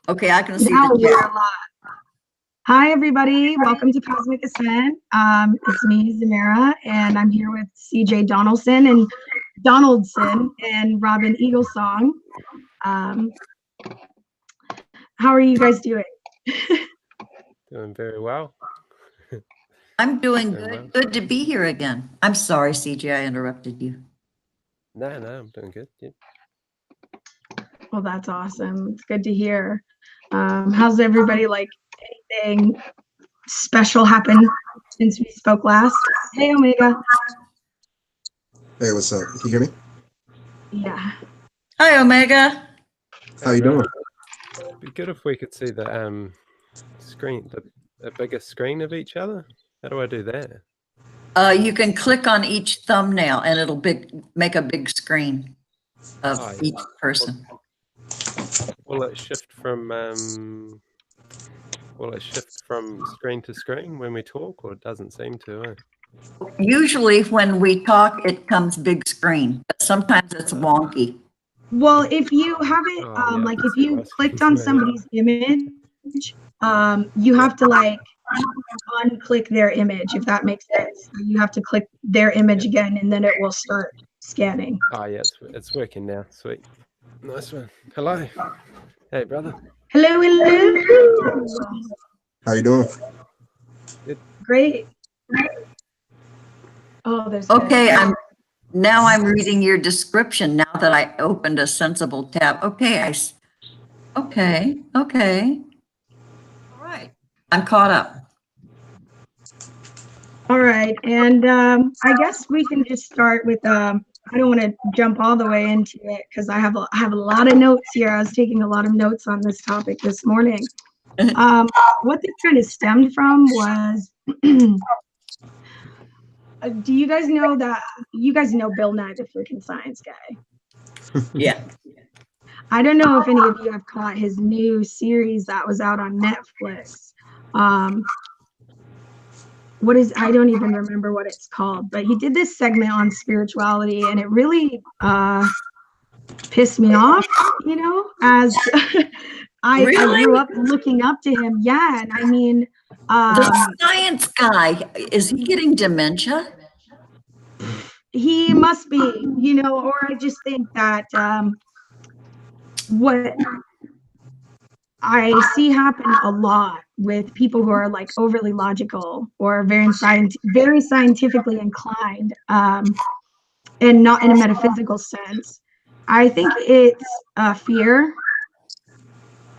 Okay, I can see Now the we're chat. live. Hi, everybody. Welcome to Cosmic Ascent. It's me, Zamara, and I'm here with CJ Donaldson and Robin Eaglesong. How are you guys doing? Doing very well. I'm doing good. Good to be here again. I'm sorry, CJ, I interrupted you. No, I'm doing good. Yeah. Well, that's awesome. It's good to hear. How's everybody? Like, anything special happened since we spoke last? Hey, Omega. Hey, what's up? Can you hear me? Yeah. Hi, Omega. How you doing? It'd be good if we could see the screen, the bigger screen of each other. How do I do that? You can click on each thumbnail and it'll make a big screen of each person. Will it shift from screen to screen when we talk, or it doesn't seem to? Usually when we talk, it comes big screen, but sometimes it's wonky. Well, if you have it, like if you clicked on somebody's image, you have to like unclick their image, if that makes sense. You have to click their image again, and then it will start scanning. Oh yeah, it's working now. Sweet, nice one. Hello, hey brother. Hello. How you doing? Good. Great. Oh, there's okay. I'm reading your description now that I opened a Sensible tab. Okay, okay. All right, I'm caught up. All right, and I guess we can just start with. I don't want to jump all the way into it because I have a lot of notes here. I was taking a lot of notes on this topic this morning. What this kind of stemmed from was. Do you guys know that you guys know Bill Nye, the freaking science guy? Yeah. I don't know if any of you have caught his new series that was out on Netflix. I don't even remember what it's called, but he did this segment on spirituality and it really pissed me off, as I grew up looking up to him. Yeah, and I mean, the science guy, is he getting dementia? He must be, or I just think that what I see happen a lot with people who are like overly logical or very scientifically inclined, and not in a metaphysical sense. I think it's a fear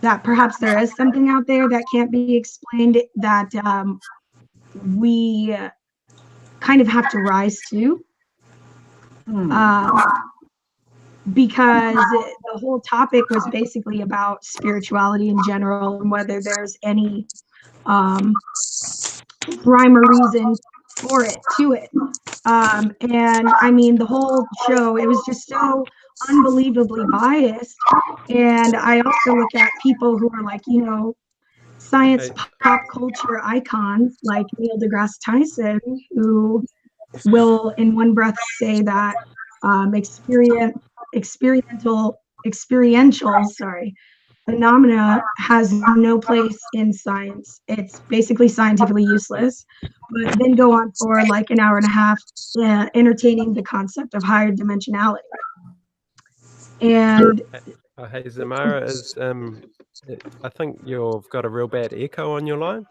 that perhaps there is something out there that can't be explained, that we kind of have to rise to. Because the whole topic was basically about spirituality in general and whether there's any rhyme or reason to it. And I mean, the whole show, it was just so unbelievably biased. And I also look at people who are like, science pop culture icons like Neil deGrasse Tyson, who will in one breath say that experiential phenomena has no place in science. It's basically scientifically useless, but then go on for like an hour and a half entertaining the concept of higher dimensionality. And hey Zamara, is I think you've got a real bad echo on your line.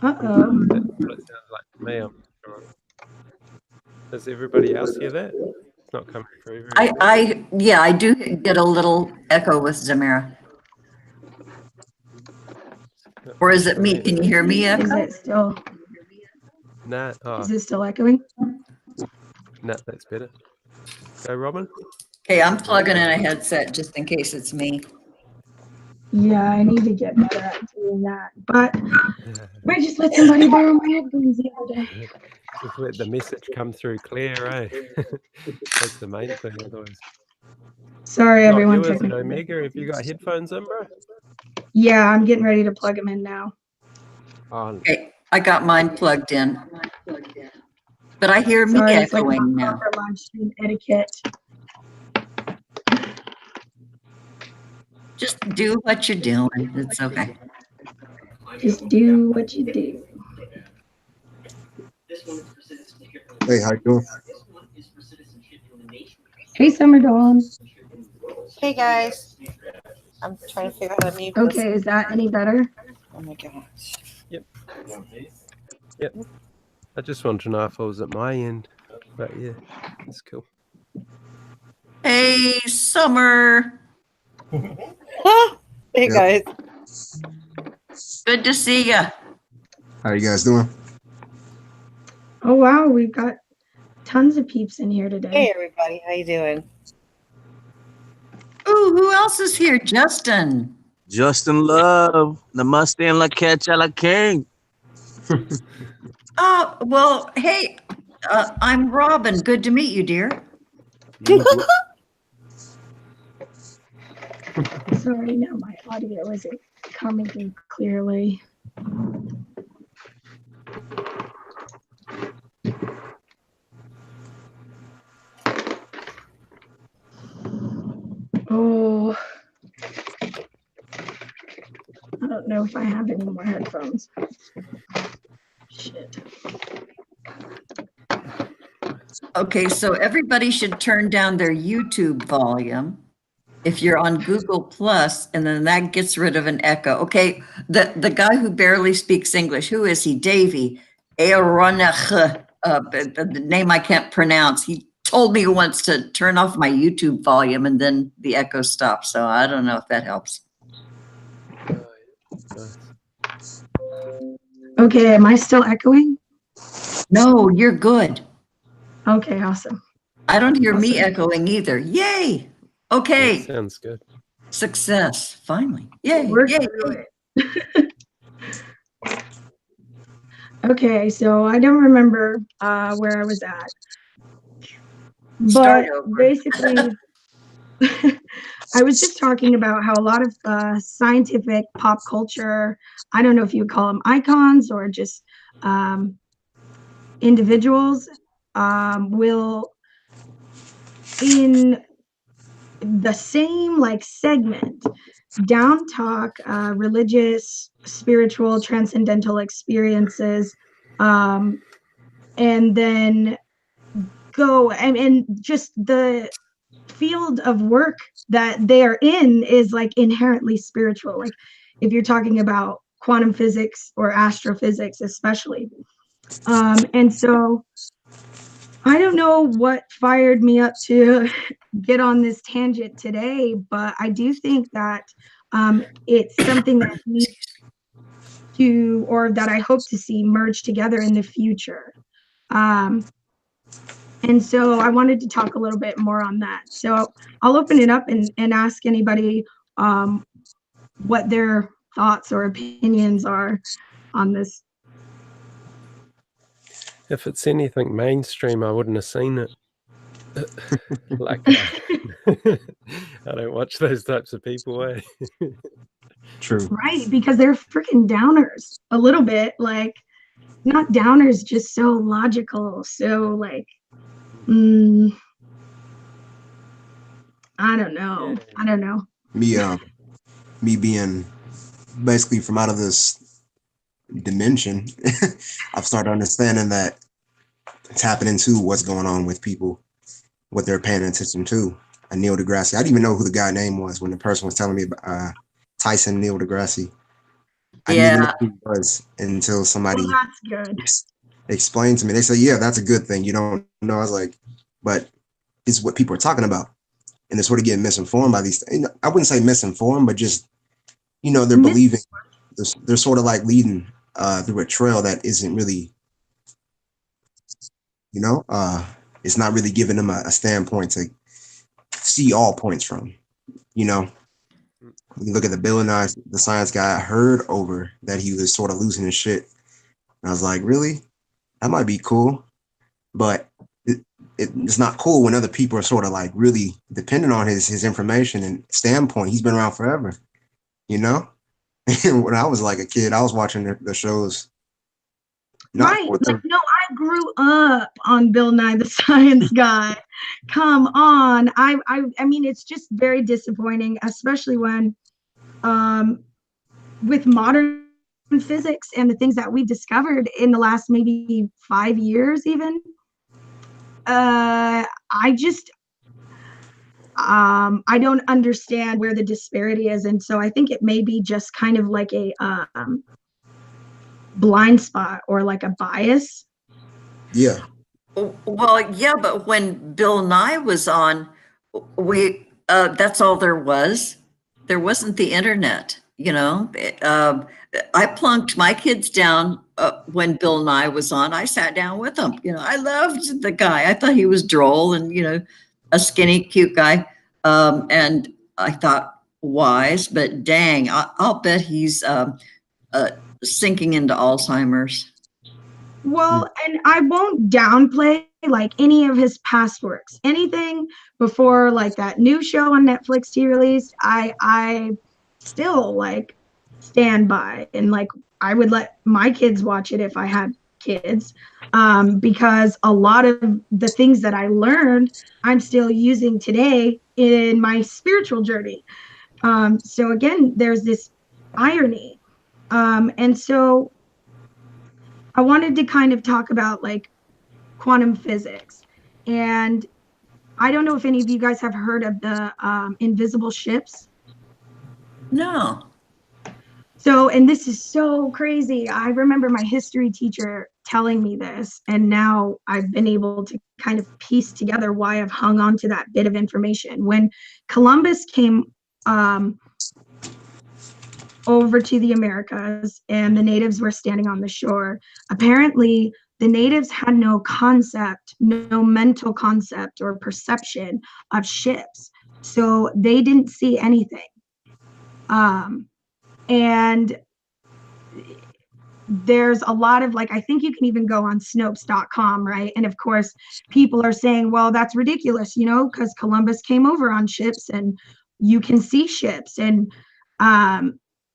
Uh-oh. That's what it sounds like to me. Does everybody else hear that? It's not coming through. I do get a little echo with Zamara. Or is it me? Can you hear me echo? Is it still? Nah. Is it still echoing? Nah, that's better. Go, Robin. Okay, I'm plugging in a headset just in case it's me. Yeah, I need to get better at doing that. But I just let somebody borrow my headphones the other day. Just let the message come through clear, eh? That's the main thing, otherwise. Sorry, everyone. Is it Omega? Have you got headphones in, bro? Yeah, I'm getting ready to plug them in now. Okay, I got mine plugged in. But I hear me echoing now. For live stream etiquette. Just do what you're doing. It's okay. Just do what you do. Hey, how you doing? Hey, Summer Dawn. Hey guys, I'm trying to figure out how to mute this. Okay, is that any better? Oh my gosh. Yep. I just wanted to know if I was at my end, but yeah, it's cool. Hey, Summer. Hey guys. Good to see you. How you guys doing? Oh, wow. We've got tons of peeps in here today. Hey everybody, how you doing? Ooh, who else is here? Justin. Justin Love, Namaste and La Catch a la King. Oh, well, hey, I'm Robin. Good to meet you, dear. Sorry, now my audio isn't coming through clearly. Oh, I don't know if I have any more headphones. Shit. Okay, so everybody should turn down their YouTube volume if you're on Google Plus, and then that gets rid of an echo. Okay, the guy who barely speaks English, who is he? Davey Aronach, the name I can't pronounce. He told me once to turn off my YouTube volume, and then the echo stops. So I don't know if that helps. Nice. Okay, am I still echoing? No, you're good. Okay, awesome. I don't hear me Awesome. echoing either. Yay. Yeah, Okay. sounds good. Success. Finally. Yay. Work Yay. through it. Okay, so I don't remember where I was at. Start But over. basically, I was just talking about how a lot of scientific pop culture, I don't know if you would call them icons or just individuals, will in the same like segment down talk religious, spiritual, transcendental experiences, and then go and just the field of work that they are in is like inherently spiritual. Like if you're talking about quantum physics or astrophysics, especially. And so I don't know what fired me up to get on this tangent today, but I do think that it's something that needs to, or that I hope to see merge together in the future. And so I wanted to talk a little bit more on that. So I'll open it up and ask anybody what their thoughts or opinions are on this. If it's anything mainstream, I wouldn't have seen it. Like, I don't watch those types of people. Eh? True. Right, because they're freaking downers a little bit, like not downers, just so logical, so like I don't know. Me being basically from out of this dimension, I've started understanding that tapping into what's going on with people, what they're paying attention to. Neil deGrasse. I didn't even know who the guy name was when the person was telling me about Tyson Neil deGrasse. I didn't even know who he was until somebody That's good. explained to me. They said, yeah, that's a good thing. You don't know. I was like, but it's what people are talking about. And they're sort of getting misinformed by these things. I wouldn't say misinformed, but just, they're believing. They're sort of like leading through a trail that isn't really, it's not really giving them a standpoint to see all points from, When you look at the Bill and I, the science guy, I heard over that he was sort of losing his shit. And I was like, really? That might be cool. But it's not cool when other people are sort of like really dependent on his information and standpoint. He's been around forever, And when I was like a kid, I was watching the shows. Right. No, I grew up on Bill Nye the Science Guy. Come on. I mean, it's just very disappointing, especially when with modern physics and the things that we've discovered in the last maybe 5 years even, I don't understand where the disparity is. And so I think it may be just kind of like a blind spot or like a bias. Yeah. Well, yeah, but when Bill Nye was on, that's all there was. There wasn't the internet, I plunked my kids down when Bill Nye was on. I sat down with him. I loved the guy. I thought he was droll and, a skinny, cute guy. And I thought wise, but dang, I'll bet he's sinking into Alzheimer's. Well, and I won't downplay like any of his past works. Anything before like that new show on Netflix he released, I still like stand by, and like I would let my kids watch it if I had kids, because a lot of the things that I learned I'm still using today in my spiritual journey. So again, there's this irony, and so I wanted to kind of talk about like quantum physics. And I don't know if any of you guys have heard of the invisible ships. No. So, and this is so crazy. I remember my history teacher telling me this, and now I've been able to kind of piece together why I've hung on to that bit of information. When Columbus came over to the Americas and the natives were standing on the shore, apparently the natives had no concept, no mental concept or perception of ships. So they didn't see anything. And there's a lot of like, I think you can even go on Snopes.com, right? And of course, people are saying, well, that's ridiculous, because Columbus came over on ships and you can see ships. And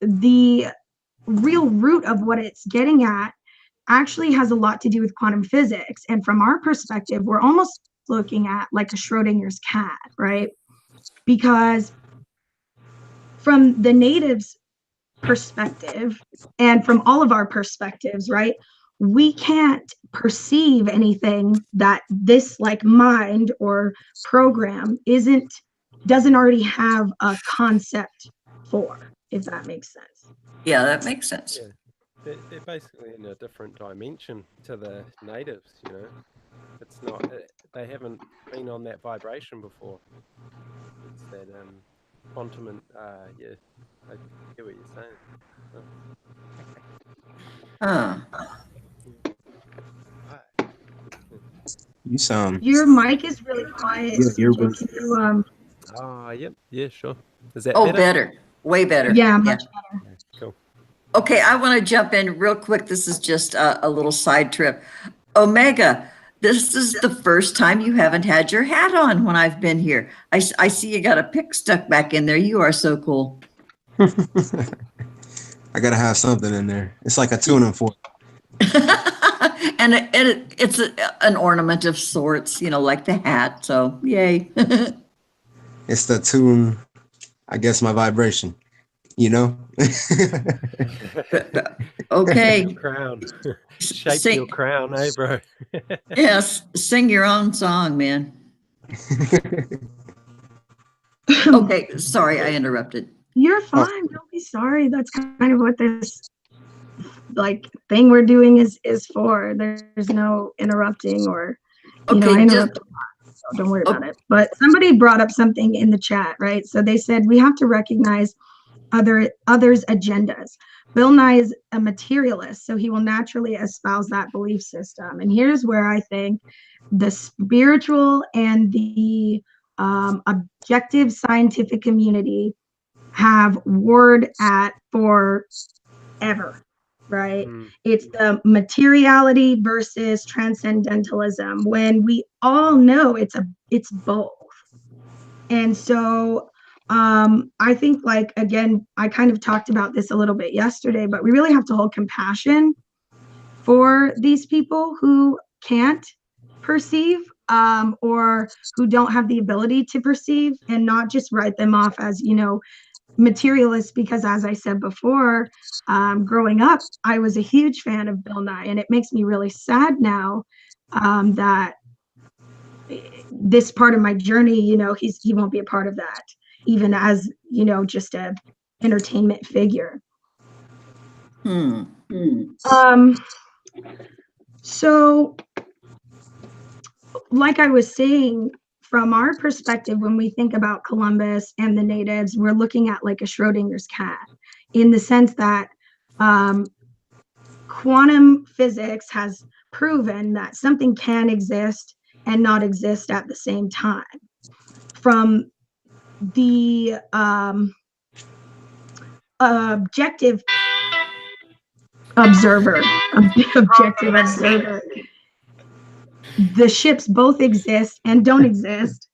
the real root of what it's getting at actually has a lot to do with quantum physics. And from our perspective, we're almost looking at like a Schrodinger's cat, right? Because from the natives' perspective and from all of our perspectives, right, we can't perceive anything that this like mind or program doesn't already have a concept for, if that makes sense. Yeah, that makes sense. Yeah. They're basically in a different dimension to the natives, It's not, they haven't been on that vibration before. It's that quantum, yeah, I get what you're saying. You sound. Your mic is really quiet. Yeah, Can you, Yep, yeah, sure. Is that better? Way better. Yeah, much better. Cool. Okay, I want to jump in real quick. This is just a little side trip. Omega, this is the first time you haven't had your hat on when I've been here. I see you got a pick stuck back in there. You are so cool. I gotta have something in there. It's like a tuning fork. And it's an ornament of sorts, like the hat. So yay. It's the tune, I guess, my vibration. Okay. Your crown. Shape your crown, bro? Yes, sing your own song, man. Okay, sorry, I interrupted. You're fine. Don't be sorry. That's kind of what this like thing we're doing is for. There's no interrupting or I interrupt. So don't worry about it. But somebody brought up something in the chat, right? So they said we have to recognize others' agendas. Bill Nye is a materialist, so he will naturally espouse that belief system. And here's where I think the spiritual and the objective scientific community have warred at forever, right? It's the materiality versus transcendentalism, when we all know it's both. And so I think, like, again, I kind of talked about this a little bit yesterday, but we really have to hold compassion for these people who can't perceive or who don't have the ability to perceive, and not just write them off as, materialist because, as I said before, growing up, I was a huge fan of Bill Nye, and it makes me really sad now that this part of my journey, he won't be a part of that, even as, just a entertainment figure. So, like I was saying, from our perspective, when we think about Columbus and the natives, we're looking at like a Schrodinger's cat, in the sense that quantum physics has proven that something can exist and not exist at the same time. From the objective observer, the ships both exist and don't exist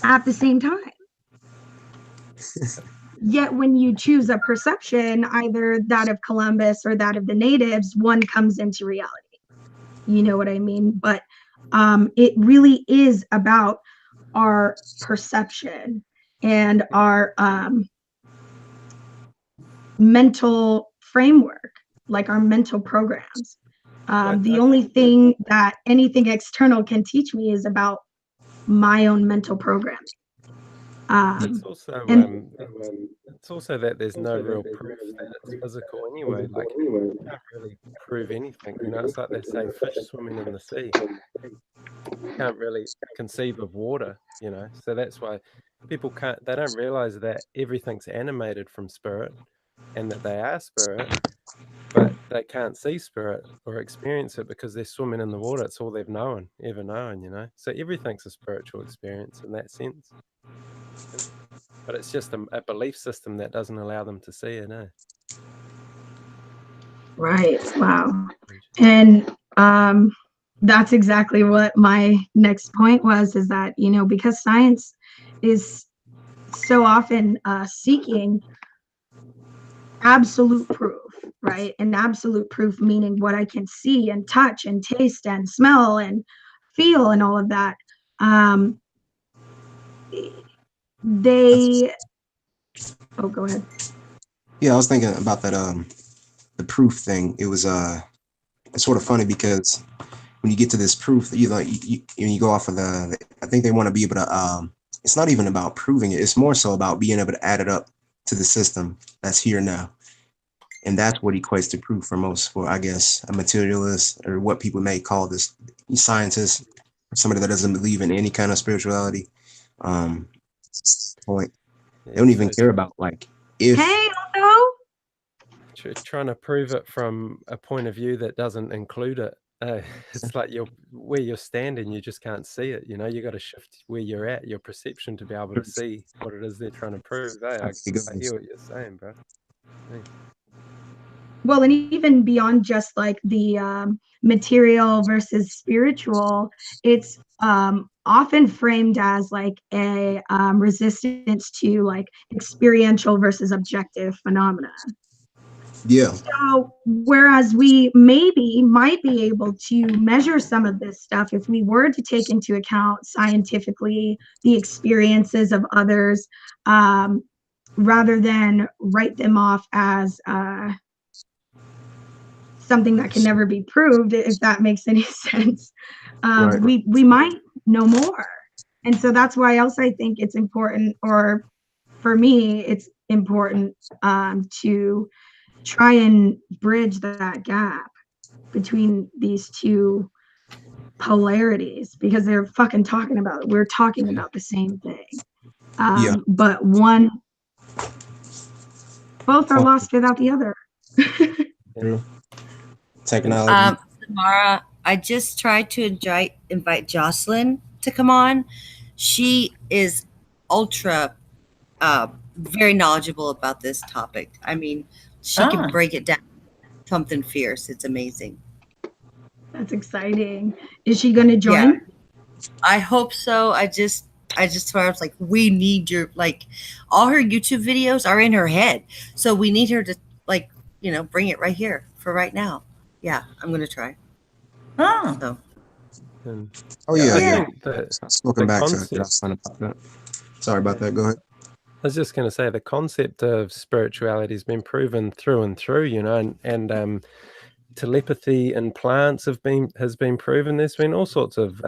at the same time. Yet when you choose a perception, either that of Columbus or that of the natives, one comes into reality. You know what I mean? But it really is about our perception and our mental framework, like our mental programs. The only thing that anything external can teach me is about my own mental programming. It's also that there's no real proof that it's physical anyway. Like, you can't really prove anything. It's like they say fish swimming in the sea. You can't really conceive of water, So that's why people they don't realize that everything's animated from spirit and that they are spirit, but they can't see spirit or experience it because they're swimming in the water. It's all they've ever known, So everything's a spiritual experience in that sense. But it's just a belief system that doesn't allow them to see it, Right. Wow. And that's exactly what my next point was, is that, because science is so often seeking absolute proof, right? And absolute proof meaning what I can see and touch and taste and smell and feel and all of that. Go ahead. Yeah, I was thinking about that the proof thing. It was it's sort of funny because when you get to this proof, you go off of I think they want to be able to it's not even about proving it, it's more so about being able to add it up to the system that's here now. And that's what equates to proof for I guess a materialist, or what people may call this scientist, or somebody that doesn't believe in any kind of spirituality. Point. They don't even care about if trying to prove it from a point of view that doesn't include it. It's like where you're standing, you just can't see it. You got to shift where you're at, your perception, to be able to see what it is they're trying to prove. I hear what you're saying, bro. Yeah. Well, and even beyond just like the material versus spiritual, it's often framed as like a resistance to like experiential versus objective phenomena. Yeah. So whereas we might be able to measure some of this stuff if we were to take into account scientifically the experiences of others, rather than write them off as something that can never be proved, if that makes any sense. Right. We might know more. And so that's why else I think it's important, or for me, it's important to try and bridge that gap between these two polarities, because they're fucking we're talking about the same thing. But both are lost without the other. Technology. Samara, I just tried to invite Josslyn to come on. She is ultra very knowledgeable about this topic. I mean, she can break it down something fierce. It's amazing. That's exciting. Is she going to join? Yeah. I hope so. I just told her, I was like, we need your, all her YouTube videos are in her head. So we need her to bring it right here for right now. Yeah, I'm going to try. So. Yeah. Spoken back to Josslyn about that. Sorry about that. Go ahead. was just going to say the concept of spirituality has been proven through and through, you know, and telepathy in plants has been proven. There's been all sorts of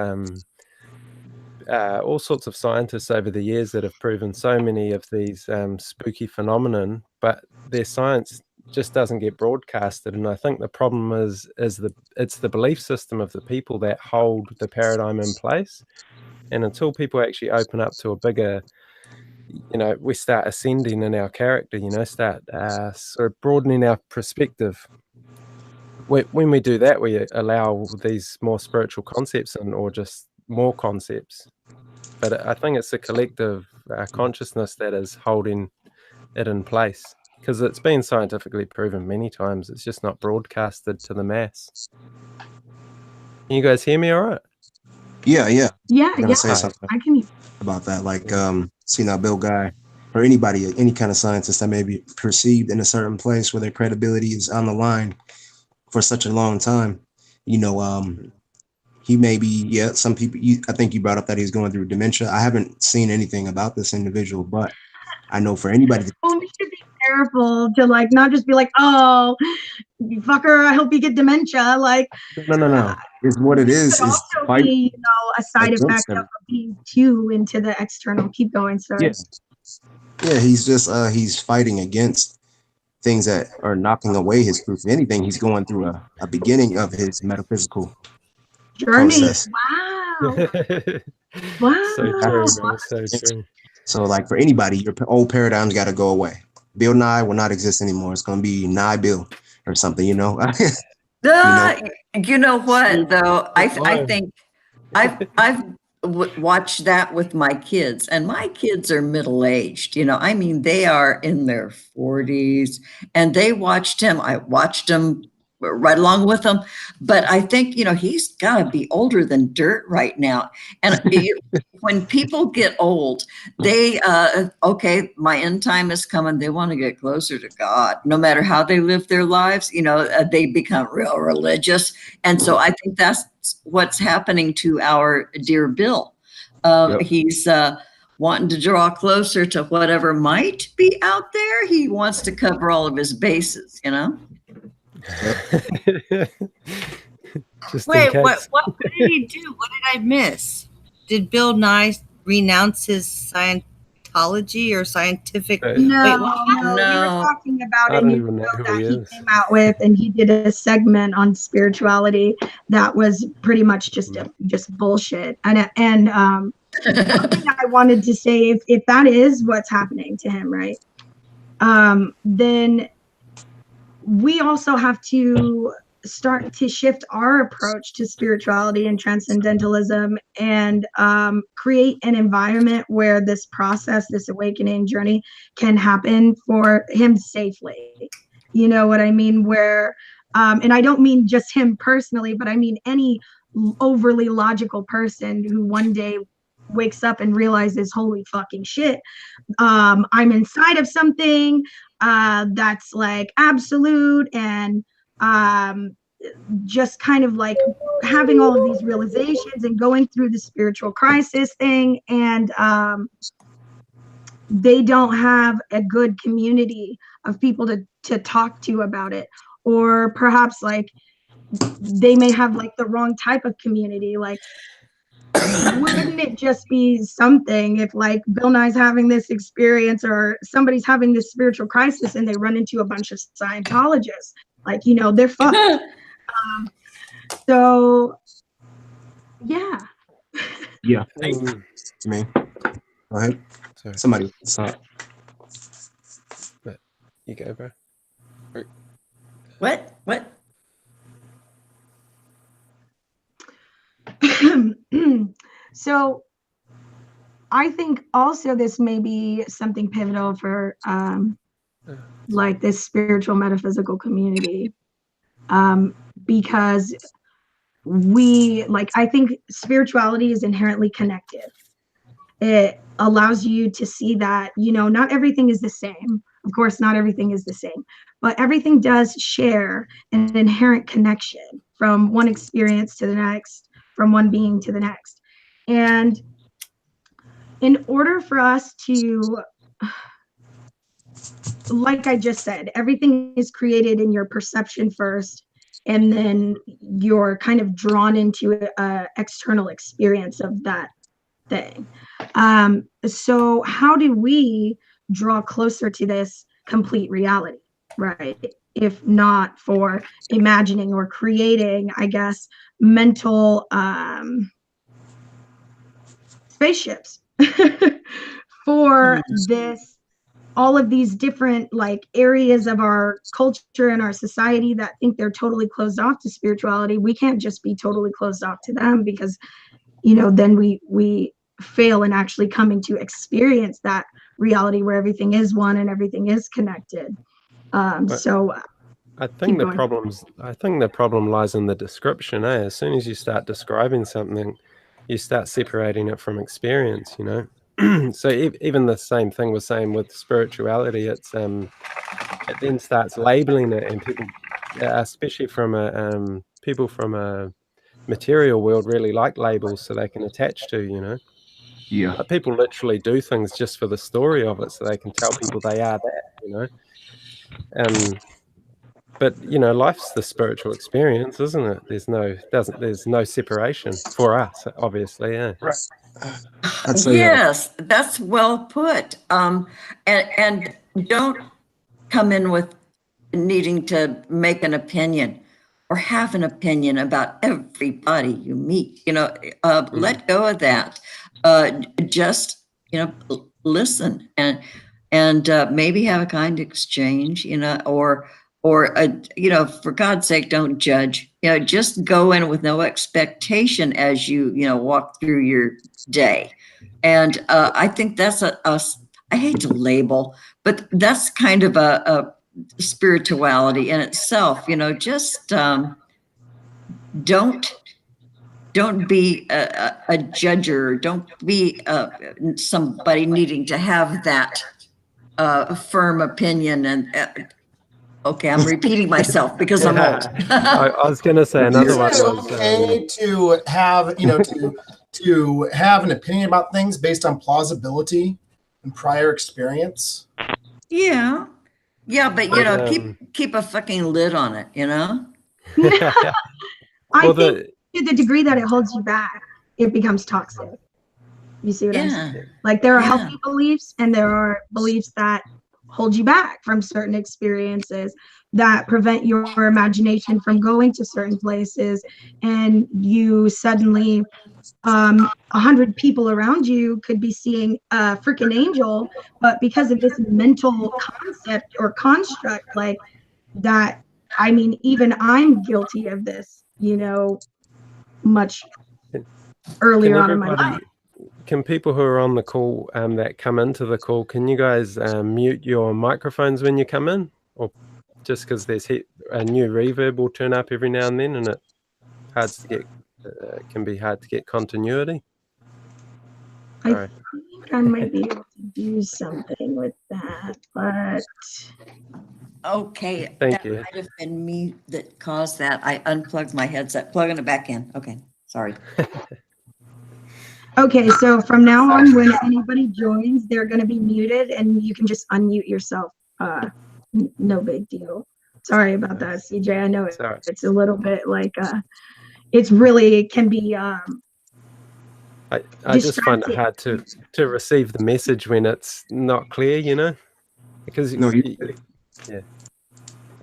scientists over the years that have proven so many of these spooky phenomenon, but their science just doesn't get broadcasted. And I think the problem is it's the belief system of the people that hold the paradigm in place. And until people actually open up to a bigger, you know, we start ascending in our character, you know, start sort of broadening our perspective. When we do that, we allow these more spiritual concepts or just more concepts. But I think it's a collective consciousness that is holding it in place, because it's been scientifically proven many times. It's just not broadcasted to the mass. Can you guys hear me all right? Yeah. Yeah, I'm gonna say something I can. about that. Like, see now, Bill Guy, or anybody, any kind of scientist that may be perceived in a certain place where their credibility is on the line for such a long time, you know, he may be, some people, I think you brought up that he's going through dementia. I haven't seen anything about this individual, but I know for anybody. Well, we should be careful to like not just be like, oh, you fucker, I hope you get dementia. Like, No. It's what it is. Could Is also fight be, a side against effect him. of being too into the external. Keep going, sir. Yeah, he's just he's fighting against things that are knocking away his proof. If anything, he's going through a beginning of his metaphysical Journey. process. Wow. Wow. So true, bro. So true. So, like, for anybody, your old paradigms got to go away. Bill Nye will not exist anymore. It's going to be Nye Bill or something, you know. You know what though? I think I've watched that with my kids, and my kids are middle-aged. You know, I mean, they are in their 40s, and they watched him. I watched him right along with him, but I think he's got to be older than dirt right now. And when people get old, they okay, my end time is coming. They want to get closer to God, no matter how they live their lives. They become real religious, and so I think that's what's happening to our dear Bill. He's wanting to draw closer to whatever might be out there. He wants to cover all of his bases, Wait, what did he do? What did I miss? Did Bill Nye renounce his Scientology or scientific? No, Wait, no, we were talking about a new book that he came out with, and he did a segment on spirituality that was pretty much just bullshit. And one thing I wanted to say, if that is what's happening to him, right? Then we also have to start to shift our approach to spirituality and transcendentalism and create an environment where this process, this awakening journey can happen for him safely. You know what I mean? Where, and I don't mean just him personally, but I mean any overly logical person who one day wakes up and realizes, holy fucking shit, I'm inside of something that's like absolute, and just kind of like having all of these realizations and going through the spiritual crisis thing, and they don't have a good community of people to talk to about it, or perhaps like they may have like the wrong type of community. Like, wouldn't it just be something if like Bill Nye's having this experience or somebody's having this spiritual crisis and they run into a bunch of Scientologists? Like, they're fucked. So, yeah. Yeah. Me. Go ahead. Sorry. Somebody. You go, bro. What? So I think also this may be something pivotal for like this spiritual metaphysical community, because I think spirituality is inherently connected. It allows you to see that, not everything is the same. Of course, not everything is the same, but everything does share an inherent connection from one experience to the next, from one being to the next. And in order for us to like I just said, everything is created in your perception first, and then you're kind of drawn into an external experience of that thing. So how do we draw closer to this complete reality, right? If not for imagining or creating, I guess, mental spaceships for this, all of these different like areas of our culture and our society that think they're totally closed off to spirituality. We can't just be totally closed off to them, because, you know, then we fail in actually coming to experience that reality where everything is one and everything is connected. So I think the problem lies in the description. As soon as you start describing something, you start separating it from experience, you know. So even the same thing was saying with spirituality, it's it then starts labeling it, and people, especially from people from a material world, really like labels, so they can attach to, you know. Yeah. Like people literally do things just for the story of it, so they can tell people they are that, you know. But you know, life's the spiritual experience, isn't it? There's no separation for us, obviously. Yeah. Right. I'd say, Yes, that's well put. And don't come in with needing to make an opinion or have an opinion about everybody you meet. You know, let go of that. Just, you know, listen and maybe have a kind exchange. You know, or you know, for God's sake, don't judge. You know, just go in with no expectation as you know, walk through your day. And I think that's I hate to label, but that's kind of a spirituality in itself. You know, just don't be a judger. Don't be somebody needing to have that firm opinion. And okay, I'm repeating myself because I'm old. I was going to say another one Is it was okay to have, you know, to have an opinion about things based on plausibility and prior experience? Yeah, but you know, keep a fucking lid on it. You know. I think to the degree that it holds you back, it becomes toxic. You see what I'm saying? Like there are healthy beliefs, and there are beliefs that hold you back from certain experiences, that prevent your imagination from going to certain places, and you suddenly 100 people around you could be seeing a freaking angel, but because of this mental concept or construct like that, I mean, even I'm guilty of this, you know, much earlier on in my life. Can people who are on the call that come into the call, can you guys mute your microphones when you come in? Or just because there's a new reverb will turn up every now and then, and it can be hard to get continuity? I think I might be able to do something with that, but okay. Thank you. That might have been me that caused that. I unplugged my headset, plugging it back in. Okay, sorry. Okay, so from now on, when anybody joins, they're going to be muted, and you can just unmute yourself. No big deal. Sorry about that, CJ. I know it's a little bit like it's really, it can be. I just find it hard to receive the message when it's not clear, you know, because yeah.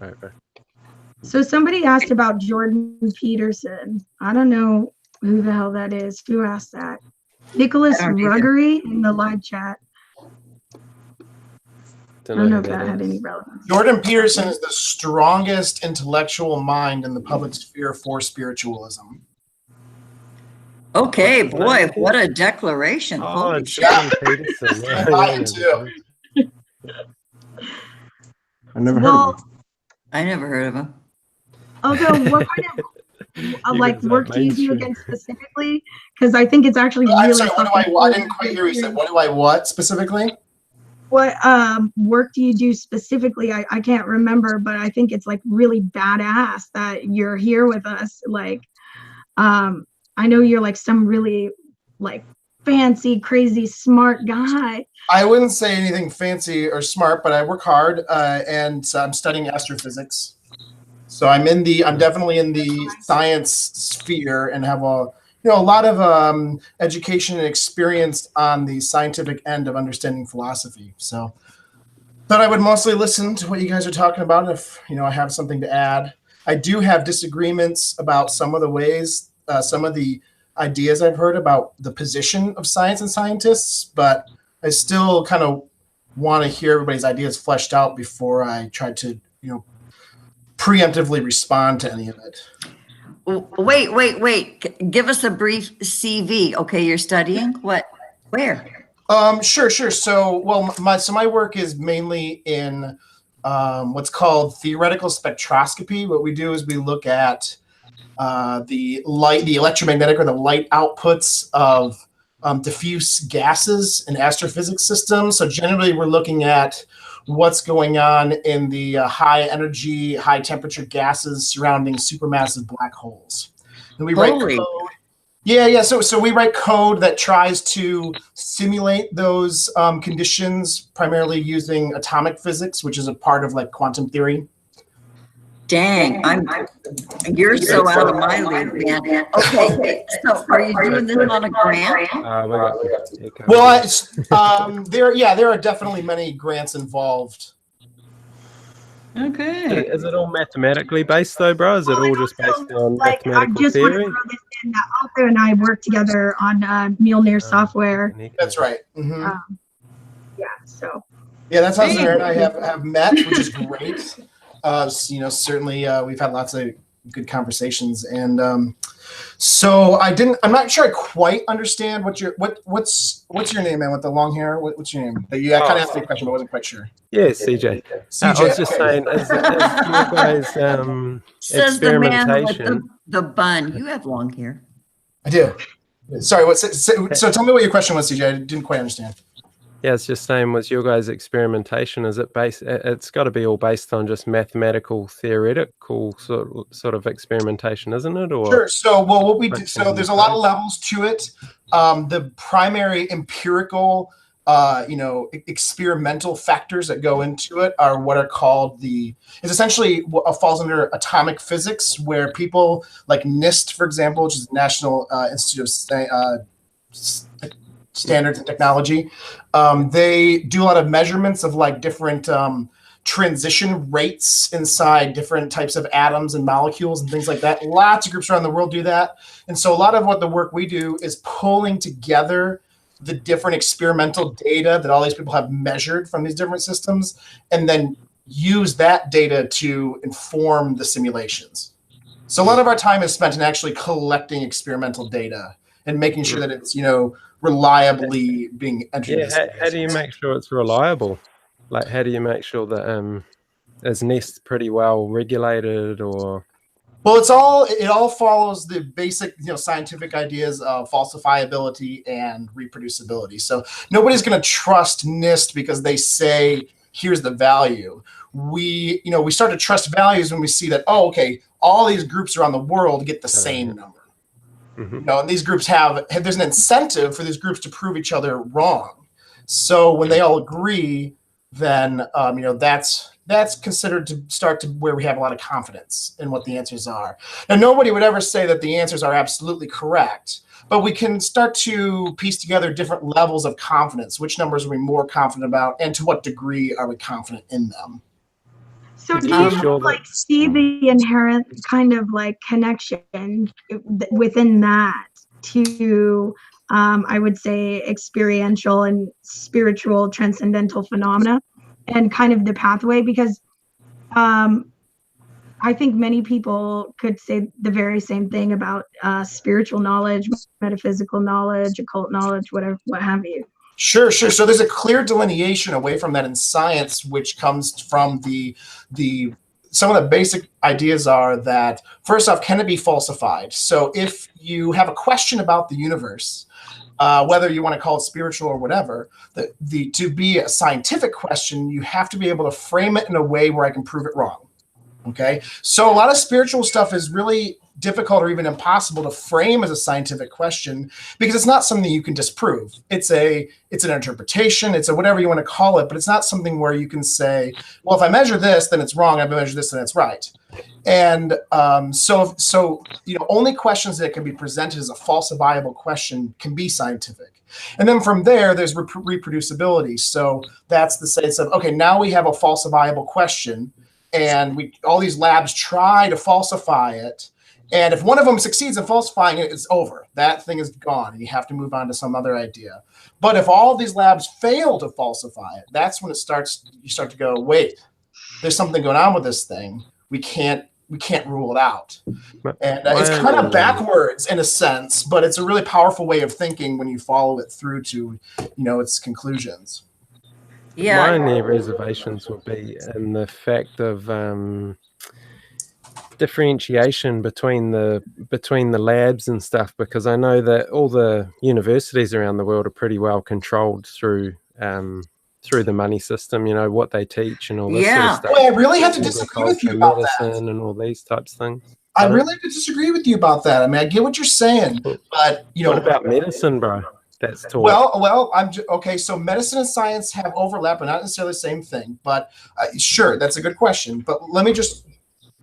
All right, bro. So somebody asked about Jordan Peterson. I don't know who the hell that is. Who asked that? Nicholas Ruggery in the live chat. I don't know if that had any relevance. Jordan Peterson is the strongest intellectual mind in the public sphere for spiritualism. Okay, boy, what a declaration. Holy shit. Peterson. Mine too. I never heard of him. I never heard of him. Although, what kind of like work do you do again specifically? Because I think it's actually really. I'm sorry, I didn't quite hear you said. What specifically? What work do you do specifically? I can't remember, but I think it's like really badass that you're here with us. Like, I know you're like some really like fancy, crazy, smart guy. I wouldn't say anything fancy or smart, but I work hard, and I'm studying astrophysics. So I'm definitely in the science sphere and have a lot of education and experience on the scientific end of understanding philosophy. So thought I would mostly listen to what you guys are talking about. If I have something to add, I do have disagreements about some of the ways, some of the ideas I've heard about the position of science and scientists, but I still kind of want to hear everybody's ideas fleshed out before I try to, preemptively respond to any of it. Wait. Give us a brief CV. Okay, you're studying what? Where? Sure. So, my work is mainly in what's called theoretical spectroscopy. What we do is we look at the electromagnetic or the light outputs of diffuse gases in astrophysics systems. So generally, we're looking at what's going on in the high energy, high temperature gases surrounding supermassive black holes. And we write code. Yeah. So we write code that tries to simulate those conditions, primarily using atomic physics, which is a part of like quantum theory. Dang, you're so out of my league, man. Okay, so are you doing this on a grant? There are definitely many grants involved. Okay. Is it all mathematically based though, bro? Is it all just based on mathematical theory? Arthur and I work together on Mjolnir software. That's right. Mm-hmm. So. Yeah, that's how Sarah and I have met, which is great. Certainly we've had lots of good conversations, and so I'm not sure I quite understand what's your name, man, with the long hair? What's your name? I kind of asked you a question, but I wasn't quite sure. Yeah, CJ. I was just saying, is your guys' Says the man with experimentation? the bun. You have long hair. I do. Sorry, so tell me what your question was, CJ. I didn't quite understand. Yeah, it's just saying, was your guys' experimentation, is it based, it's got to be all based on just mathematical, theoretical sort of experimentation, isn't it? Or sure. So, what we do, so there's a lot of levels to it. The primary empirical, experimental factors that go into it are what are called it's essentially what falls under atomic physics, where people like NIST, for example, which is the National Institute of Standards and Technology. They do a lot of measurements of like different transition rates inside different types of atoms and molecules and things like that. Lots of groups around the world do that. And so a lot of what the work we do is pulling together the different experimental data that all these people have measured from these different systems, and then use that data to inform the simulations. So a lot of our time is spent in actually collecting experimental data and making sure that it's, reliably being entered. yeah, how do you make sure it's reliable? Like, how do you make sure that is NIST pretty well regulated, or? Well, it all follows the basic, scientific ideas of falsifiability and reproducibility. So nobody's going to trust NIST because they say, here's the value. We start to trust values when we see that, all these groups around the world get the same number. Mm-hmm. And these groups there's an incentive for these groups to prove each other wrong. So when they all agree, then that's considered to start to where we have a lot of confidence in what the answers are. Now, nobody would ever say that the answers are absolutely correct, but we can start to piece together different levels of confidence. Which numbers are we more confident about, and to what degree are we confident in them? So do you see the inherent kind of like connection within that to, I would say, experiential and spiritual transcendental phenomena, and kind of the pathway? Because I think many people could say the very same thing about spiritual knowledge, metaphysical knowledge, occult knowledge, what have you. Sure. So there's a clear delineation away from that in science, which comes from some of the basic ideas are that, first off, can it be falsified? So if you have a question about the universe, whether you want to call it spiritual or whatever, to be a scientific question, you have to be able to frame it in a way where I can prove it wrong. Okay. So a lot of spiritual stuff is really difficult or even impossible to frame as a scientific question because it's not something you can disprove. It's an interpretation, it's a whatever you want to call it, but it's not something where you can say, well, if I measure this, then it's wrong. If I measure this, then it's right. And so only questions that can be presented as a falsifiable question can be scientific. And then from there, there's reproducibility. So that's the sense of, okay, now we have a falsifiable question, and all these labs try to falsify it. And if one of them succeeds in falsifying it, it's over. That thing is gone, and you have to move on to some other idea. But if all of these labs fail to falsify it, that's when you start to go, wait, there's something going on with this thing. We can't rule it out. And it's kind of backwards in a sense, but it's a really powerful way of thinking when you follow it through to, its conclusions. Yeah. My only reservations would be in the fact of differentiation between the labs and stuff, because I know that all the universities around the world are pretty well controlled through the money system, what they teach and all this sort of stuff. Well, I really have to disagree with you about medicine and all these types of things. I really have to disagree with you about that. I mean, I get what you're saying, but what about medicine, bro? That's taught. Well, okay. So medicine and science have overlap, but not necessarily the same thing. But sure, that's a good question. But let me just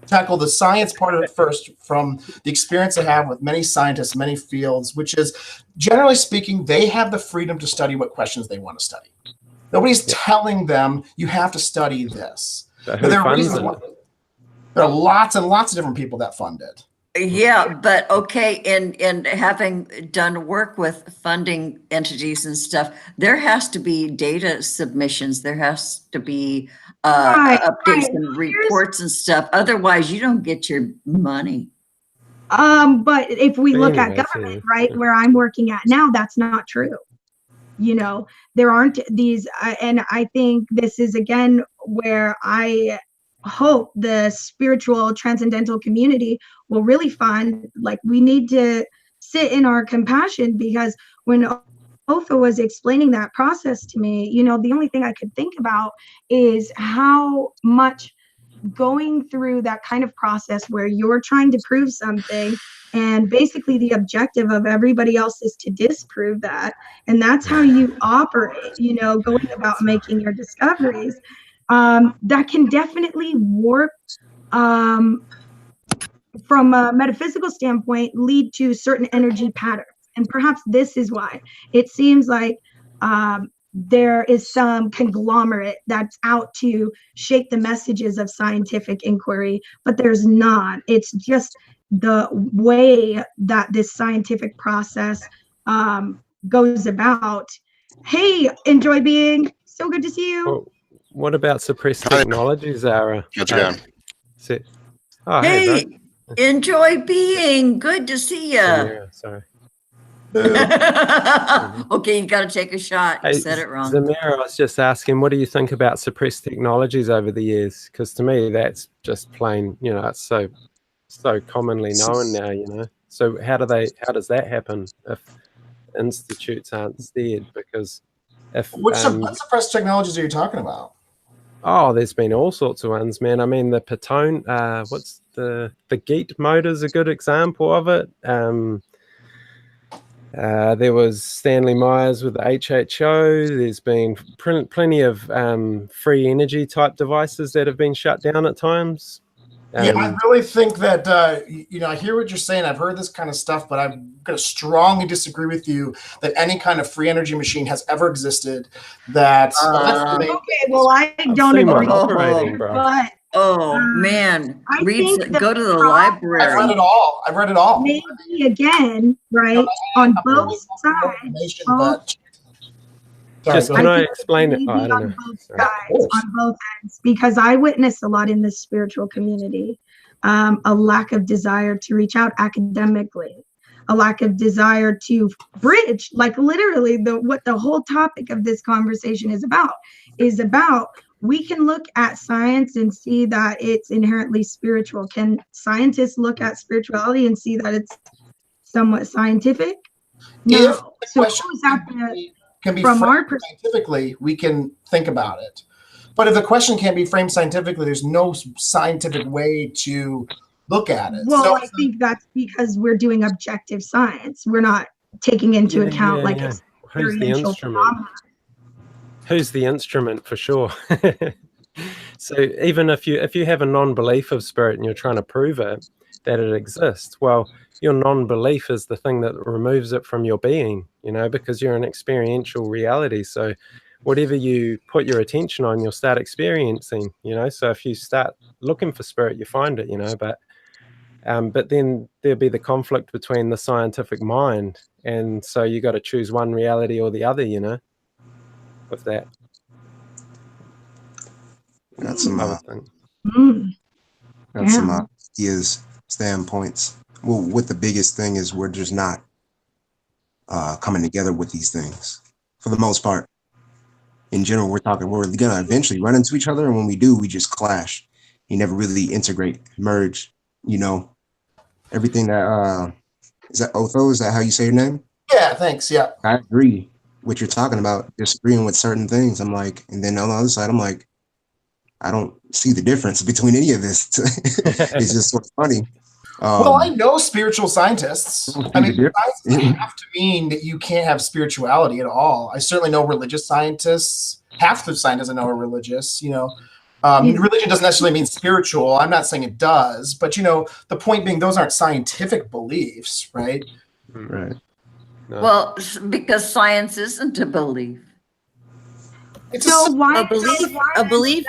tackle the science part of it first from the experience I have with many scientists, many fields, which is, generally speaking, they have the freedom to study what questions they want to study. Nobody's telling them you have to study this. There are lots and lots of different people that fund it. Yeah, but okay, and having done work with funding entities and stuff, there has to be data submissions. There has to be updates and reports and stuff. Otherwise, you don't get your money. But if we look at government, right, where I'm working at now, that's not true. There aren't these, and I think this is again where I hope the spiritual transcendental community will really find, like, we need to sit in our compassion, because when Otha was explaining that process to me, the only thing I could think about is how much going through that kind of process where you're trying to prove something and basically the objective of everybody else is to disprove that, and that's how you operate, going about making your discoveries. That can definitely warp, from a metaphysical standpoint, lead to certain energy patterns. And perhaps this is why it seems like there is some conglomerate that's out to shape the messages of scientific inquiry, but there's not. It's just the way that this scientific process goes about. Hey, enjoy being. So good to see you. Well, what about suppressed technology, Zara? How's it going? Hey, enjoy being. Good to see you. Yeah, sorry. Okay, you got to take a shot. You said it wrong. Zamira, I was just asking, what do you think about suppressed technologies over the years? Because to me, that's just plain, it's so commonly known now, So how does that happen if institutes aren't steered? Because if what suppressed technologies are you talking about? Oh, there's been all sorts of ones, man. I mean, the Patone, what's the Geet motor's a good example of it. There was Stanley Myers with the HHO. There's been plenty of free energy type devices that have been shut down at times. Yeah, I really think that, I hear what you're saying. I've heard this kind of stuff, but I'm going to strongly disagree with you that any kind of free energy machine has ever existed. Okay, well, I don't agree. But man, go to the library. I've read it all. Maybe again, right, on both sides. Can I explain it? I don't know. On both ends, because I witness a lot in the spiritual community, a lack of desire to reach out academically, a lack of desire to bridge, like literally what the whole topic of this conversation is about. We can look at science and see that it's inherently spiritual. Can scientists look at spirituality and see that it's somewhat scientific? No. So can be framed scientifically, we can think about it. But if the question can't be framed scientifically, there's no scientific way to look at it. Well, So I think that's because we're doing objective science. We're not taking into account like Who's the experiential instrument? phenomena. Who's the instrument for sure? So even if you have a non-belief of spirit and you're trying to prove it, that it exists, well, your non-belief is the thing that removes it from your being, because you're an experiential reality. So whatever you put your attention on, you'll start experiencing, so if you start looking for spirit, you find it, but then there'll be the conflict between the scientific mind, and so you got to choose one reality or the other, with that. Got some ideas, standpoints. Well, what the biggest thing is, we're just not coming together with these things for the most part. In general, we're gonna eventually run into each other, and when we do, we just clash. You never really integrate, merge. Everything that is that Otho? Is that how you say your name? yeah, thanks. Yeah. I agree what you're talking about, disagreeing with certain things. I'm like, and then on the other side, I'm like, I don't see the difference between any of this. It's just sort of funny. Well, I know spiritual scientists. I mean, science doesn't have to mean that you can't have spirituality at all. I certainly know religious scientists. Half the scientists I know are religious, Religion doesn't necessarily mean spiritual. I'm not saying it does, but the point being, those aren't scientific beliefs, right? Right. No. Well, because science isn't a belief. A belief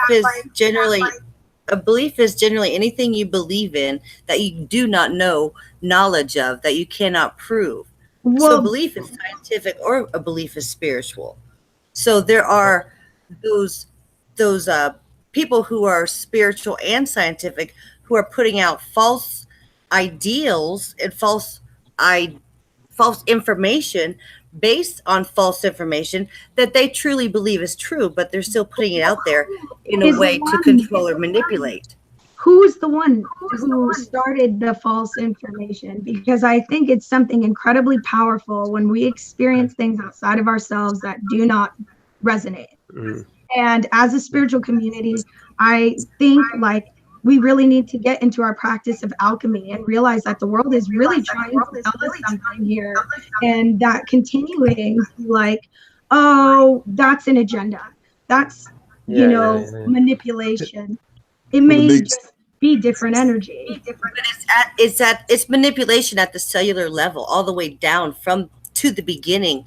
is generally anything you believe in that you do not know knowledge of, that you cannot prove. So a belief is scientific or a belief is spiritual. So there are those people who are spiritual and scientific who are putting out false ideals and false information based on false information that they truly believe is true, but they're still putting it out there in a way to control or manipulate. Who's the one who started the false information? Because I think it's something incredibly powerful when we experience things outside of ourselves that do not resonate. And as a spiritual community, I think we really need to get into our practice of alchemy and realize that the world is really trying to tell us something here, and that continuing oh, that's an agenda. That's manipulation. It may just be different energy. But it's manipulation at the cellular level, all the way down to the beginning,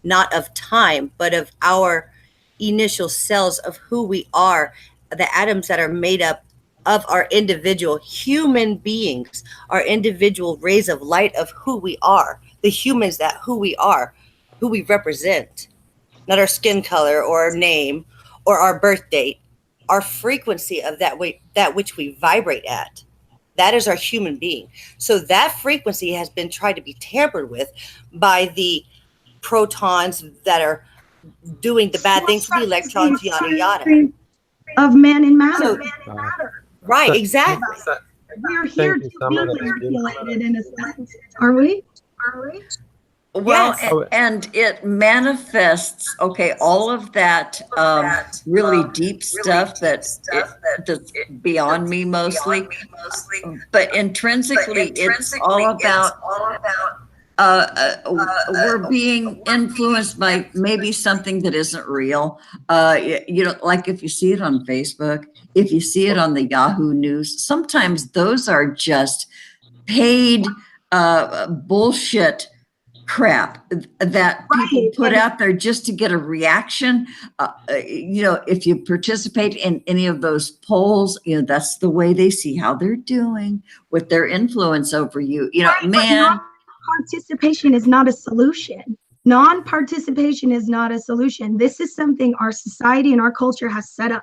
not of time, but of our initial cells of who we are, the atoms that are made up of our individual human beings, our individual rays of light of who we are, the humans who we are, who we represent, not our skin color or our name or our birth date, our frequency of that which we vibrate at. That is our human being. So that frequency has been tried to be tampered with by the protons that are doing the bad things for the electrons, yada, yada. Of man and matter. Right, exactly. We're here to be manipulated in a sense. Are we? Well, Yes. and it manifests, all of that really deep stuff that's beyond me mostly, but intrinsically it's all about we're being influenced by maybe something that isn't real. Like if you see it on Facebook, if you see it on the Yahoo News, sometimes those are just paid bullshit crap that people put out there just to get a reaction. If you participate in any of those polls, that's the way they see how they're doing with their influence over you. Participation is not a solution. Non-participation is not a solution. This is something our society and our culture has set up,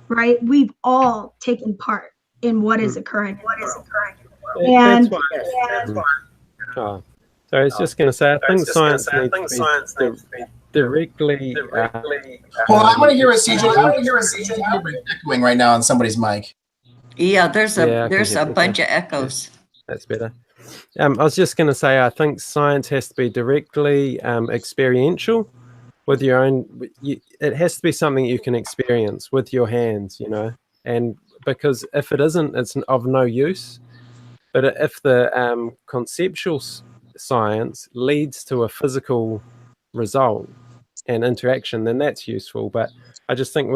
right? We've all taken part in what is occurring. And so I was just going to say, I think science needs to be directly. Well, I want to hear a CJ echoing right now on somebody's mic. Yeah, there's a bunch of echoes. That's better. I was just going to say, I think science has to be directly experiential with your own. It has to be something you can experience with your hands, and because if it isn't, it's of no use. But if the conceptual science leads to a physical result and interaction, then that's useful. But I just think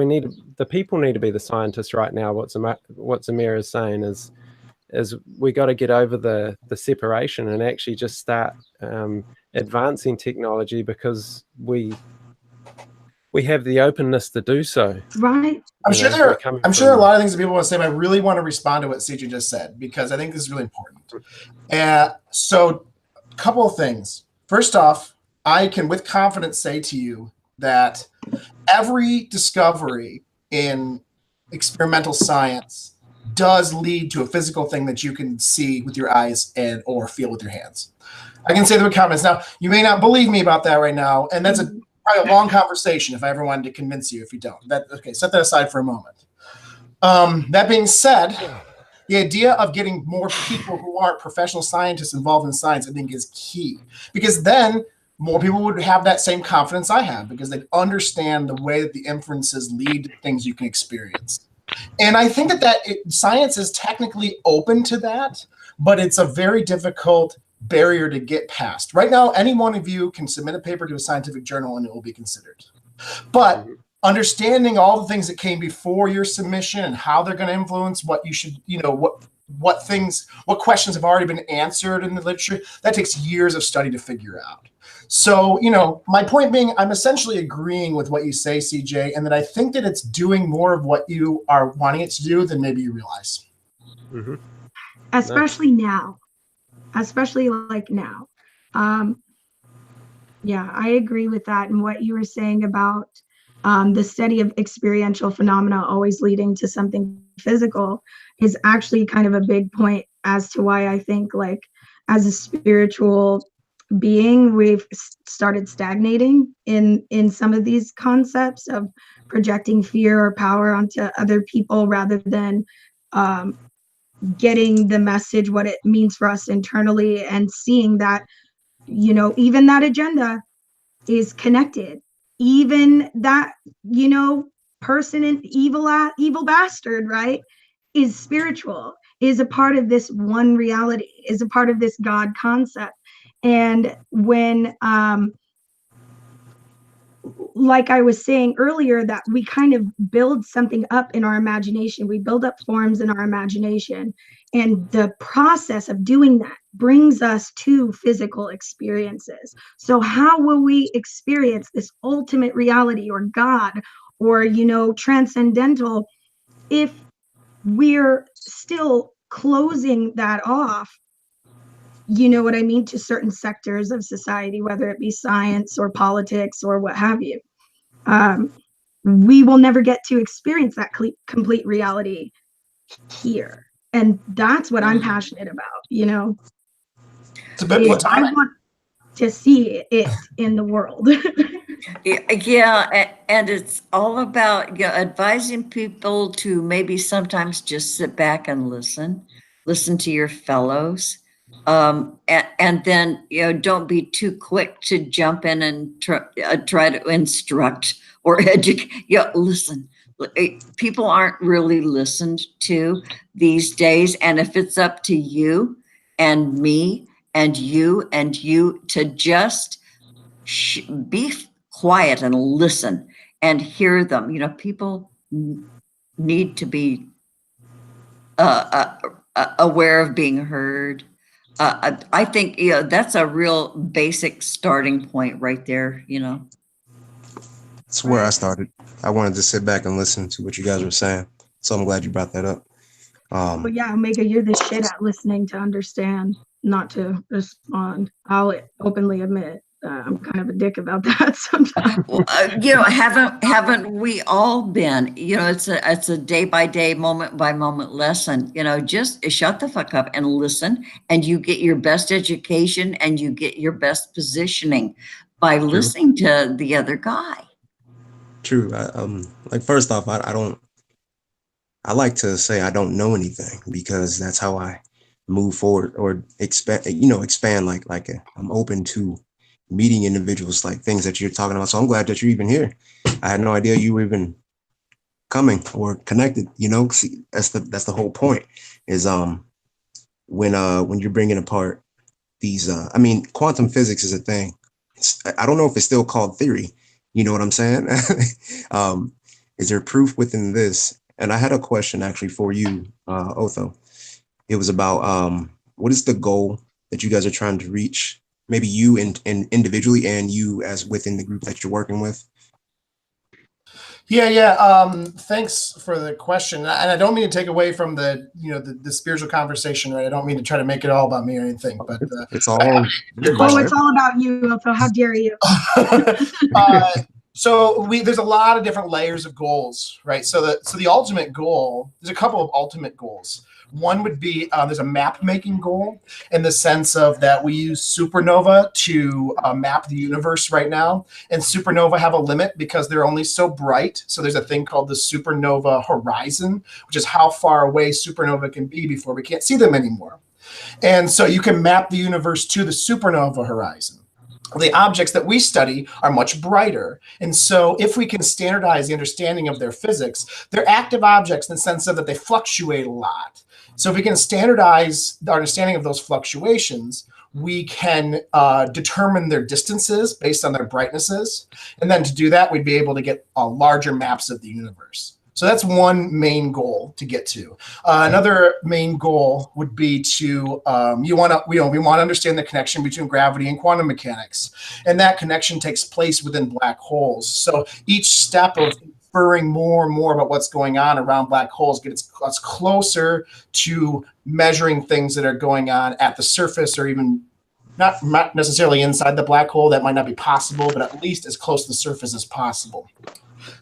the people need to be the scientists right now. What Amir is saying is we got to get over the separation and actually just start advancing technology, because we have the openness to do so. Right. I'm sure there are a lot of things that people want to say, but I really want to respond to what CJ just said, because I think this is really important. So a couple of things. First off, I can with confidence say to you that every discovery in experimental science does lead to a physical thing that you can see with your eyes and or feel with your hands. I can say that with confidence. Now, you may not believe me about that right now, and that's probably a long conversation if I ever wanted to convince you if you don't. Okay, set that aside for a moment. That being said, the idea of getting more people who aren't professional scientists involved in science, I think, is key, because then more people would have that same confidence I have, because they understand the way that the inferences lead to things you can experience. And I think that science is technically open to that, but it's a very difficult barrier to get past. Right now, any one of you can submit a paper to a scientific journal and it will be considered. But understanding all the things that came before your submission and how they're going to influence what you should, what questions have already been answered in the literature, that takes years of study to figure out. So, my point being, I'm essentially agreeing with what you say, CJ, and that I think that it's doing more of what you are wanting it to do than maybe you realize. Mm-hmm. Especially now. Especially like now. Yeah, I agree with that. And what you were saying about the study of experiential phenomena always leading to something physical is actually kind of a big point as to why I think, like, as a spiritual being, we've started stagnating in some of these concepts of projecting fear or power onto other people rather than getting the message, what it means for us internally, and seeing that, even that agenda is connected. Even that, person in evil bastard, right, is spiritual, is a part of this one reality, is a part of this God concept. And when, like I was saying earlier, that we kind of build something up in our imagination, we build up forms in our imagination, and the process of doing that brings us to physical experiences. So how will we experience this ultimate reality or God or, transcendental, if we're still closing that off, you know what I mean, to certain sectors of society, whether it be science or politics or what have you? We will never get to experience that complete reality here. And that's what I'm passionate about, It's a bit I want to see it in the world. Yeah, and it's all about advising people to maybe sometimes just sit back and listen to your fellows. And then, don't be too quick to jump in and try to instruct or educate. Listen, people aren't really listened to these days. And if it's up to you and me and you to just be quiet and listen and hear them, people need to be aware of being heard. I think that's a real basic starting point right there. That's where I started. I wanted to sit back and listen to what you guys were saying, so I'm glad you brought that up. But yeah, Omega, you're the shit at listening to understand, not to respond. I'll openly admit I'm kind of a dick about that sometimes. Haven't we all been? It's a day by day, moment by moment lesson. Just shut the fuck up and listen, and you get your best education and you get your best positioning by listening to the other guy. True. First off, I like to say I don't know anything, because that's how I move forward or expand. I'm open to meeting individuals, like things that you're talking about. So I'm glad that you're even here. I had no idea you were even coming or connected. See, that's the whole point, is when you're bringing apart these, I mean, quantum physics is a thing. I don't know if it's still called theory. You know what I'm saying? Is there proof within this? And I had a question actually for you, Otho. It was about what is the goal that you guys are trying to reach? Maybe you and individually, and you as within the group that you're working with. Yeah. Thanks for the question, and I don't mean to take away from the the spiritual conversation, right? I don't mean to try to make it all about me or anything, but it's all. Oh, it's all about you. So how dare you? So there's a lot of different layers of goals, right? So the ultimate goal, there's a couple of ultimate goals. One would be there's a map making goal in the sense of that we use supernova to map the universe right now. And supernova have a limit because they're only so bright. So there's a thing called the supernova horizon, which is how far away supernova can be before we can't see them anymore. And so you can map the universe to the supernova horizon. The objects that we study are much brighter. And so if we can standardize the understanding of their physics, they're active objects in the sense of that they fluctuate a lot. So if we can standardize the understanding of those fluctuations, we can determine their distances based on their brightnesses. And then to do that, we'd be able to get larger maps of the universe. So that's one main goal to get to. Another main goal would be to we want to understand the connection between gravity and quantum mechanics, and that connection takes place within black holes. So each step of inferring more and more about what's going on around black holes gets us closer to measuring things that are going on at the surface, or even not necessarily inside the black hole. That might not be possible, but at least as close to the surface as possible.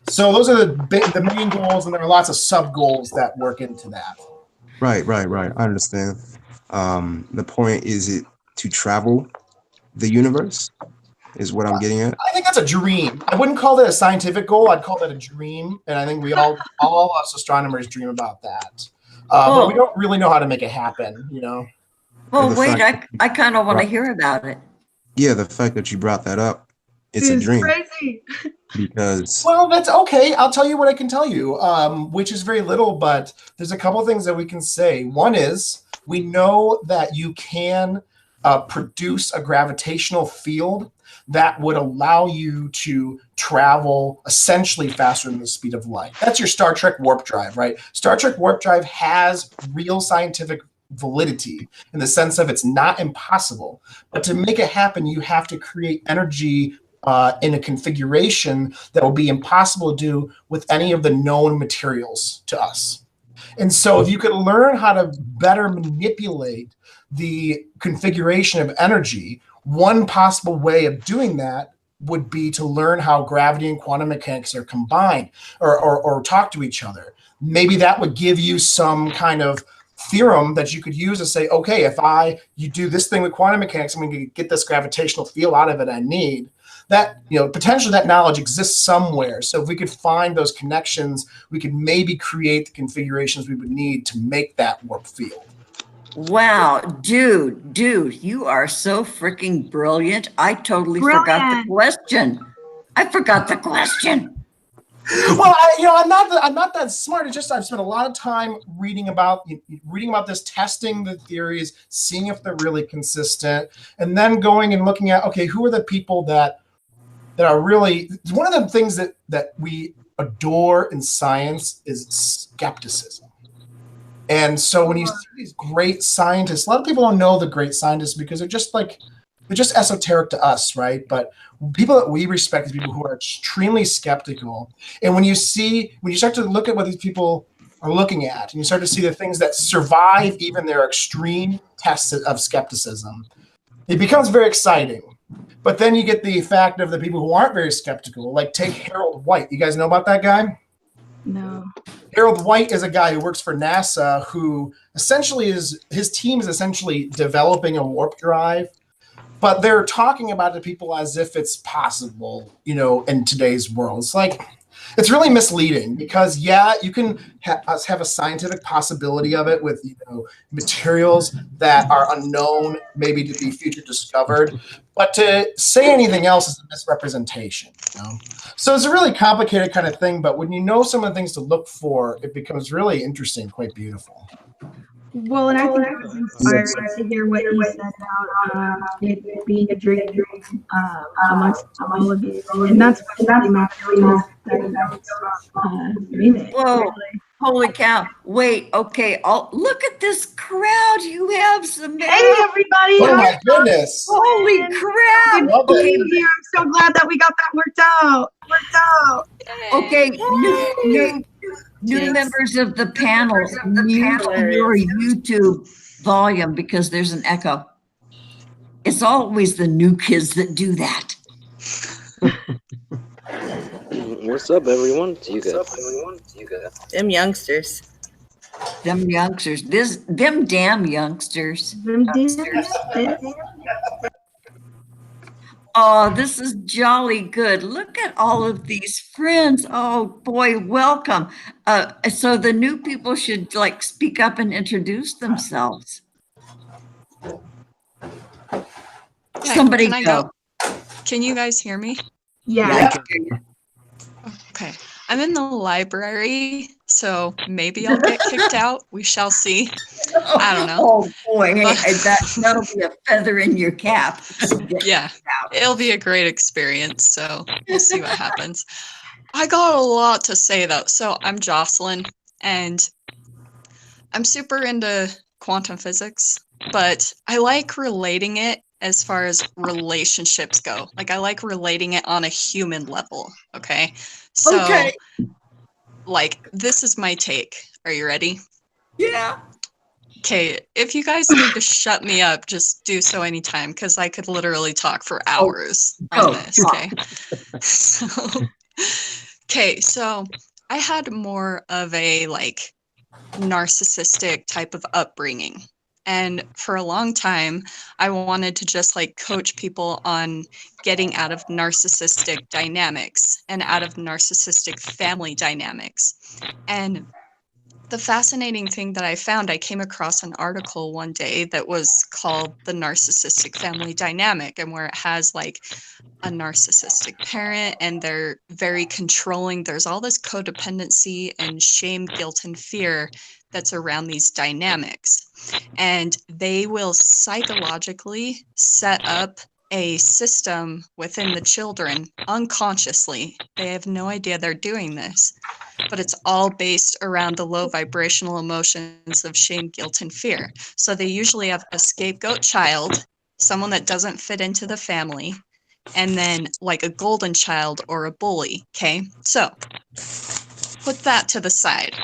So those are the main goals, and there are lots of sub goals that work into that. Right. I understand. The point is it to travel the universe is what I'm getting at. I think that's a dream. I wouldn't call that a scientific goal. I'd call that a dream, and I think we all us astronomers dream about that. But we don't really know how to make it happen. Well, wait, I kind of want to hear about it. Yeah, the fact that you brought that up, it's a dream. Crazy. Because that's okay. I'll tell you what I can tell you, which is very little, but there's a couple of things that we can say. One is we know that you can produce a gravitational field that would allow you to travel essentially faster than the speed of light. That's your Star Trek warp drive, right? Star Trek warp drive has real scientific validity in the sense of it's not impossible, but to make it happen, you have to create energy in a configuration that will be impossible to do with any of the known materials to us. And so if you could learn how to better manipulate the configuration of energy, one possible way of doing that would be to learn how gravity and quantum mechanics are combined or talk to each other. Maybe that would give you some kind of theorem that you could use to say, okay, if you do this thing with quantum mechanics, I'm going to get this gravitational field out of it I need. That, potentially that knowledge exists somewhere. So if we could find those connections, we could maybe create the configurations we would need to make that warp field. Wow, dude, you are so freaking brilliant. I totally forgot the question. Well, I'm not that smart. It's just I've spent a lot of time reading about this, testing the theories, seeing if they're really consistent, and then going and looking at, okay, who are the people that are really. One of the things that we adore in science is skepticism. And so when you see these great scientists, a lot of people don't know the great scientists because they're just esoteric to us, right? But people that we respect are people who are extremely skeptical. And when you start to look at what these people are looking at, and you start to see the things that survive even their extreme tests of skepticism, it becomes very exciting. But then you get the fact of the people who aren't very skeptical, like take Harold White. You guys know about that guy? No. Harold White is a guy who works for NASA, who essentially his team is essentially developing a warp drive, but they're talking about it to people as if it's possible, in today's world. It's like, it's really misleading because you can have a scientific possibility of it with materials that are unknown, maybe to be future discovered, but to say anything else is a misrepresentation. So it's a really complicated kind of thing, but when you know some of the things to look for, it becomes really interesting, quite beautiful. Well, and I think it was inspiring to hear what you said about it being a dream amongst all of you, and that's what really matters. Whoa. Holy cow. Wait, okay. Look at this crowd you have, Samantha. Hey, everybody. Oh my goodness. Holy crap. Love it. Okay, I'm so glad that we got that worked out. okay. New members of the panel, mute your YouTube volume because there's an echo. It's always the new kids that do that. What's up, everyone? It's you guys. Them youngsters. Them youngsters. Them damn youngsters. Oh, this is jolly good. Look at all of these friends. Oh boy, welcome. So the new people should like speak up and introduce themselves. Somebody can I go. Can you guys hear me? Yeah. Okay. I'm in the library, so maybe I'll get kicked out. We shall see. I don't know. Oh boy, hey, that'll be a feather in your cap. Yeah, it'll be a great experience, so we'll see what happens. I got a lot to say, though. So I'm Josslyn, and I'm super into quantum physics, but I like relating it as far as relationships go. Like, I like relating it on a human level, okay? So, like, this is my take. Are you ready? Yeah. Okay, if you guys need to shut me up, just do so anytime, because I could literally talk for hours on this, okay? So I had more of a, like, narcissistic type of upbringing. And for a long time, I wanted to just like coach people on getting out of narcissistic dynamics and out of narcissistic family dynamics. And the fascinating thing that I found, I came across an article one day that was called The Narcissistic Family Dynamic, and where it has like a narcissistic parent and they're very controlling. There's all this codependency and shame, guilt, and fear that's around these dynamics. And they will psychologically set up a system within the children unconsciously. They have no idea they're doing this, but it's all based around the low vibrational emotions of shame, guilt, and fear. So they usually have a scapegoat child, someone that doesn't fit into the family, and then like a golden child or a bully. Okay, so put that to the side.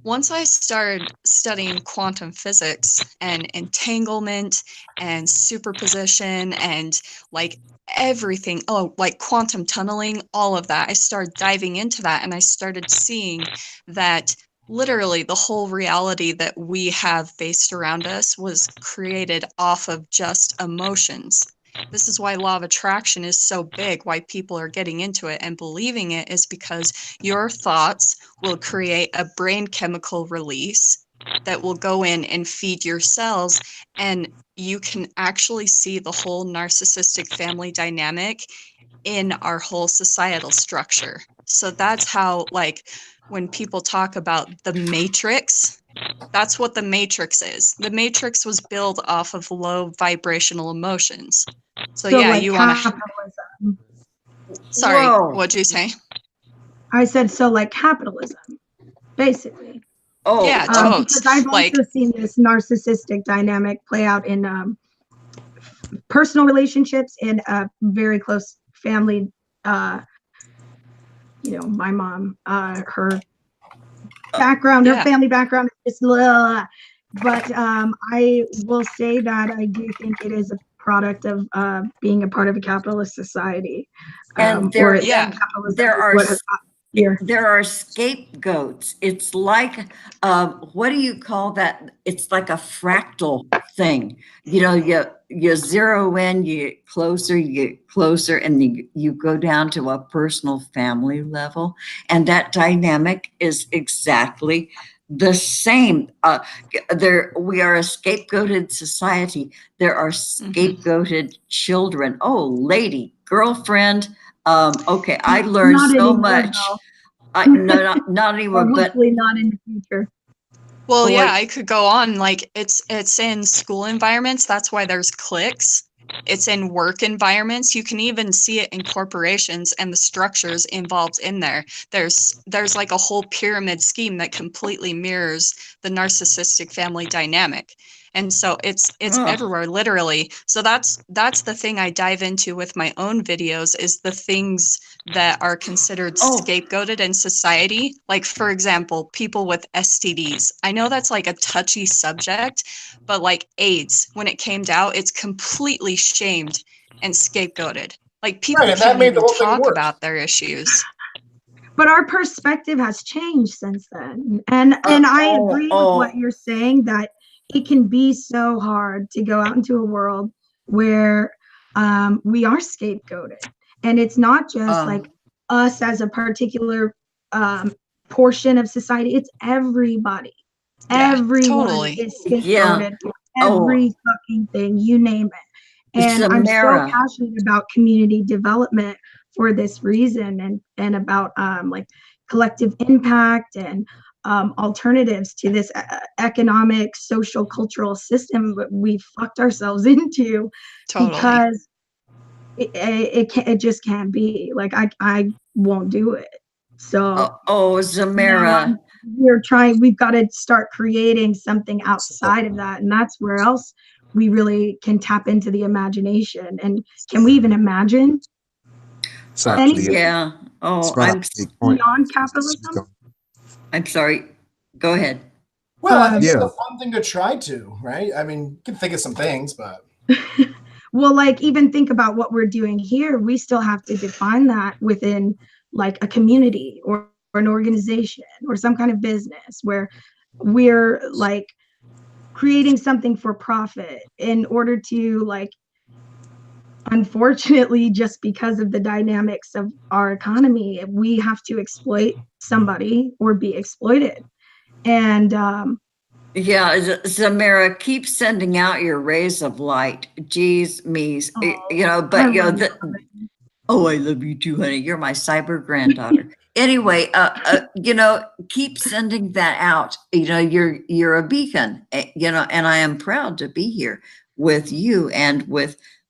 Once I started studying quantum physics and entanglement and superposition and like everything, like quantum tunneling, all of that, I started diving into that, and I started seeing that literally the whole reality that we have based around us was created off of just emotions. This is why law of attraction is so big, why people are getting into it and believing it, is because your thoughts will create a brain chemical release that will go in and feed your cells, and you can actually see the whole narcissistic family dynamic in our whole societal structure. So that's how, like, when people talk about the matrix, that's what the matrix is. The matrix was built off of low vibrational emotions. So yeah, like, you want to. Sorry, Whoa. what'd you say? I said so, like capitalism, basically. Oh, yeah, totally. Because I've also seen this narcissistic dynamic play out in personal relationships and very close family. You know, my mom, her background, her family background is blah. But I will say that I do think it is a product of being a part of a capitalist society. And there are scapegoats. It's like, what do you call that? It's like a fractal thing. You know, you zero in, you get closer, and you go down to a personal family level. And that dynamic is exactly the same. We are a scapegoated society. There are scapegoated children. Oh, lady, girlfriend. Okay, I learned so much. Not anymore, but hopefully not in the future. Well, Or- yeah, I could go on. Like it's in school environments. That's why there's cliques. It's in work environments. You can even see it in corporations and the structures involved in there. There's like a whole pyramid scheme that completely mirrors the narcissistic family dynamic. And so it's Ugh. everywhere, literally. So that's the thing I dive into with my own videos, is the things that are considered scapegoated in society. Like, for example, people with STDs. I know that's like a touchy subject, but like AIDS, when it came out, it's completely shamed and scapegoated. Like, people Right, and that can't made the even whole thing talk worse. about their issues. But our perspective has changed since then. And I agree with what you're saying, that it can be so hard to go out into a world where we are scapegoated. And it's not just like us as a particular portion of society, it's everybody. Yeah, Everyone totally. is scapegoated for every fucking thing, you name it. And I'm so Samara. passionate about community development for this reason, and about like collective impact and alternatives to this economic, social, cultural system that we fucked ourselves into. Totally. Because it just can't be. Like, I won't do it. So Zamara. We've got to start creating something outside of that, and that's where else we really can tap into the imagination. And can we even imagine anything beyond capitalism? I'm sorry, go ahead. Well, I think it's a fun thing to try to, right? I mean, you can think of some things, but well, like, even think about what we're doing here. We still have to define that within like a community or an organization or some kind of business, where we're like creating something for profit in order to, like, unfortunately, just because of the dynamics of our economy, we have to exploit somebody or be exploited. And Zamara, keep sending out your rays of light. Geez, me's, but I love you too, honey. You're my cyber granddaughter. Anyway, keep sending that out. You're a beacon, and I am proud to be here with you and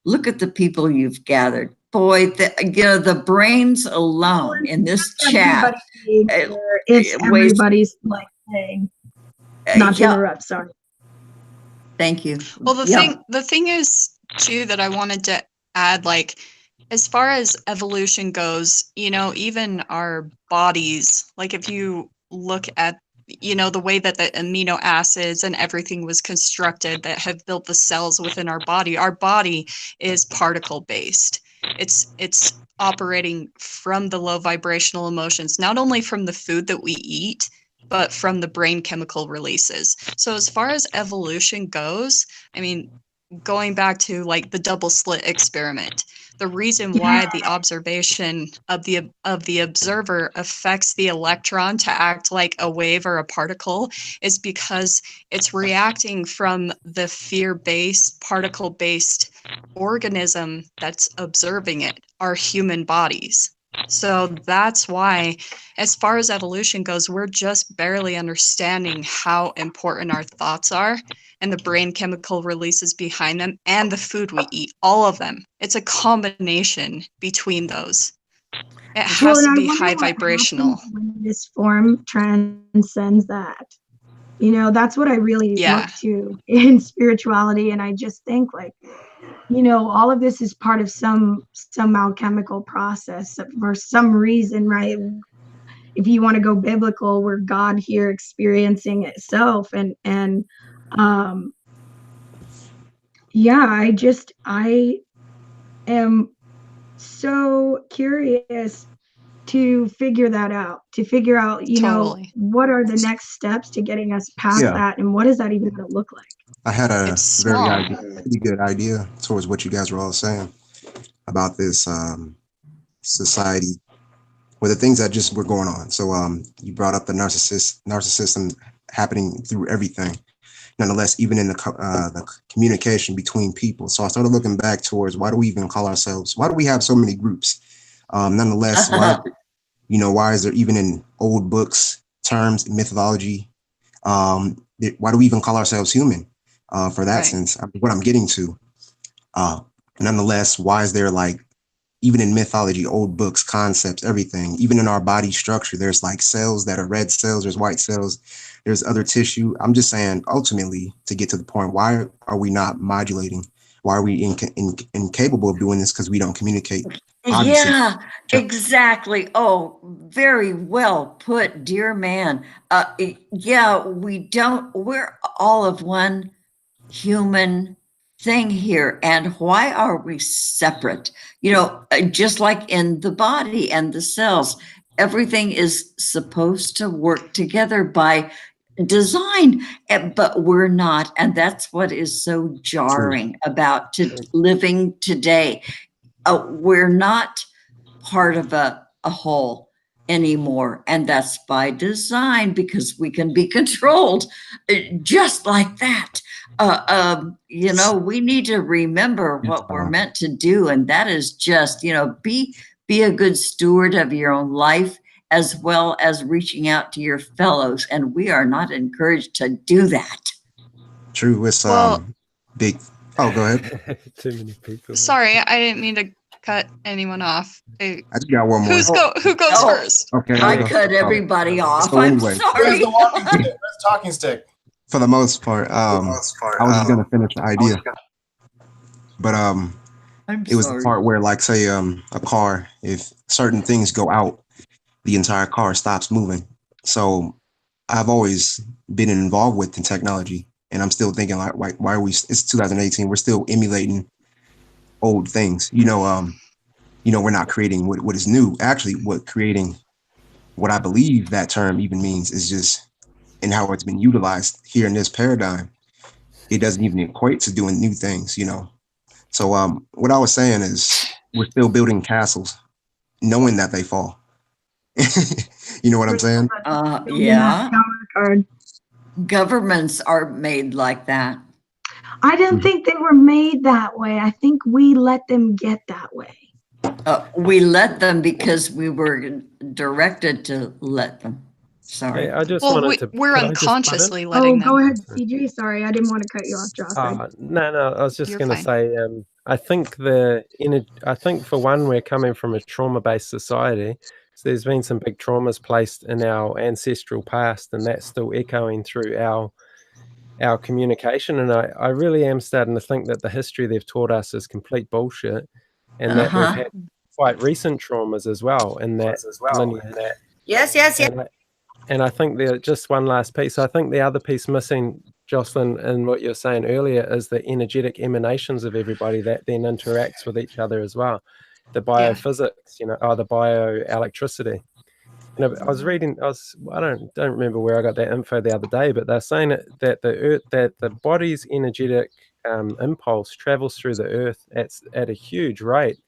look at the people you've gathered. Boy, the brains alone in this chat. It's everybody's like thing. Not to interrupt, sorry. Thank you. Well, the thing is too that I wanted to add, like, as far as evolution goes, even our bodies, like, if you look at the way that the amino acids and everything was constructed that have built the cells within our body is particle based. It's operating from the low vibrational emotions, not only from the food that we eat, but from the brain chemical releases. So as far as evolution goes, I mean, going back to like the double slit experiment, the reason why the observation of the observer affects the electron to act like a wave or a particle is because it's reacting from the fear-based, particle-based organism that's observing it, our human bodies. So that's why, as far as evolution goes, we're just barely understanding how important our thoughts are and the brain chemical releases behind them and the food we eat, all of them. It's a combination between those. It has to be high vibrational. When this form transcends that. That's what I really look to in spirituality. And I just think, like, all of this is part of some alchemical process for some reason, right? If you want to go biblical, we're God here experiencing itself. I am so curious to figure that out, Totally. what are the next steps to getting us past that, and what is that even going to look like? I had a pretty good idea towards what you guys were all saying about this society, or the things that just were going on. So you brought up the narcissism happening through everything. Nonetheless, even in the communication between people. So I started looking back towards, why do we even call ourselves? Why do we have so many groups? Nonetheless, why is there even in old books, terms, mythology, Why do we even call ourselves human? For that Right. sense, I mean, what I'm getting to. Nonetheless, why is there like, even in mythology, old books, concepts, everything, even in our body structure, there's like cells that are red cells, there's white cells, there's other tissue. I'm just saying, ultimately, to get to the point, why are we not modulating? Why are we incapable of doing this? Because we don't communicate. Obviously. Yeah, exactly. Oh, very well put, dear man. Yeah, we're all of one human thing here. And why are we separate? Just like in the body and the cells, everything is supposed to work together by design, but we're not. And that's what is so jarring about living today. We're not part of a whole anymore. And that's by design, because we can be controlled just like that. We need to remember what we're meant to do. And that is just, be a good steward of your own life, as well as reaching out to your fellows. And we are not encouraged to do that. True. It's big. Oh, go ahead. Too many people. Sorry, I didn't mean to cut anyone off. I just got one more. Who goes first? Okay, I cut everybody off. So anyway. I'm sorry. Where's the talking stick? For the most part, I was just gonna finish the idea, but it was the part where, like, say, a car, if certain things go out, the entire car stops moving. So I've always been involved with the technology, and I'm still thinking, like, why are we? It's 2018. We're still emulating old things. We're not creating what is new. Actually, what I believe that term even means is just, and how it's been utilized here in this paradigm, it doesn't even equate to doing new things. So what I was saying is, we're still building castles, knowing that they fall. You know what I'm saying? Yeah. Governments are made like that. I didn't think they were made that way. I think we let them get that way. We let them because we were directed to let them. Sorry. Hey, I just wanted to. We're unconsciously letting them. Go ahead, CJ. Sorry, I didn't want to cut you off, Joss. No, I was just going to fine. say, I think for one, we're coming from a trauma-based society. So there's been some big traumas placed in our ancestral past, and that's still echoing through our communication. And I really am starting to think that the history they've taught us is complete bullshit, and that we've had quite recent traumas as well in that lineage. Yes. And I think just one last piece. I think the other piece missing, Josslyn, in what you're saying earlier, is the energetic emanations of everybody that then interacts with each other as well. The biophysics, or the bioelectricity. I was reading. I don't remember where I got that info the other day, but they're saying that the body's energetic impulse travels through the earth at a huge rate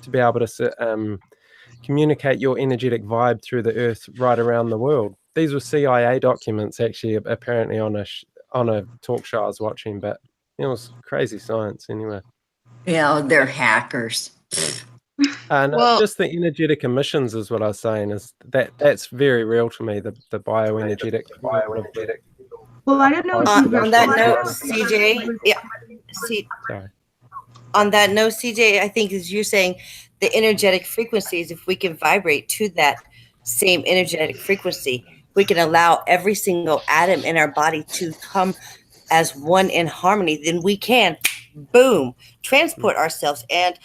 to be able to communicate your energetic vibe through the earth right around the world. These were CIA documents, actually, apparently on a talk show I was watching, but it was crazy science anyway. They're hackers. Just the energetic emissions is what I was saying. Is that's very real to me. The bioenergetic. Well, I don't know. On that note, CJ. Yeah. Sorry. On that note, CJ, I think as you're saying, the energetic frequencies, if we can vibrate to that same energetic frequency, we can allow every single atom in our body to come as one in harmony, then we can, boom, transport ourselves and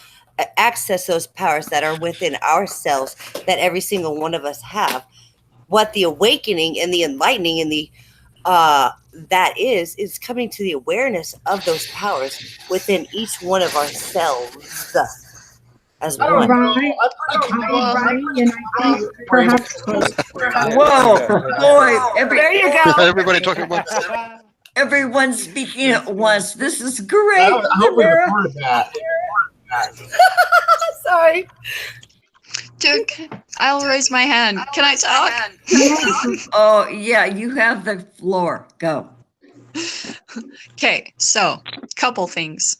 access those powers that are within ourselves that every single one of us have. What the awakening and the enlightening and the that is coming to the awareness of those powers within each one of ourselves as one. Right. And I think perhaps. Whoa, boy! There you go. Everybody talking about. Everyone speaking at once. This is great. I hope we recorded that. Sorry. Dude, I'll raise my hand. Can I talk? Oh, yeah, you have the floor. Go. Okay, so couple things.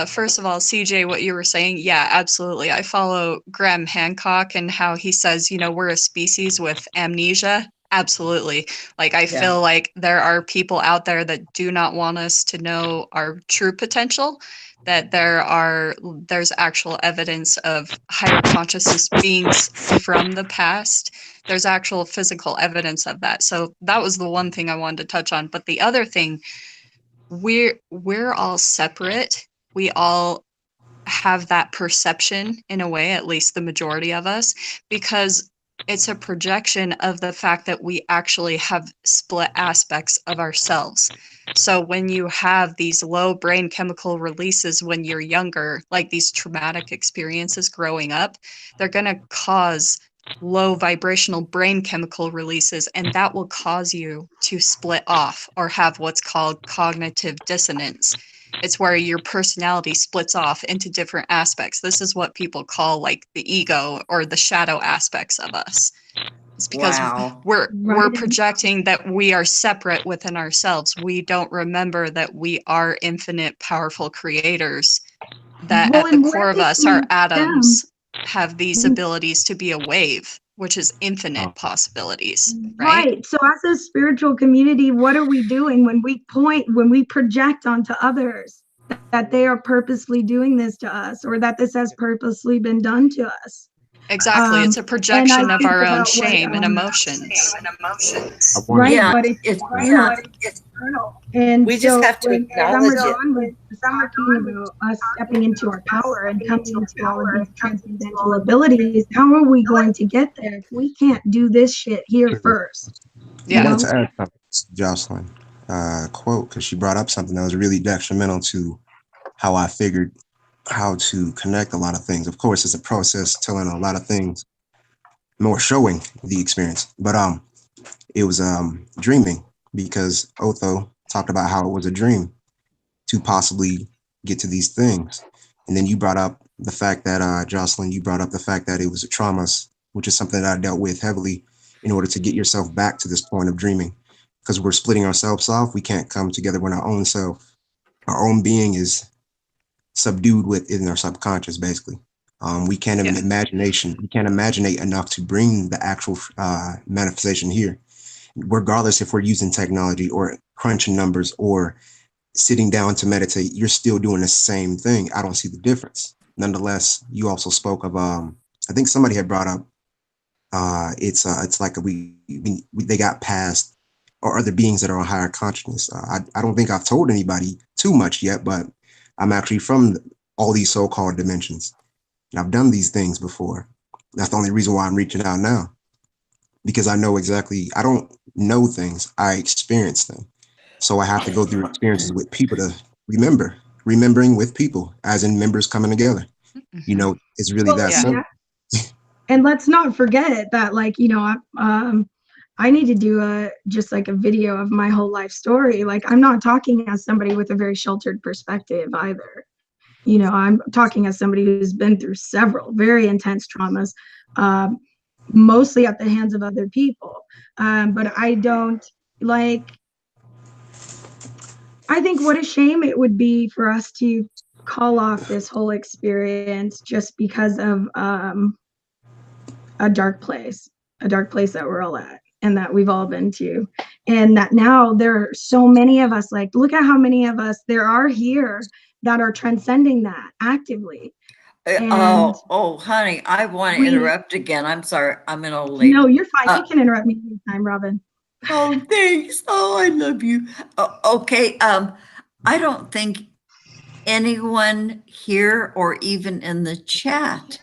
First of all, CJ, what you were saying, yeah, absolutely. I follow Graham Hancock and how he says, we're a species with amnesia. Absolutely. Like, I Yeah. feel like there are people out there that do not want us to know our true potential, that there's actual evidence of higher consciousness beings from the past. There's actual physical evidence of that. So that was the one thing I wanted to touch on. But the other thing, we're all separate. We all have that perception in a way, at least the majority of us, because it's a projection of the fact that we actually have split aspects of ourselves. So when you have these low brain chemical releases when you're younger, like these traumatic experiences growing up, they're going to cause low vibrational brain chemical releases, and that will cause you to split off or have what's called cognitive dissonance. It's where your personality splits off into different aspects. This is what people call like the ego or the shadow aspects of us. It's because Wow. we're projecting that we are separate within ourselves. We don't remember that we are infinite, powerful creators, that Well, at the and core where of did us, we our stem? atoms, have these Mhm. abilities to be a wave, which is infinite Oh. possibilities, right? Right. So as a spiritual community, what are we doing when we project onto others that they are purposely doing this to us, or that this has purposely been done to us? Exactly. It's a And I projection of think our own about what, shame and emotions. I wanted right, Yeah, but it's it's external. And We just so have to when acknowledge it. Summer was talking about us stepping into our power and coming into all of these transcendental abilities, how are we going to get there if we can't do this shit here first? I Yeah. wanted to add something to Josslyn quote, because she brought up something that was really detrimental to how I figured how to connect a lot of things. Of course, it's a process telling a lot of things, more showing the experience. But it was dreaming, because Otho talked about how it was a dream to possibly get to these things. And then you brought up the fact that, Josslyn, you brought up the fact that it was a trauma, which is something that I dealt with heavily in order to get yourself back to this point of dreaming. Because we're splitting ourselves off, we can't come together with our own self. Our own being is subdued within our subconscious, basically. We can't Yeah. we can't imaginate enough to bring the actual manifestation here, regardless if we're using technology or crunching numbers or sitting down to meditate. You're still doing the same thing. I don't see the difference. Nonetheless, you also spoke of I think somebody had brought up it's like they got past, or other beings that are on higher consciousness. I don't think I've told anybody too much yet, but I'm actually from all these so-called dimensions, and I've done these things before. That's the only reason why I'm reaching out now, because I know exactly. I don't know things, I experience them. So I have to go through experiences with people to remembering with people, as in members coming together. You know, it's really that Yeah. simple. And let's not forget that, like, I need to do just like a video of my whole life story. Like, I'm not talking as somebody with a very sheltered perspective either. I'm talking as somebody who's been through several very intense traumas, mostly at the hands of other people. But I don't like, I think what a shame it would be for us to call off this whole experience just because of a dark place that we're all at and that we've all been to. And that now there are so many of us, like, look at how many of us there are here that are transcending that actively. And honey, I want to we- interrupt again. I'm sorry. I'm an old lady. no, you're fine. You can interrupt me anytime, Robin. Oh, thanks. Oh, I love you. Okay. I don't think anyone here or even in the chat,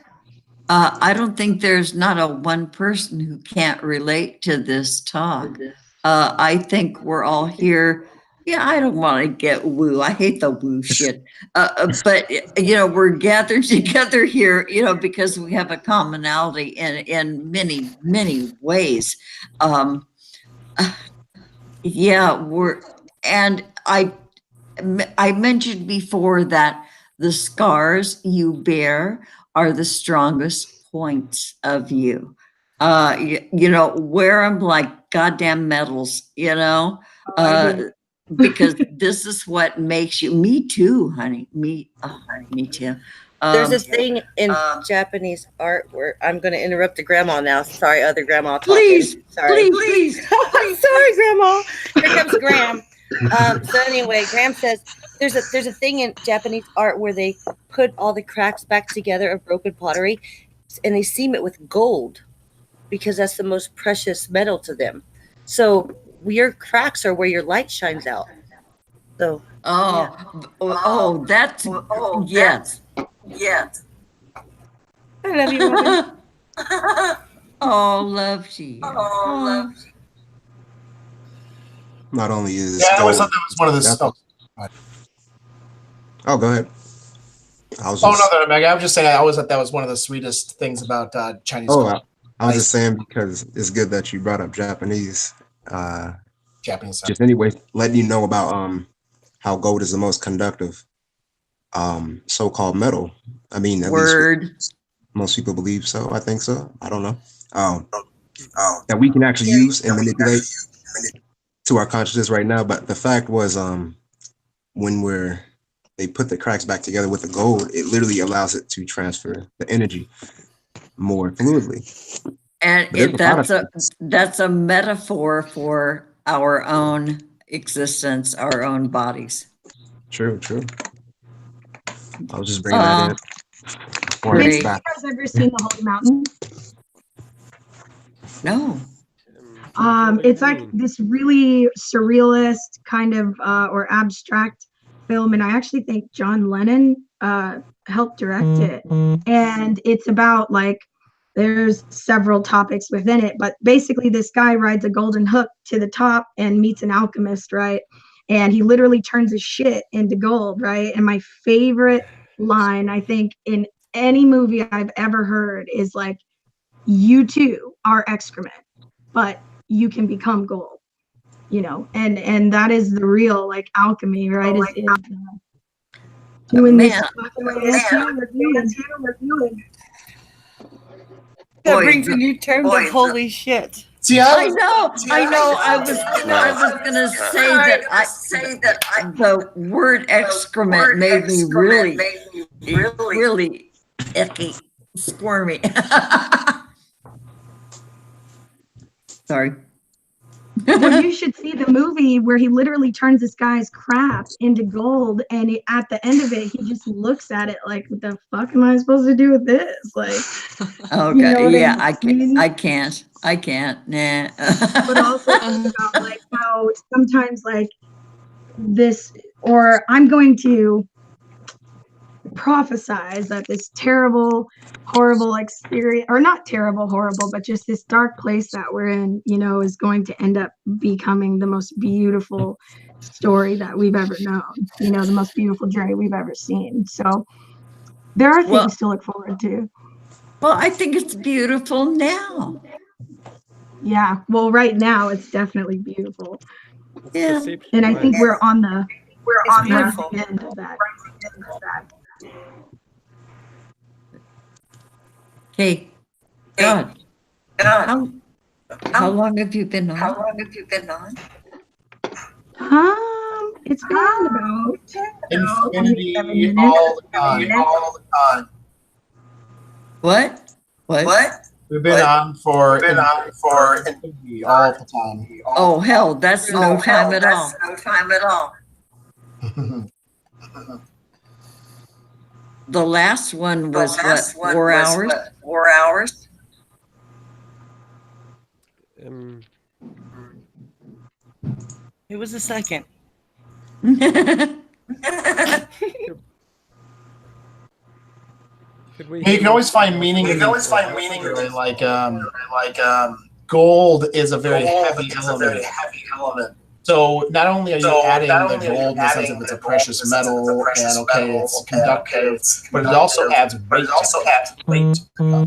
I don't think there's not a one person who can't relate to this talk. I think we're all here. Yeah, I don't want to get woo. I hate the woo shit. But we're gathered together here, because we have a commonality in many, many ways. Yeah, and I mentioned before that the scars you bear are the strongest points of you. Wear them like goddamn medals, because this is what makes you. Me too, honey. Me too. There's a thing in Japanese art where I'm going to interrupt the grandma now. Sorry, other grandma. Talking. Please, sorry, please. sorry, grandma. Here comes Graham. So anyway, Graham says there's a thing in Japanese art where they put all the cracks back together of broken pottery, and they seam it with gold because that's the most precious metal to them. So your cracks are where your light shines out. So That's yes. Yes. I love you, Robin. Love you. Not only is I always gold, thought that was one of the. go ahead. I was I was just saying. I always thought that was one of the sweetest things about Chinese. I was just saying because it's good that you brought up Japanese. Japanese. Just anyway, letting you know about how gold is the most conductive so-called metal. I mean, at least most people believe so. I think so. I don't know. That we can actually use and manipulate to our consciousness right now. But the fact was, when they put the cracks back together with the gold, it literally allows it to transfer the energy more fluidly. And that's a metaphor for our own existence, our own bodies. True. I was just bringing that in. Have you guys ever seen the Holy Mountain? No. It's like this really surrealist kind of or abstract film, and I actually think John Lennon helped direct it. And it's about there's several topics within it, but basically this guy rides a golden hook to the top and meets an alchemist, right? And he literally turns his shit into gold, right? And my favorite line, I think, in any movie I've ever heard is you too are excrement, but you can become gold, and that is the real alchemy, right? Doing this that brings a new term to holy shit. See, I know. I was gonna say that the word excrement made me really icky, squirmy. Sorry. Well, you should see the movie where he literally turns this guy's crap into gold, and at the end of it, he just looks at it like, "What the fuck am I supposed to do with this?" Okay, I can't. Nah. But also about how sometimes this, or I'm going to prophesize that this terrible, horrible experience, or not terrible, horrible, but just this dark place that we're in, is going to end up becoming the most beautiful story that we've ever known, the most beautiful journey we've ever seen. So there are things to look forward to. Well, I think it's beautiful now. Yeah, well, right now it's definitely beautiful. Yeah, and I think we're on the end of that. Hey, God. How long have you been on? It's been about infinity all the time. What? We've been on for infinity all the time. Oh hell, that's no time at all. The last one was 4 hours? 4 hours. It was a second. You can always find meaning. Gold is a very heavy element. So not only are you adding the gold in the sense of it's a precious metal and it's conductive, but it also adds weight. So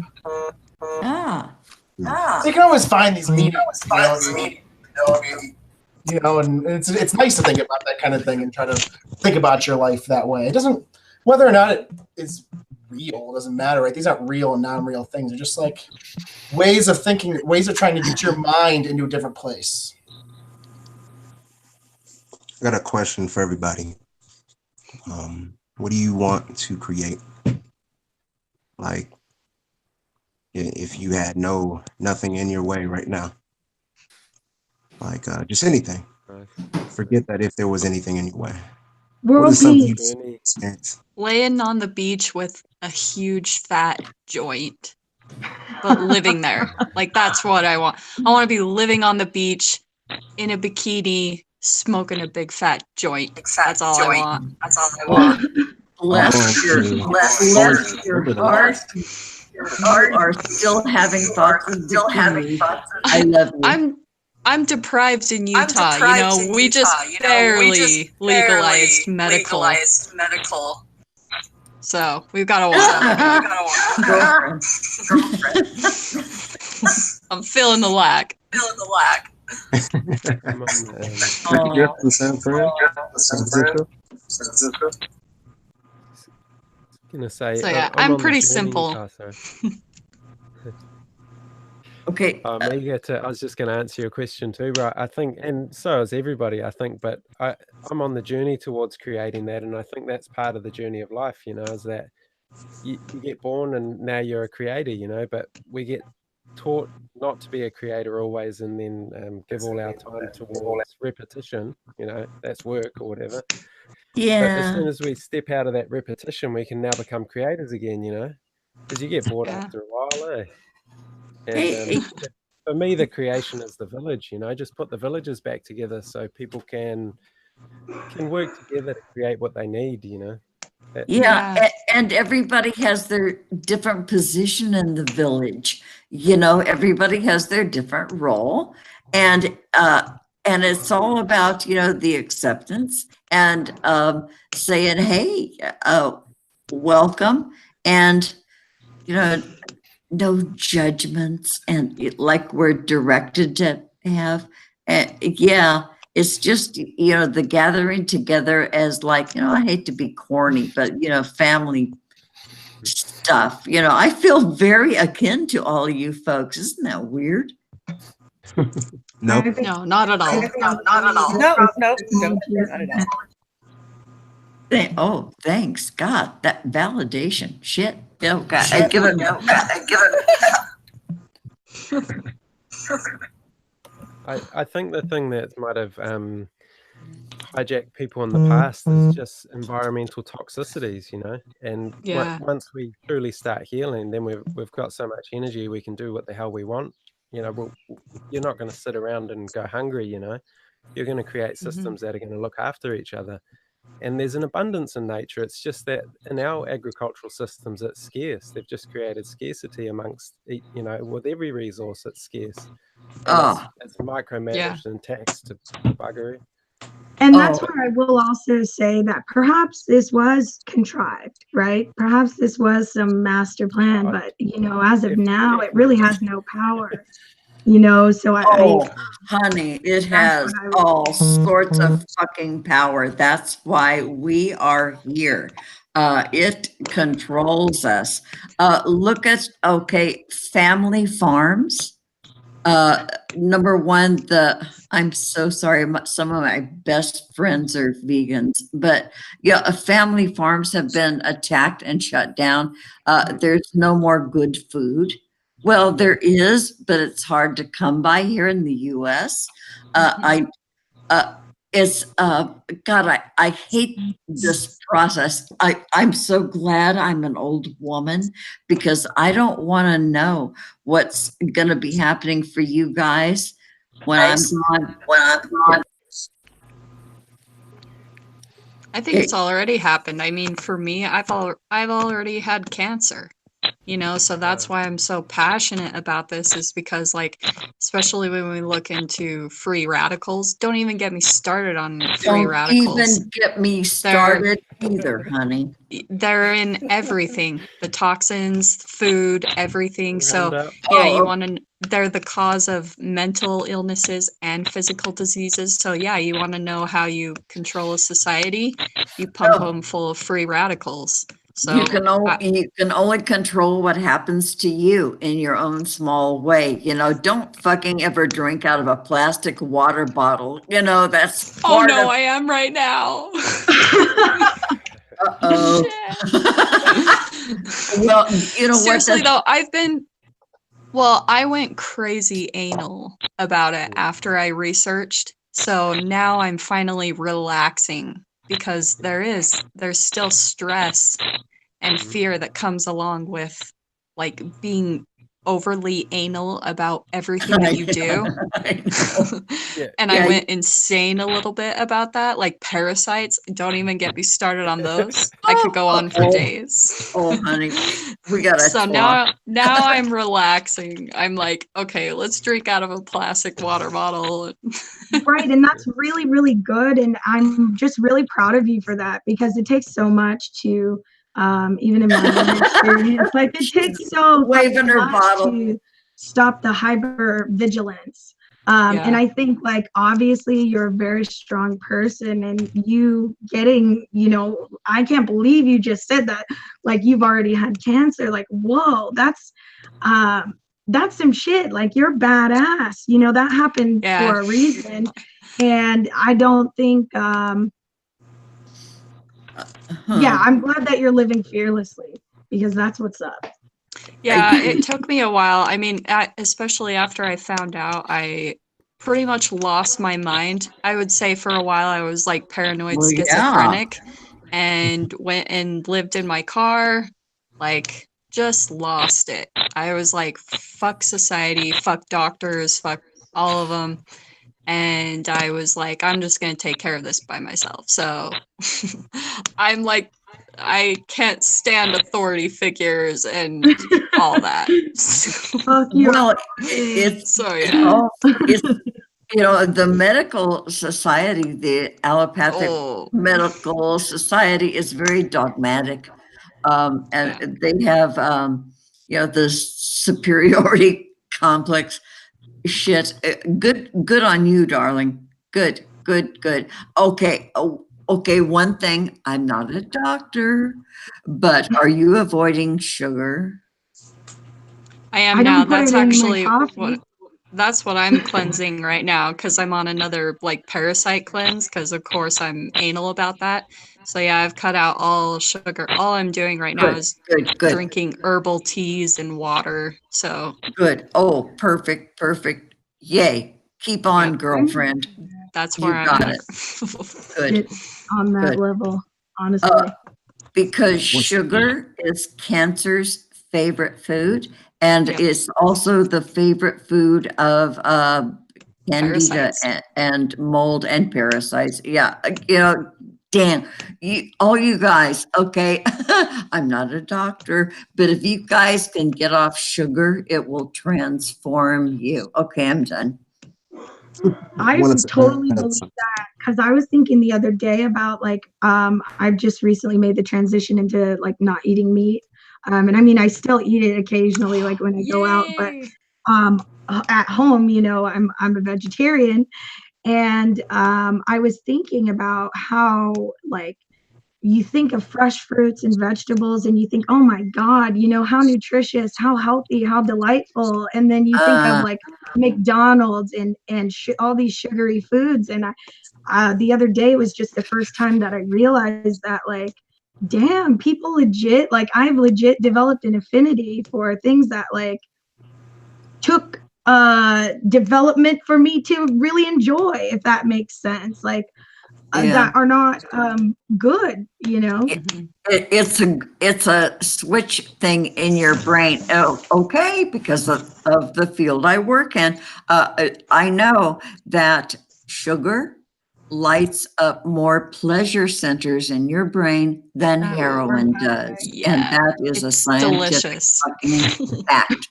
you can always find these meanings. And it's nice to think about that kind of thing and try to think about your life that way. It doesn't, whether or not it is real, it doesn't matter, right? These aren't real and non-real things. They're just ways of thinking, ways of trying to get your mind into a different place. I got a question for everybody. What do you want to create Like, if you had nothing in your way right now, like just anything. Forget that if there was anything in your way. What World is something you peace. experience? Laying on the beach with a huge fat joint, but living there. Like, that's what I want. I want to be living on the beach in a bikini, smoking a big fat joint. That's all I want. That's all I want. Bless your heart. You are still having thoughts of bikinis. I love you. I'm deprived in Utah. You know, we just barely legalized medical. So we've got a while. I'm feeling the lack. You're from San Francisco? Gonna say, So yeah, I'm I'm on the pretty journey- simple. Oh, sorry. Okay. I was just going to answer your question too, right? I think, and so is everybody, I think, but I'm on the journey towards creating that. And I think that's part of the journey of life, you know, is that you get born and now you're a creator, you know, but we get taught not to be a creator always, and then give all our time towards repetition, you know, that's work or whatever. But as soon as we step out of that repetition, we can now become creators again, you know, because you get bored after a while, eh? And for me, the creation is the village, you know, just put the villages back together so people can work together to create what they need, you know. And everybody has their different position in the village. You know, everybody has their different role, and it's all about, you know, the acceptance and saying, hey, welcome, and, you know, no judgments, and like we're directed to have. It's just, you know, the gathering together as, like, you know, I hate to be corny, but, you know, family stuff. You know, I feel very akin to all of you folks. Isn't that weird? No, not at all. No, not at all. No, not at all. Oh, thanks God, that validation. Shit. Oh God, I give it. I think the thing that might have hijacked people in the past is just environmental toxicities, you know. And once we truly start healing, then we've got so much energy, we can do what the hell we want. You know, you're not going to sit around and go hungry, you know. You're going to create systems that are going to look after each other. And there's an abundance in nature. It's just that in our agricultural systems, it's scarce. They've just created scarcity amongst, you know, with every resource, it's scarce. It's micromanaged and taxed to buggery. And that's where I will also say that perhaps this was contrived, right? Perhaps this was some master plan, but, you know, as of now, it really has no power. You know, so honey, it has all sorts of fucking power. That's why we are here. It controls us. Look at, family farms. Number one, I'm so sorry, some of my best friends are vegans, but yeah, family farms have been attacked and shut down. There's no more good food. Well, there is, but it's hard to come by here in the US. I hate this process. I'm so glad I'm an old woman, because I don't want to know what's going to be happening for you guys when I'm gone. I think it's already happened. I mean, for me, I've already had cancer. You know, so that's why I'm so passionate about this, is because, like, especially when we look into free radicals, don't even get me started on free radicals. Don't even get me started either, honey. They're in everything, the toxins, food, everything. So yeah, they're the cause of mental illnesses and physical diseases. So yeah, you want to know how you control a society, you pump them full of free radicals. So you can only control what happens to you in your own small way. You know, don't fucking ever drink out of a plastic water bottle. You know, that's part I am right now. Well, you know Seriously what? though, I went crazy anal about it after I researched. So now I'm finally relaxing because there's still stress and fear that comes along with like being overly anal about everything that you do. And I went insane a little bit about that. Like parasites, don't even get me started on those. I could go on for days. Oh, honey, we gotta So talk. now I'm relaxing. I'm like, okay, let's drink out of a plastic water bottle. Right, and that's really, really good. And I'm just really proud of you for that because it takes so much to, even in my own experience, like it takes so Waving her much bottle. to stop the hypervigilance. And I think like obviously you're a very strong person and you getting, I can't believe you just said that, like you've already had cancer. Like, whoa, that's some shit. Like you're badass. That happened for a reason. And I don't think I'm glad that you're living fearlessly because that's what's up. Yeah, it took me a while. I mean, especially after I found out, I pretty much lost my mind. I would say for a while I was like paranoid schizophrenic and went and lived in my car, like just lost it. I was like, fuck society, fuck doctors, fuck all of them. And I was like, I'm just going to take care of this by myself. So I'm like, I can't stand authority figures and all that. Well, it's the medical society, the allopathic medical society is very dogmatic. And they have, the superiority complex shit. Good on you, darling. Good. Okay. Okay. One thing, I'm not a doctor, but are you avoiding sugar? I am now. That's actually that's what I'm cleansing right now because I'm on another like parasite cleanse because of course I'm anal about that. So yeah, I've cut out all sugar. All I'm doing right now is drinking herbal teas and water. So good. Oh, perfect. Yay. Keep on, girlfriend. That's where I'm got at. it. Good. It's on that level, honestly. Because sugar is cancer's favorite food, and it's also the favorite food of candida and mold and parasites. Yeah, damn, all you guys, okay, I'm not a doctor, but if you guys can get off sugar, it will transform you. Okay, I'm done. I totally believe that because I was thinking the other day about like I've just recently made the transition into like not eating meat. And I mean I still eat it occasionally like when I go out, but at home, I'm a vegetarian. And I was thinking about how like you think of fresh fruits and vegetables and you think, oh my God, how nutritious, how healthy, how delightful. And then you think of like McDonald's and all these sugary foods. And the other day was just the first time that I realized that like, damn, people legit, like I've legit developed an affinity for things that like took development for me to really enjoy, if that makes sense. Like, that are not good, It's a switch thing in your brain. Oh, okay, because of the field I work in. I know that sugar lights up more pleasure centers in your brain than heroin does. And that is a scientific fucking fact.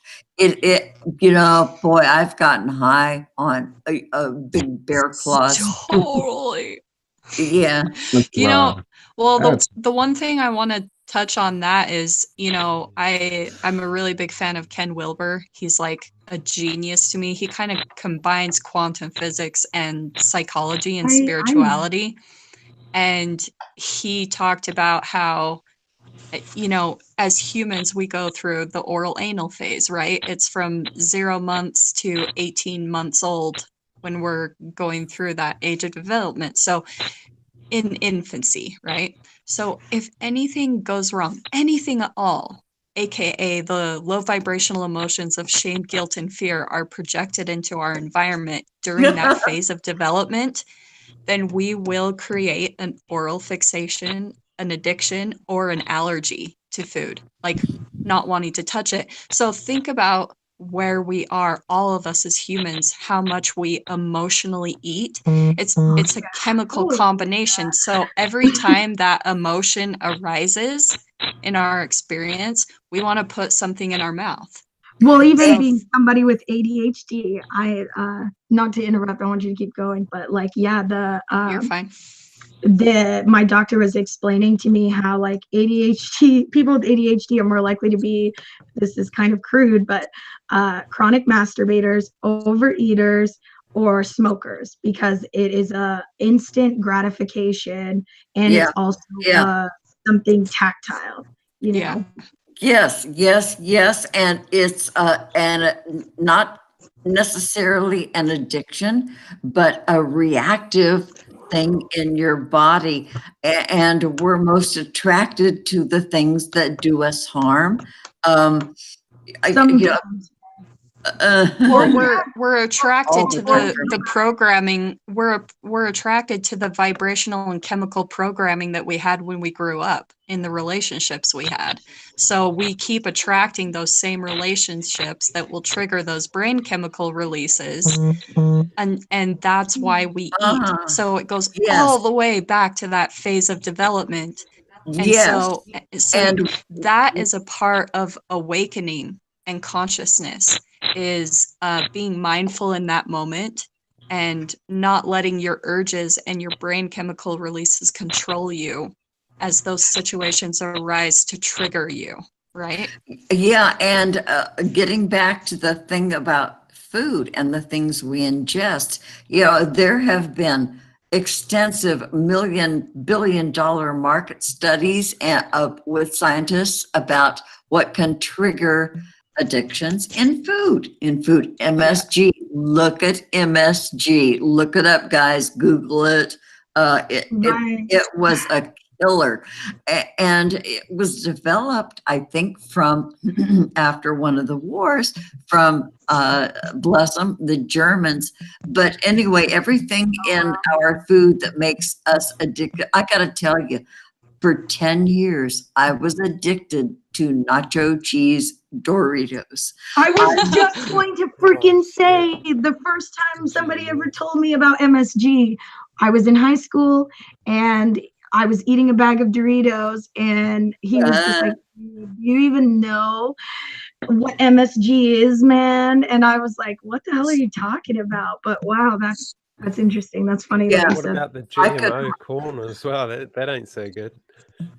Boy, I've gotten high on a big bear claws. Totally. Yeah. The one thing I want to touch on that is, I'm a really big fan of Ken Wilber. He's like a genius to me. He kind of combines quantum physics and psychology and spirituality. And he talked about how, as humans, we go through the oral anal phase, right? It's from 0 months to 18 months old when we're going through that age of development. So in infancy, right? So if anything goes wrong, anything at all, AKA the low vibrational emotions of shame, guilt, and fear, are projected into our environment during that phase of development, then we will create an oral fixation, an addiction, or an allergy to food, like not wanting to touch it. So think about where we are, all of us as humans, how much we emotionally eat. It's a chemical combination. So every time that emotion arises in our experience, we want to put something in our mouth. Well, even being somebody with ADHD, not to interrupt, I want you to keep going, but like, yeah, you're fine. My doctor was explaining to me how like people with ADHD are more likely to be, this is kind of crude, but chronic masturbators, overeaters, or smokers, because it is a instant gratification, and it's also something tactile, you know. Yes, and it's not necessarily an addiction, but a reactive thing in your body, and we're most attracted to the things that do us harm. We're attracted to the programming. We're attracted to the vibrational and chemical programming that we had when we grew up in the relationships we had. So we keep attracting those same relationships that will trigger those brain chemical releases, and that's why we eat. So it goes all the way back to that phase of development. And so that is a part of awakening and consciousness, is being mindful in that moment and not letting your urges and your brain chemical releases control you as those situations arise to trigger you, right? Yeah, and getting back to the thing about food and the things we ingest, there have been extensive billion-dollar market studies with scientists about what can trigger addictions in food. MSG, look at MSG, look it up, guys, Google it. It was a killer, and it was developed, I think, from after one of the wars, from bless them, the Germans. But anyway, everything in our food that makes us addicted, I gotta tell you, for 10 years, I was addicted to nacho cheese Doritos. I was just going to freaking say, the first time somebody ever told me about MSG, I was in high school and I was eating a bag of Doritos, and he was just like, "Do you even know what MSG is, man?" And I was like, "What the hell are you talking about?" But wow, that's interesting. That's funny. Yeah. That you What said about the GMO corn as well? That ain't so good.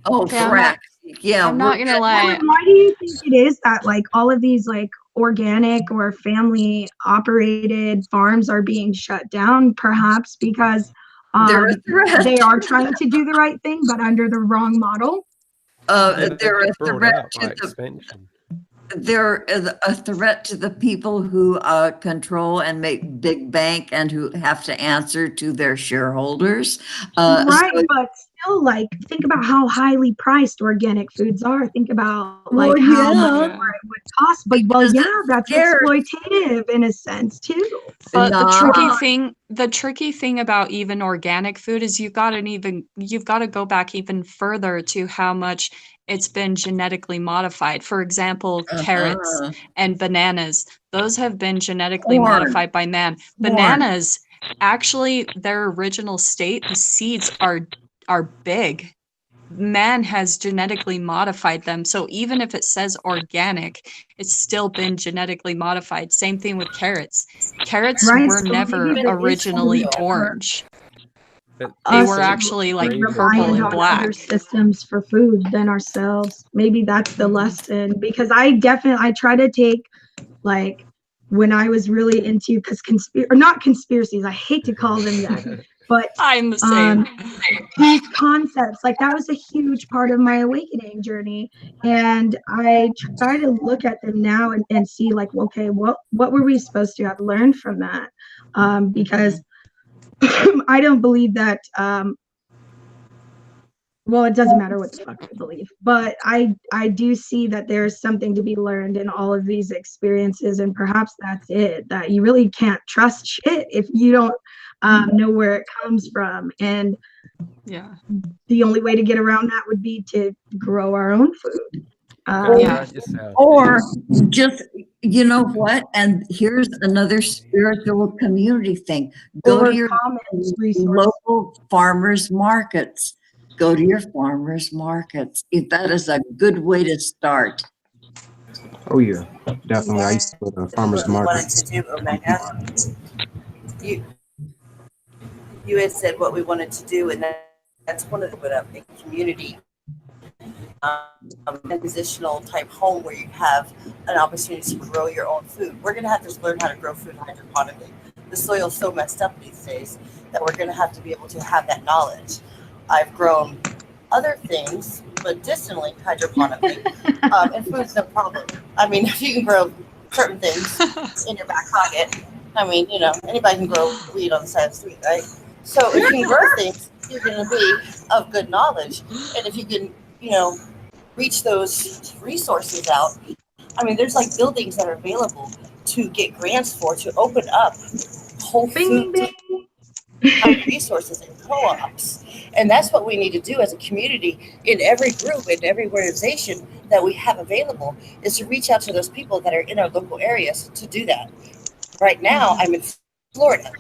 Oh, frack. Yeah, I'm not gonna lie. Why do you think it is that like all of these like organic or family operated farms are being shut down? Perhaps because they are trying to do the right thing, but under the wrong model. They're a threat to expansion. They're a threat to the people who control and make big bank and who have to answer to their shareholders. Right, but still, like, think about how highly priced organic foods are. Think about like how much more it would cost. But that's exploitative in a sense too. But the tricky thing about even organic food is you've got to go back even further to how much it's been genetically modified. For example, carrots and bananas, those have been genetically modified by man. Bananas, actually, their original state, the seeds are big. Man has genetically modified them. So even if it says organic, it's still been genetically modified. Same thing with carrots. Carrots were never originally orange. They were actually like purple and black. Other systems for food than ourselves. Maybe that's the lesson, because I try to take, like, when I was really into, not conspiracies, I hate to call them that, but I'm the same. These concepts, like, that was a huge part of my awakening journey, and I try to look at them now and see, like, okay, what were we supposed to have learned from that? Because I don't believe that well, it doesn't matter what the fuck I believe, but I do see that there's something to be learned in all of these experiences, and perhaps that's it, that you really can't trust shit if you don't know where it comes from. And Yeah. the only way to get around that would be to grow our own food. Yeah. Or just, you know what? And here's another spiritual community thing. Go Or to your commons resource. local farmers markets. Go to your farmers markets. If that is a good way to start. Oh yeah, definitely. I used to go to farmers What we wanted markets. to do, Omega. You had said what we wanted to do, and that's one of the put up a community transitional type home where you have an opportunity to grow your own food. We're going to have to learn how to grow food hydroponically. The soil's so messed up these days that we're going to have to be able to have that knowledge. I've grown other things medicinally hydroponically, and food's no problem. I mean, if you can grow certain things in your back pocket, I mean, you know, anybody can grow weed on the side of the street, right? So if you can grow things, you're going to be of good knowledge. And if you can, you know, reach those resources out, I mean, there's like buildings that are available to get grants for, to open up whole food resources and co-ops. And that's what we need to do as a community, in every group, in every organization that we have available, is to reach out to those people that are in our local areas to do that. Right now, I'm in Florida.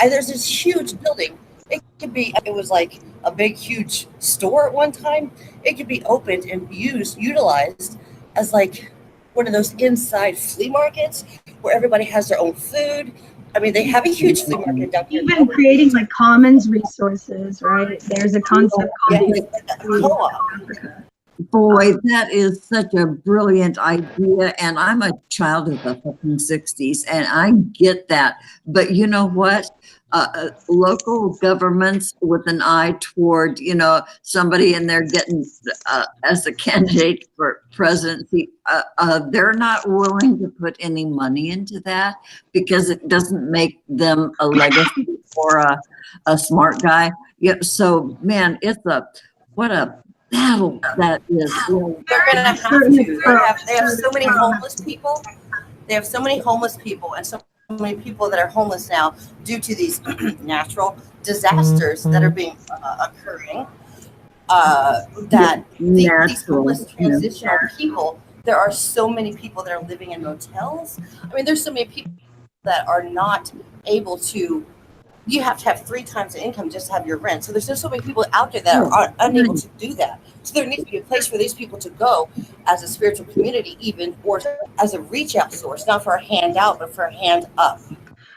There's this huge building. It was like a big, huge store at one time. It could be opened and utilized as like one of those inside flea markets where everybody has their own food. I mean, they have a huge flea market down here. Even creating like commons resources, right? There's a concept called co-op. Boy, that is such a brilliant idea. And I'm a child of the fucking 60s, and I get that. But you know what? Local governments with an eye toward, you know, somebody in there getting as a candidate for presidency, they're not willing to put any money into that because it doesn't make them a legacy or a smart guy. Yeah. So, man, what a battle that is. They're going to have to. They have so many homeless people. They have so many homeless people, and so many people that are homeless now due to these natural disasters that are being occurring. That these homeless transitional people, there are so many people that are living in motels. I mean, there's so many people that are not able to. You have to have 3 times the income just to have your rent. So there's just so many people out there that are unable to do that. So there needs to be a place for these people to go as a spiritual community, even, or as a reach out source, not for a handout, but for a hand up.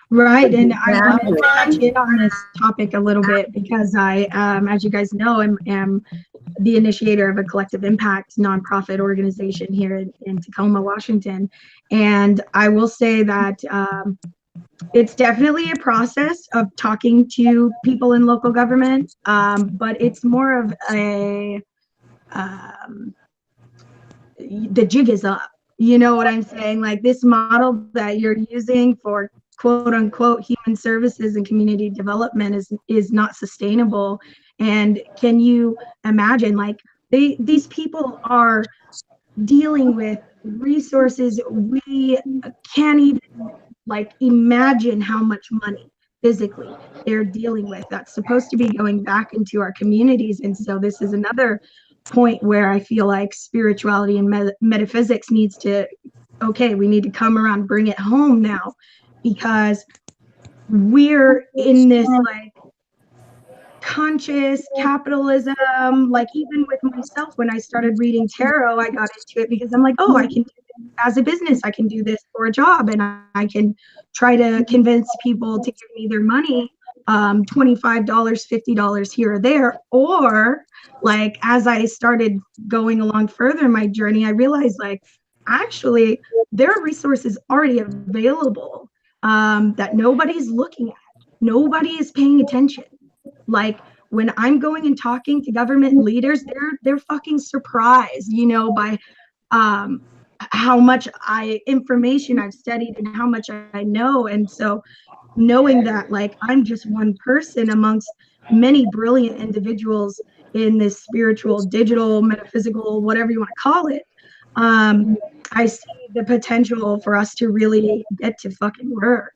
Right. And I want to touch in on this topic a little bit because I, as you guys know, am the initiator of a collective impact nonprofit organization here in Tacoma, Washington. And I will say that it's definitely a process of talking to people in local government, but it's more of a, the jig is up. You know what I'm saying? Like this model that you're using for quote unquote human services and community development is not sustainable. And can you imagine, like these people are dealing with resources we can't even like imagine how much money physically they're dealing with that's supposed to be going back into our communities. And so this is another point where I feel like spirituality and metaphysics needs to, okay, we need to come around, bring it home now, because we're in this like conscious capitalism. Like even with myself, when I started reading tarot, I got into it because I'm like, oh, I can do this as a business, I can do this for a job, and I can try to convince people to give me their money, $25, $50 here or there. Or like as I started going along further in my journey, I realized like actually there are resources already available that nobody's looking at, nobody is paying attention. Like when I'm going and talking to government leaders, they're fucking surprised, you know, by how much information I've studied and how much I know. And so knowing that like I'm just one person amongst many brilliant individuals in this spiritual, digital, metaphysical, whatever you want to call it, I see the potential for us to really get to fucking work.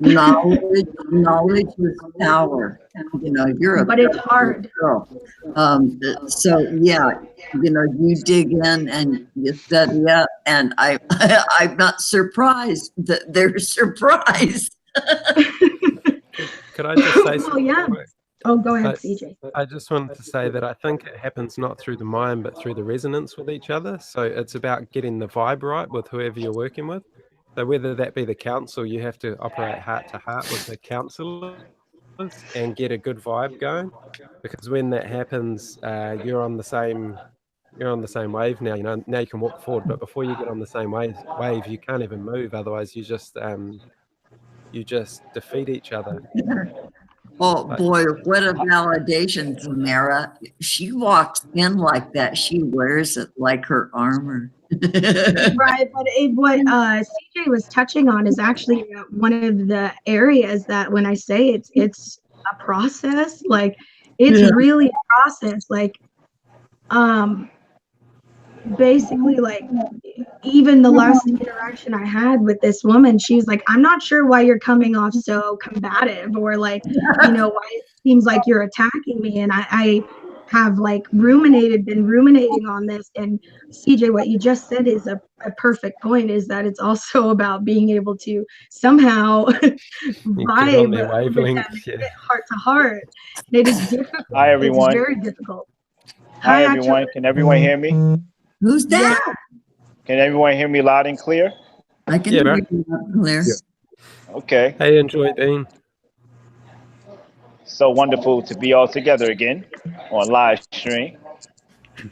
Knowledge is power. You know, you're a but it's hard. girl. So yeah, you know, you dig in and you study up, and I'm not surprised that they're surprised. Could I just say Oh something? yeah. quick? Oh, go ahead, CJ. I just wanted to say that I think it happens not through the mind, but through the resonance with each other. So it's about getting the vibe right with whoever you're working with. So whether that be the council, you have to operate heart to heart with the councillors and get a good vibe going. Because when that happens, you're on the same wave now. You know, now you can walk forward. But before you get on the same wave, you can't even move. Otherwise, you just defeat each other. Oh boy, what a validation, Tamara. She walks in like that. She wears it like her armor. Right, but what CJ was touching on is actually one of the areas that when I say it's a process, like it's really a process. Like, basically, like even the last interaction I had with this woman, she's like, I'm not sure why you're coming off so combative, or like, you know, why it seems like you're attacking me. And I have like been ruminating on this. And CJ, what you just said is a perfect point, is that it's also about being able to somehow vibe with them and get heart to heart. And it is difficult. Hi, everyone. It's very difficult. Hi, everyone. Can everyone hear me? Who's that? Can everyone hear me loud and clear? I can hear you loud and clear. Okay. Hey, enjoy Dean. So wonderful to be all together again on live stream.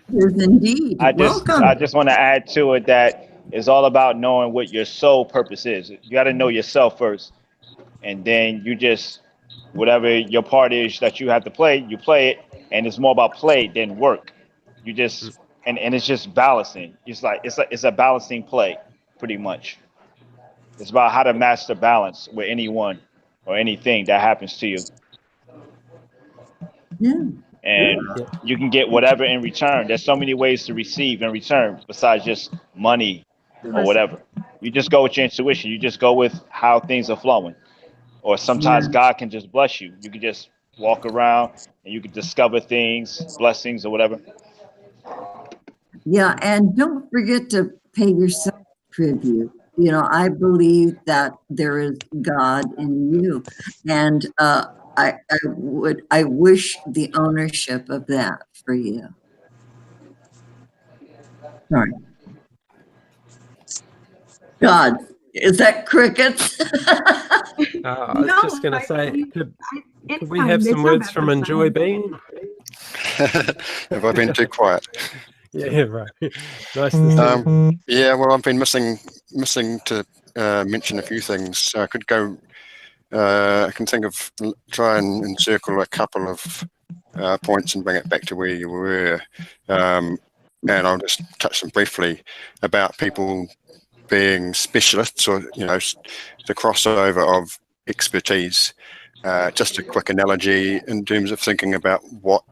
Yes, indeed. I Welcome. just want to add to it that it's all about knowing what your soul purpose is. You got to know yourself first, and then you just, whatever your part is that you have to play, you play it, and it's more about play than work. You just and it's just balancing. It's a balancing play, pretty much. It's about how to master balance with anyone or anything that happens to you. Yeah. And you can get whatever in return. There's so many ways to receive in return besides just money or whatever. You just go with your intuition. You just go with how things are flowing. Or sometimes God can just bless you. You can just walk around and you can discover things, blessings or whatever. Yeah, and don't forget to pay yourself tribute. You know, I believe that there is God in you, and I wish the ownership of that for you. Sorry. God, is that crickets? I was just going to say, could we have some words from Enjoy Being? Have I been too quiet? Yeah, right. Nice to see. Yeah, well, I've been missing to mention a few things. So I could go. I can try and encircle a couple of points and bring it back to where you were. And I'll just touch them briefly about people being specialists, or the crossover of expertise. Just a quick analogy in terms of thinking about what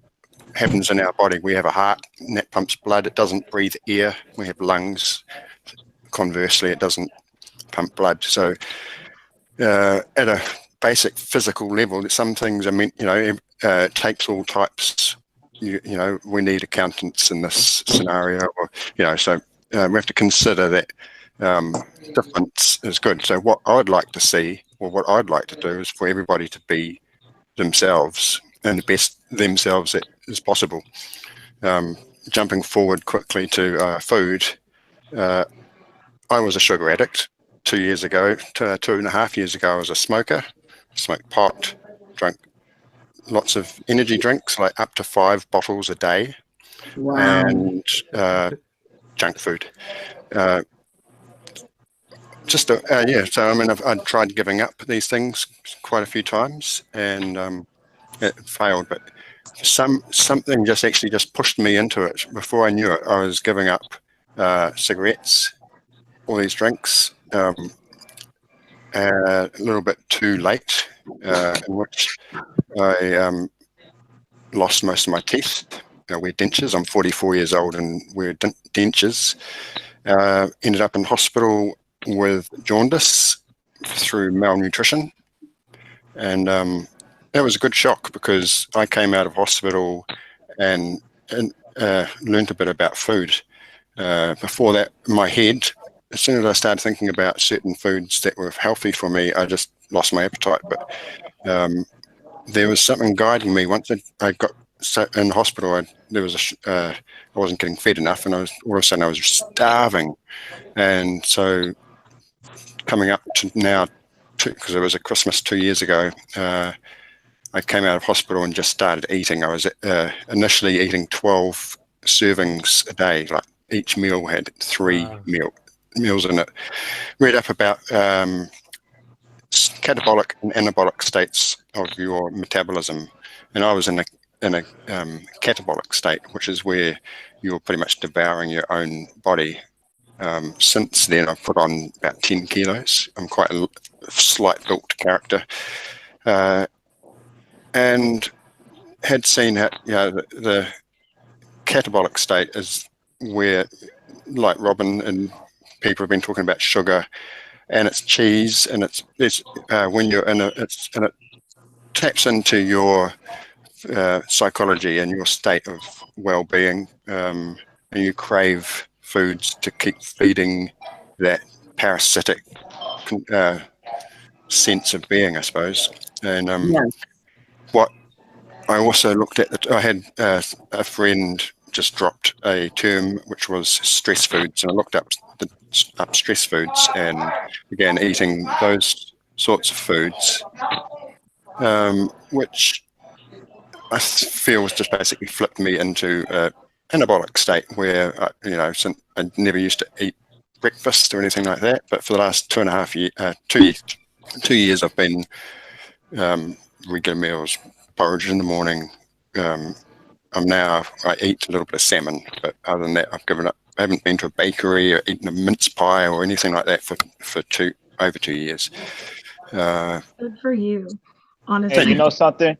happens in our body. We have a heart and that pumps blood. It doesn't breathe air. We have lungs. Conversely, it doesn't pump blood. So at a basic physical level, some things are meant, it takes all types. We need accountants in this scenario, or so we have to consider that difference is good. So what I'd like to see, or what I'd like to do, is for everybody to be themselves and the best themselves that is possible. Jumping forward quickly to food, I was a sugar addict 2 years ago. 2.5 years ago, I was a smoker, smoked pot, drank lots of energy drinks, like up to 5 bottles a day. Wow. And junk food. So I mean, I've tried giving up these things quite a few times, and it failed. But something just pushed me into it. Before I knew it, I was giving up cigarettes, all these drinks, a little bit too late, in which I lost most of my teeth. I wear dentures. I'm 44 years old and wear dentures. Ended up in hospital with jaundice through malnutrition. And that was a good shock because I came out of hospital and learned a bit about food. Before that, in my head, as soon as I started thinking about certain foods that were healthy for me, I just lost my appetite. But there was something guiding me. Once I got in the hospital, I wasn't getting fed enough, and all of a sudden I was starving. And so coming up to now, because it was a Christmas 2 years ago, I came out of hospital and just started eating. I was initially eating 12 servings a day. Like each meal had 3 meals in it. Read up about catabolic and anabolic states of your metabolism, and I was in a catabolic state, which is where you're pretty much devouring your own body. Since then, I've put on about 10 kilos. I'm quite a slight built character, and had seen that the catabolic state is where, like Robin and people have been talking about sugar, and it's cheese, and it's when you're in it taps into your psychology and your state of well-being, and you crave foods to keep feeding that parasitic sense of being, I suppose. And what I also looked at, I had a friend just dropped a term which was stress foods, and I looked up stress foods and began eating those sorts of foods, which I feel was just basically flipped me into an anabolic state where, since I never used to eat breakfast or anything like that, but for the last 2 years, I've been regular meals, porridge in the morning. I eat a little bit of salmon, but other than that, I've given up. I haven't been to a bakery or eaten a mince pie or anything like that for over 2 years. Good for you, honestly. Hey, you know something?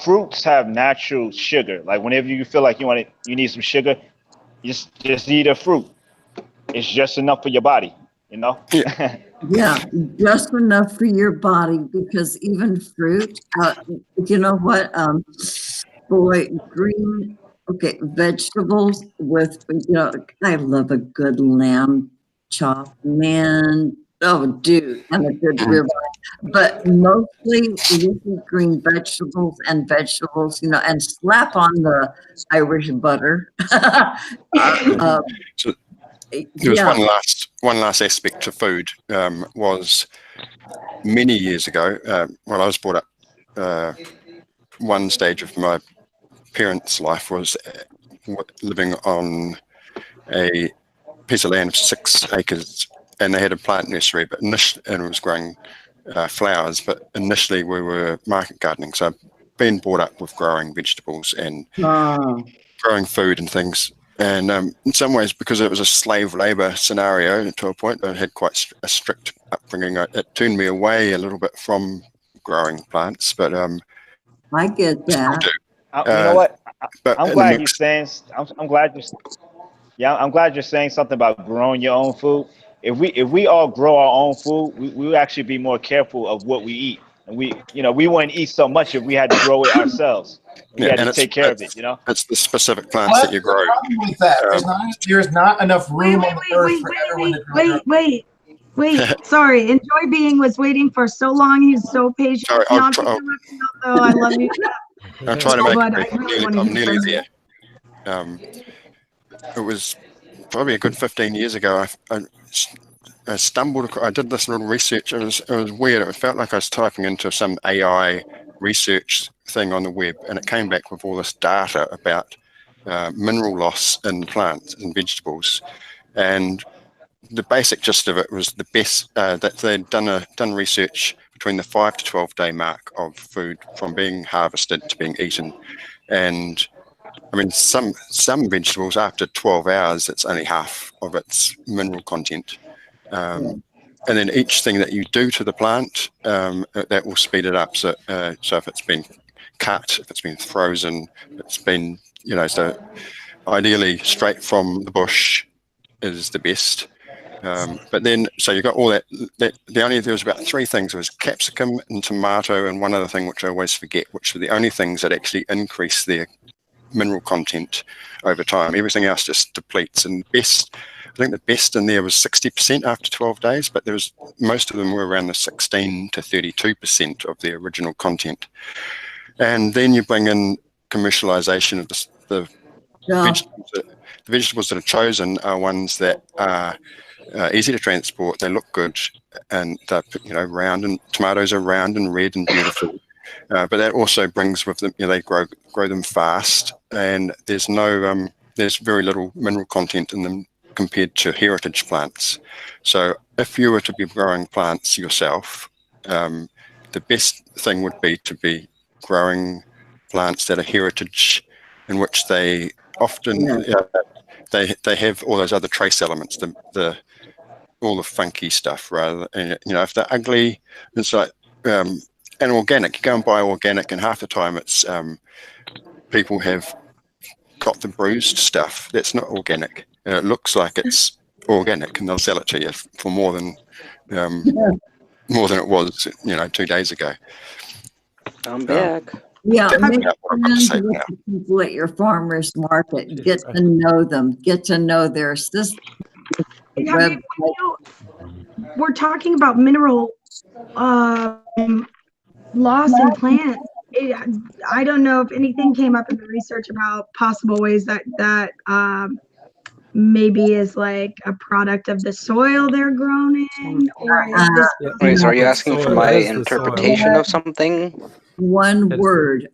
Fruits have natural sugar. Like whenever you feel like you need some sugar, just eat a fruit. It's just enough for your body, you know? Yeah, just enough for your body, because even fruit, you know what? Vegetables with, I love a good lamb chop, man. Oh, dude, and a good ribeye. But mostly leafy green vegetables, and slap on the Irish butter. So there was one last aspect to food. Was many years ago, when I was brought up, one stage of my parents' life was living on a piece of land of 6 acres, and they had a plant nursery, and it was growing flowers. But initially, we were market gardening, so I've been brought up with growing vegetables and growing food and things. And in some ways, because it was a slave labor scenario to a point, I had quite a strict upbringing. It turned me away a little bit from growing plants, but I get that. You know what? I'm glad you're saying. I'm glad you're saying something about growing your own food. If we all grow our own food, we will actually be more careful of what we eat, and we wouldn't eat so much if we had to grow it ourselves. We had to take care of it. It's the specific plants that you grow. With that, there's not enough room on the earth for everyone to grow. Wait. Sorry, Enjoy Being was waiting for so long. He's so patient. Sorry, I love you. I'll try to make it. I'm nearly there. It was probably a good 15 years ago. I stumbled across, I did this little research. It was weird. It felt like I was typing into some AI research thing on the web, and it came back with all this data about mineral loss in plants and vegetables. And the basic gist of it was the best that they'd done research between the 5 to 12 day mark of food from being harvested to being eaten. And I mean, some vegetables after 12 hours, it's only half of its mineral content. And then each thing that you do to the plant, that will speed it up. So if it's been cut, if it's been frozen, it's been, so ideally straight from the bush is the best. But then, so you got all that, there was about 3 things. There was capsicum and tomato and one other thing which I always forget, which were the only things that actually increase their mineral content over time. Everything else just depletes. And I think the best in there was 60% after 12 days, but most of them were around the 16 to 32% of the original content. And then you bring in commercialization of the vegetables. The vegetables that are chosen are ones that are easy to transport. They look good, and they're round, and tomatoes are round and red and beautiful. But that also brings with them, they grow them fast, and there's very little mineral content in them compared to heritage plants. So if you were to be growing plants yourself, the best thing would be to be growing plants that are heritage, in which they often they have all those other trace elements, all the funky stuff, rather than, if they're ugly, it's like and organic. You go and buy organic, and half the time it's people have got the bruised stuff. That's not organic. It looks like it's organic, and they'll sell it to you for more than it was, 2 days ago. I'm back. Yeah, That's make about what I've got to say friends with now. the people at your farmer's market. Get to know them. Get to know their system. Yeah, I mean, we're talking about mineral loss in plants. I don't know if anything came up in the research about possible ways that maybe is like a product of the soil they're grown in, or is this? Wait, so are you asking for my interpretation of something? One word,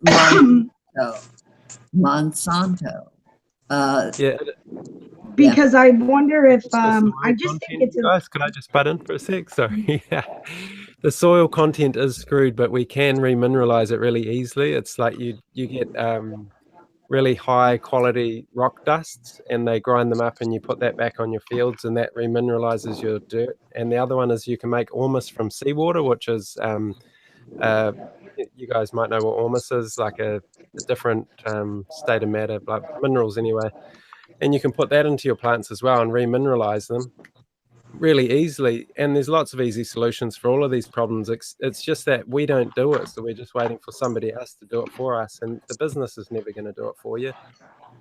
Monsanto. Because I wonder if I just think it's guys, can I just butt in for a sec? Sorry. Yeah. The soil content is screwed, but we can remineralize it really easily. It's like you get really high quality rock dusts, and they grind them up, and you put that back on your fields, and that remineralizes your dirt. And the other one is you can make ormus from seawater, which is you guys might know what ormus is, like a different state of matter, like minerals anyway. And you can put that into your plants as well and remineralize them really easily. And there's lots of easy solutions for all of these problems. It's just that we don't do it, so we're just waiting for somebody else to do it for us, and the business is never going to do it for you.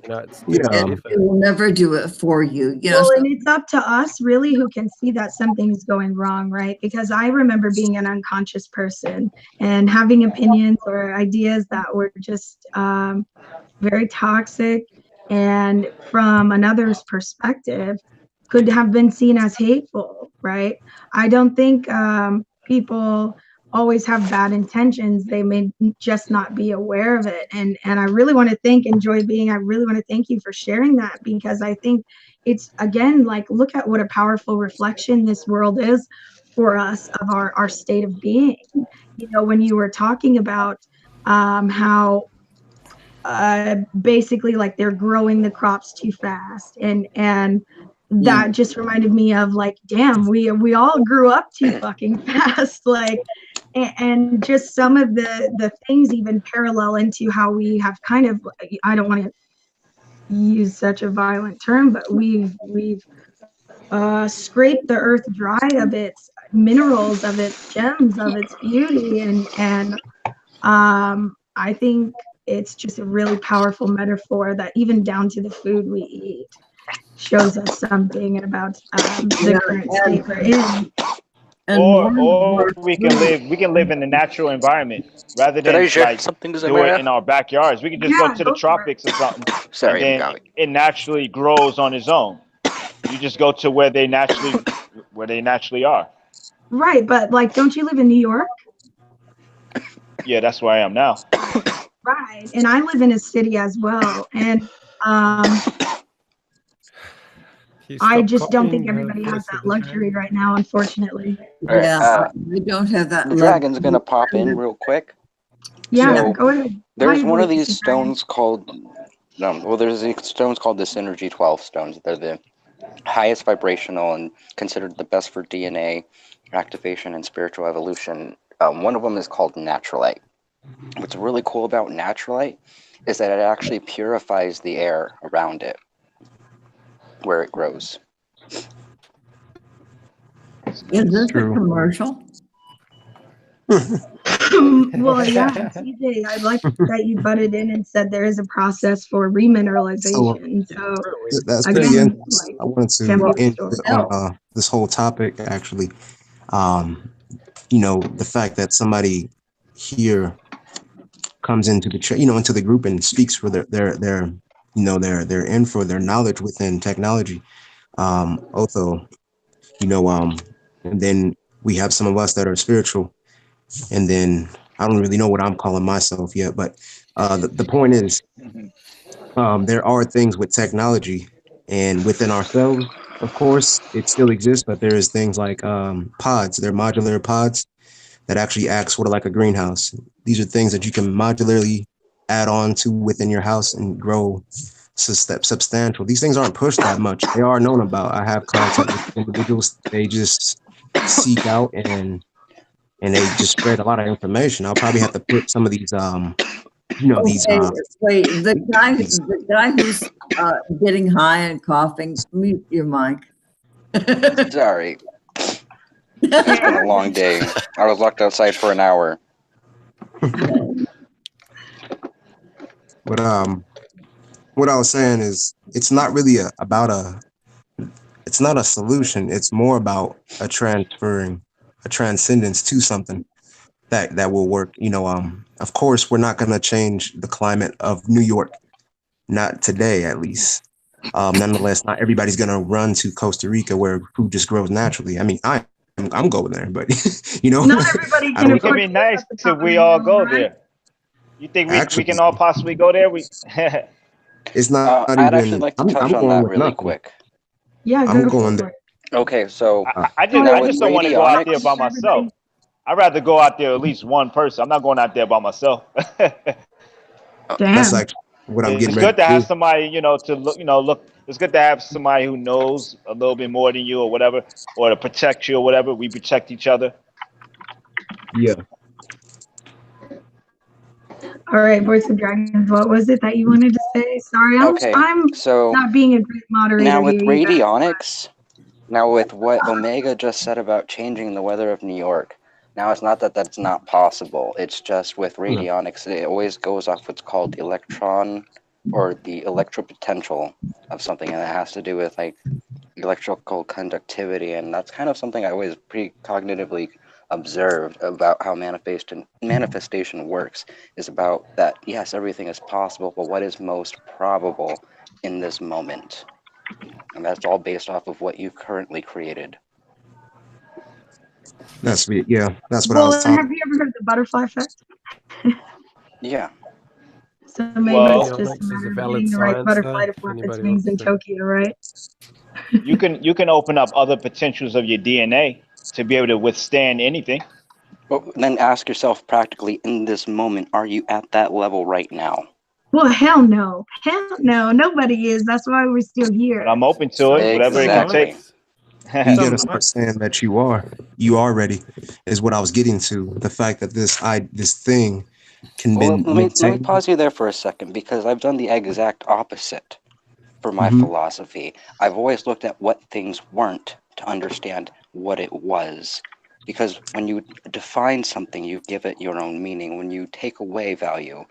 It will never do it for you. Well, and it's up to us really who can see that something's going wrong, right? Because I remember being an unconscious person and having opinions or ideas that were just very toxic, and from another's perspective could have been seen as hateful, right? I don't think people always have bad intentions. They may just not be aware of it. And I really want to thank I really want to thank you for sharing that, because I think it's, again, like, look at what a powerful reflection this world is for us of our state of being. When you were talking about how basically like they're growing the crops too fast, and that just reminded me of like, damn, we all grew up too fucking fast, like, and just some of the things even parallel into how we have kind of, I don't want to use such a violent term, but we've scraped the earth dry of its minerals, of its gems, of its beauty, and I think it's just a really powerful metaphor that even down to the food we eat shows us something about the current state we're in. Or we can live in the natural environment rather than like do it in our backyards. We can just go to the tropics or something. Sorry, and then it naturally grows on its own. You just go to where they naturally are. Right, but like, don't you live in New York? Yeah, that's where I am now. Right, and I live in a city as well, and I just don't think everybody has that luxury right now, unfortunately. Yeah, we don't have that. The dragon's gonna pop in real quick. Yeah, So, go ahead. There's one of these stones called, there's these stones called the Synergy 12 stones. They're the highest vibrational and considered the best for DNA activation and spiritual evolution. One of them is called Naturalite. what's really cool about natural light is that it actually purifies the air around it where it grows. Is this a commercial? Well, yeah, TJ, I like that you butted in and said there is a process for remineralization. So That's again, pretty like, interesting. I wanted to can be end restored. on this whole topic, actually. You know, the fact that somebody here comes into the into the group and speaks for their you know, their info, their knowledge within technology. Otho, you know, and then we have some of us that are spiritual, and then I don't really know what I'm calling myself yet, but the point is, there are things with technology and within ourselves, of course, it still exists, but there is things like pods. They're modular pods that actually act sort of like a greenhouse. These are things that you can modularly add on to within your house and grow substantial. These things aren't pushed that much. They are known about. I have contact with individuals. They just seek out and they just spread a lot of information. I'll probably have to put some of these you know, these Okay, wait, the guy who's getting high and coughing, mute your mic. Sorry. It's been a long day. I was locked outside for an hour. But what I was saying is it's not really it's not a solution. It's more about a transcendence to something that will work. You know, of course we're not gonna change the climate of New York, not today at least. Nonetheless, not everybody's gonna run to Costa Rica where food just grows naturally. I mean, I'm going there, but you know, not everybody can it can be nice if we all go there. You think we can all possibly go there? It's not I'd even. actually like to touch on going that with really nothing. quick. Yeah, I'm going there. Okay, so I just don't want to go out there by myself. I'd rather go out there at least one person. I'm not going out there by myself. That's like what I'm getting It's ready good to to have do. somebody, you know, to look. It's good to have somebody who knows a little bit more than you, or whatever, or to protect you, or whatever. We protect each other. Yeah. All right, Voice of Dragons, what was it that you wanted to say? Sorry, I'm so not being a great moderator now with here. You guys. radionics, now with what Omega just said about changing the weather of New York, now it's not that that's not possible. It's just with radionics, it always goes off what's called the electron or the electropotential of something, and it has to do with like electrical conductivity, and that's kind of something I always pretty cognitively observed about how manifestation works, is about that yes, everything is possible, but what is most probable in this moment, and that's all based off of what you currently created. That's me. Yeah, that's what I Well, was talking. have you ever heard of the butterfly effect? Yeah. So maybe Well, it's just a Radionics is matter a of valid getting the right science, butterfly though, to if flap its anybody wings in wants to. Tokyo, right? you can open up other potentials of your DNA to be able to withstand anything. Well, then ask yourself practically in this moment, are you at that level right now? Well, hell no. Hell no. Nobody is. That's why we're still here. But I'm open to it, whatever it can take. You gotta start saying that you are ready, is what I was getting to. The fact that this thing can Well, be let me maintained. pause you there for a second, because I've done the exact opposite for my Mhm. philosophy. I've always looked at what things weren't to understand what it was. Because when you define something, you give it your own meaning. When you take away value,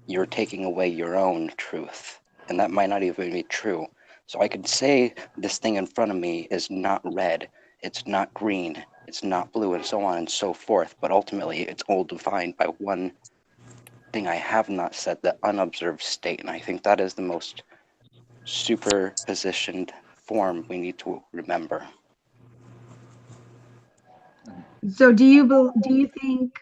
you're taking away your own truth. And that might not even be true. So I could say this thing in front of me is not red, it's not green, it's not blue, and so on and so forth. But ultimately, it's all defined by one thing I have not said, the unobserved state. And I think that is the most superpositioned form we need to remember. So do you think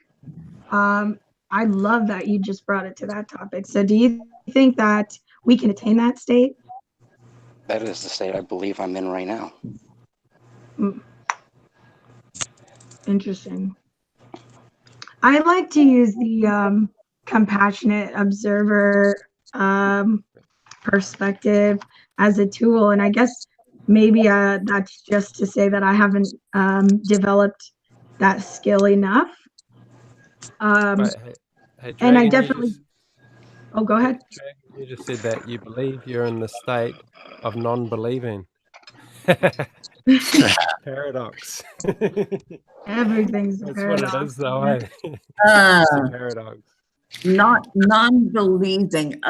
I love that you just brought it to that topic. So do you think that we can attain that state? That is the state I believe I'm in right now. Interesting. I like to use the compassionate observer perspective as a tool, and I guess maybe that's just to say that I haven't developed that skill enough. But Hey, And I Dragon, definitely, oh, go ahead. Dragon, you just said that you believe you're in the state of non-believing. Paradox. Everything's a That's what it paradox. is, though. Eh? Uh, It's a paradox. not non-believing.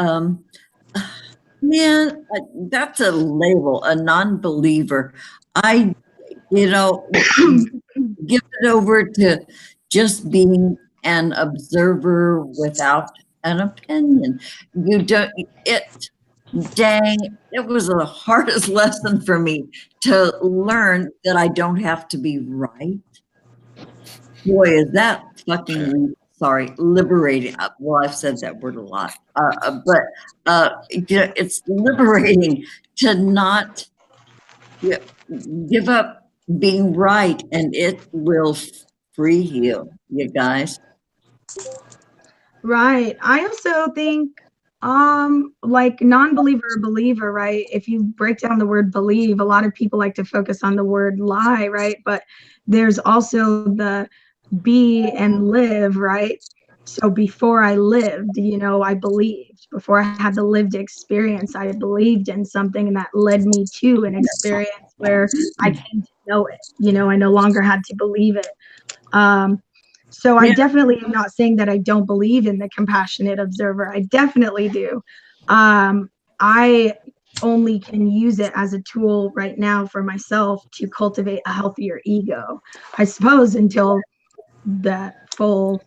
Man, that's a label, a non-believer. I, you know, give it over to just being an observer without an opinion. You don't, it, dang, it was the hardest lesson for me to learn that I don't have to be right. Boy, is that fucking, sorry, liberating. Well, I've said that word a lot, but it's liberating to not give up being right, and it will free you, you guys. Right. I also think like non-believer or believer, right? If you break down the word believe, a lot of people like to focus on the word lie, right? But there's also the be and live, right? So before I lived, you know, I believed. Before I had the lived experience, I believed in something, and that led me to an experience where I came to know it. You know, I no longer had to believe it. So I definitely am not saying that I don't believe in the compassionate observer. I definitely do. I only can use it as a tool right now for myself to cultivate a healthier ego, I suppose, until that full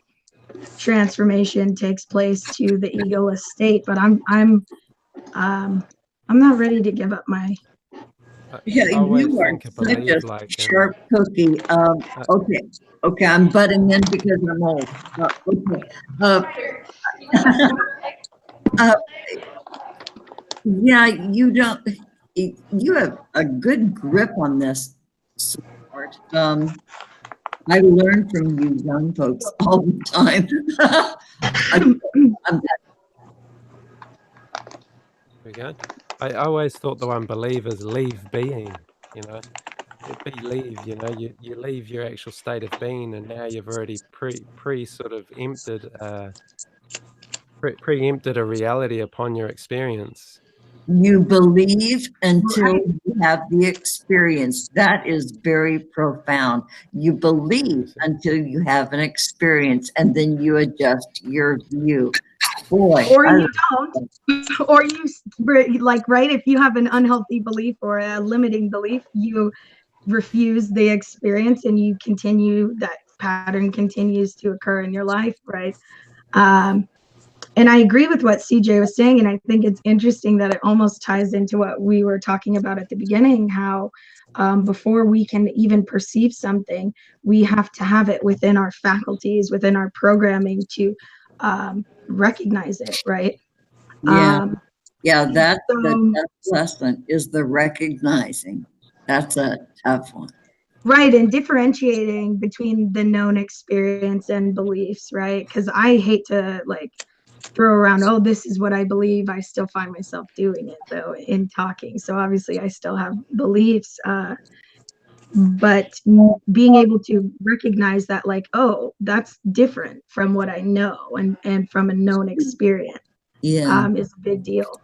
transformation takes place to the egoless state. But I'm not ready to give up my. Yeah, you are such a sharp cookie. Okay, I'm butting in because I'm old. Yeah, you don't. You have a good grip on this, sweetheart. I learn from you young folks all the time. We good? I always thought the one believe is leave being, you know. Be leave, you know, you leave your actual state of being, and now you've already sort of emptied preempted a reality upon your experience. You believe until you have the experience. That is very profound. You believe until you have an experience, and then you adjust your view. Boy, or you don't, or you like, right? If you have an unhealthy belief or a limiting belief, you refuse the experience, and you continue, that pattern continues to occur in your life, right? And I agree with what CJ was saying, and I think it's interesting that it almost ties into what we were talking about at the beginning, how before we can even perceive something, we have to have it within our faculties, within our programming to recognize it, right? Yeah, that's the tough lesson, is the recognizing. That's a tough one. Right, and differentiating between the known experience and beliefs, right? Because I hate to like throw around, oh, this is what I believe. I still find myself doing it though in talking. So obviously I still have beliefs, but being able to recognize that, like, oh, that's different from what I know and from a known experience, is a big deal.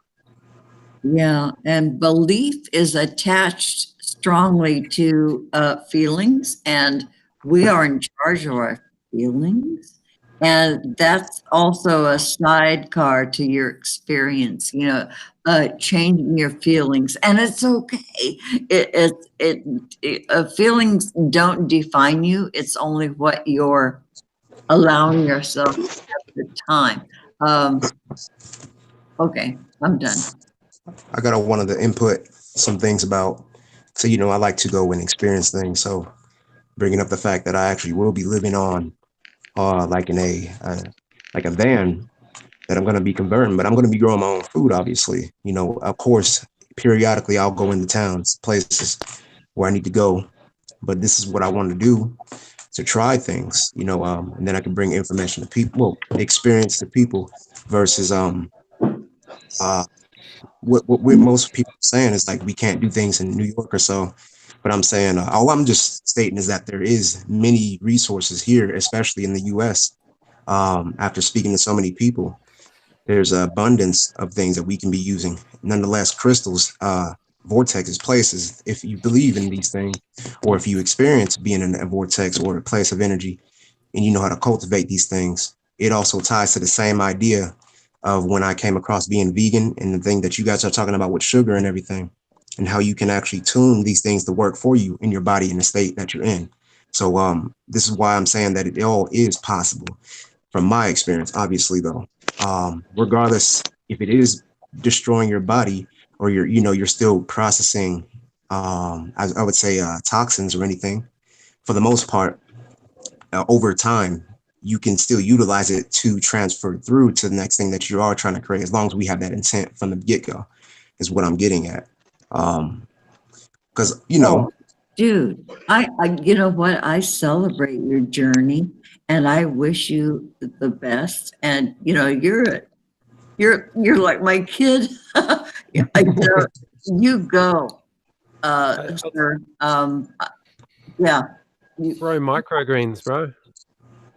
Yeah, and belief is attached strongly to feelings, and we are in charge of our feelings. And that's also a sidecar to your experience, you know, changing your feelings. And it's okay. Feelings don't define you. It's only what you're allowing yourself at the time. Okay, I'm done. I gotta wanted to input some things about, so, you know, I like to go and experience things. So bringing up the fact that I actually will be living on, like in a van that I'm going to be converting, but I'm going to be growing my own food, obviously. You know, of course, periodically I'll go into towns, places where I need to go, but this is what I want to do, to try things, you know, and then I can bring information to people, well, experience to people versus, what most people are saying is like, we can't do things in New York or so. But I'm saying, all I'm just stating is that there is many resources here, especially in the US, after speaking to so many people, there's an abundance of things that we can be using. Nonetheless, crystals, vortexes, places, if you believe in these things, or if you experience being in a vortex or a place of energy, and you know how to cultivate these things, it also ties to the same idea of when I came across being vegan and the thing that you guys are talking about with sugar and everything, and how you can actually tune these things to work for you in your body in the state that you're in. So this is why I'm saying that it all is possible from my experience, obviously, though. Regardless if it is destroying your body or you're still processing, I would say, toxins or anything, for the most part, over time, you can still utilize it to transfer through to the next thing that you are trying to create, as long as we have that intent from the get-go, is what I'm getting at. Because, dude, I you know what? I celebrate your journey and I wish you the best. And you're like my kid. You go, sir. Yeah. Grow microgreens, bro,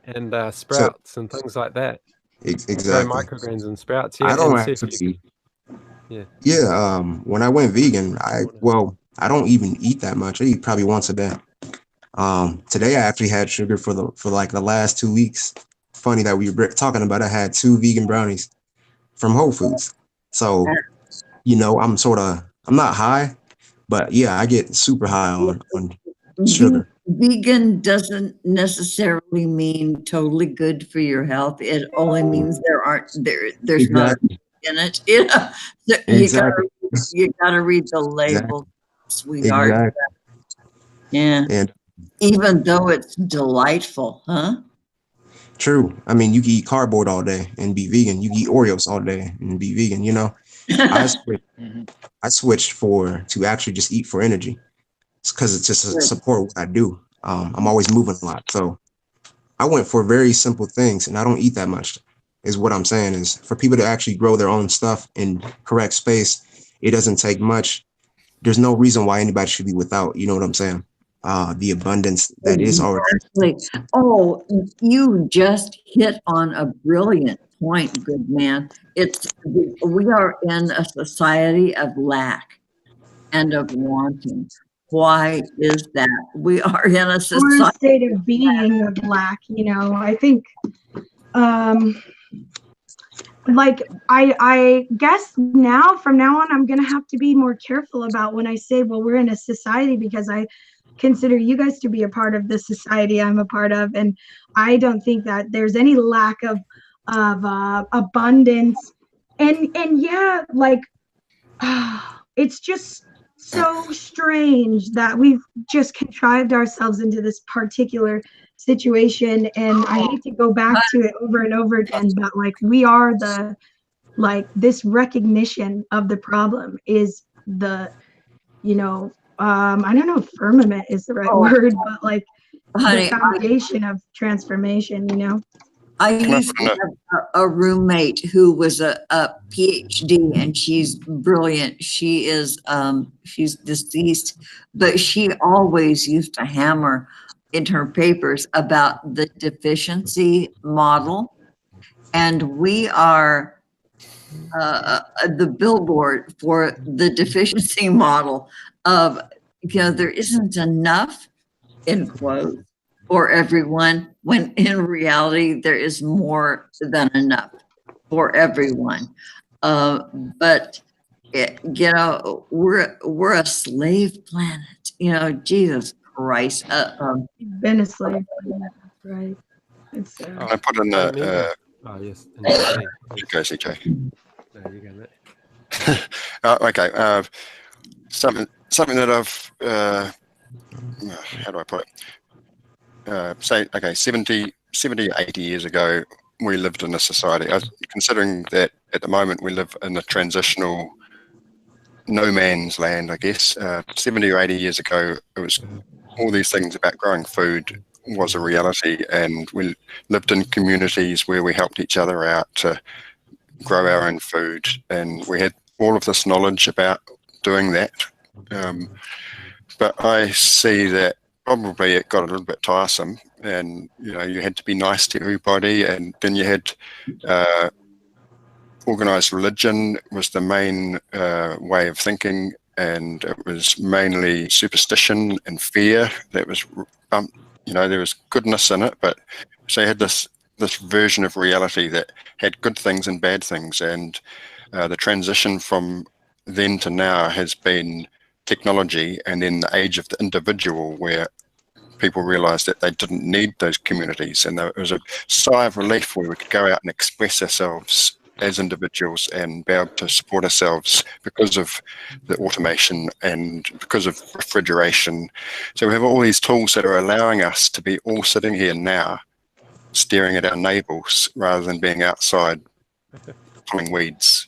and sprouts and things like that. Exactly. Grow microgreens and sprouts. Yeah, I don't and actually. Yeah. When I went vegan, I don't even eat that much. I eat probably once a day. Today I actually had sugar for like the last 2 weeks. Funny that we were talking about. I had 2 vegan brownies from Whole Foods. So, I'm not high, but yeah, I get super high on sugar. Vegan doesn't necessarily mean totally good for your health. It only means there's not in it. You gotta read the label, sweetheart. Exactly. Yeah. And even though it's delightful, huh? True. I mean, you can eat cardboard all day and be vegan. You can eat Oreos all day and be vegan. I switched to actually just eat for energy. It's because it's just to support what I do. I'm always moving a lot. So I went for very simple things, and I don't eat that much, is what I'm saying. Is for people to actually grow their own stuff in correct space, it doesn't take much. There's no reason why anybody should be without, you know what I'm saying? The abundance that is already. Oh, you just hit on a brilliant point, good man. We are in a society of lack and of wanting. Why is that? We are in a society. Or a state of being of lack, I think, like, I guess from now on, I'm going to have to be more careful about when I say, well, we're in a society, because I consider you guys to be a part of the society I'm a part of. And I don't think that there's any lack of abundance. And yeah, like, it's just so strange that we've just contrived ourselves into this particular situation, and I hate to go back to it over and over again, but like, we are this recognition of the problem is the I don't know if firmament is the right word, but like, the foundation of transformation. I used to have a roommate who was a PhD, and she's brilliant. She is she's deceased, but she always used to hammer in her papers about the deficiency model, and we are the billboard for the deficiency model of there isn't enough, in quotes, for everyone, when in reality there is more than enough for everyone. But we're a slave planet. Jesus Christ. Been a slave planet, right? It's. I put in the. Yes. Okay, CJ. No, you got it. Okay. Something that I've. How do I put it? Say, okay, 70, 80 years ago, we lived in a society. Considering that at the moment we live in a transitional no man's land, I guess. 70 or 80 years ago, it was all these things about growing food was a reality, and we lived in communities where we helped each other out to grow our own food, and we had all of this knowledge about doing that. But I see that probably it got a little bit tiresome, and you had to be nice to everybody, and then you had organized religion was the main way of thinking, and it was mainly superstition and fear that was there was goodness in it, but so you had this version of reality that had good things and bad things, and the transition from then to now has been technology, and then the age of the individual, where people realized that they didn't need those communities, and there was a sigh of relief where we could go out and express ourselves as individuals and be able to support ourselves because of the automation and because of refrigeration. So we have all these tools that are allowing us to be all sitting here now staring at our neighbors rather than being outside pulling weeds.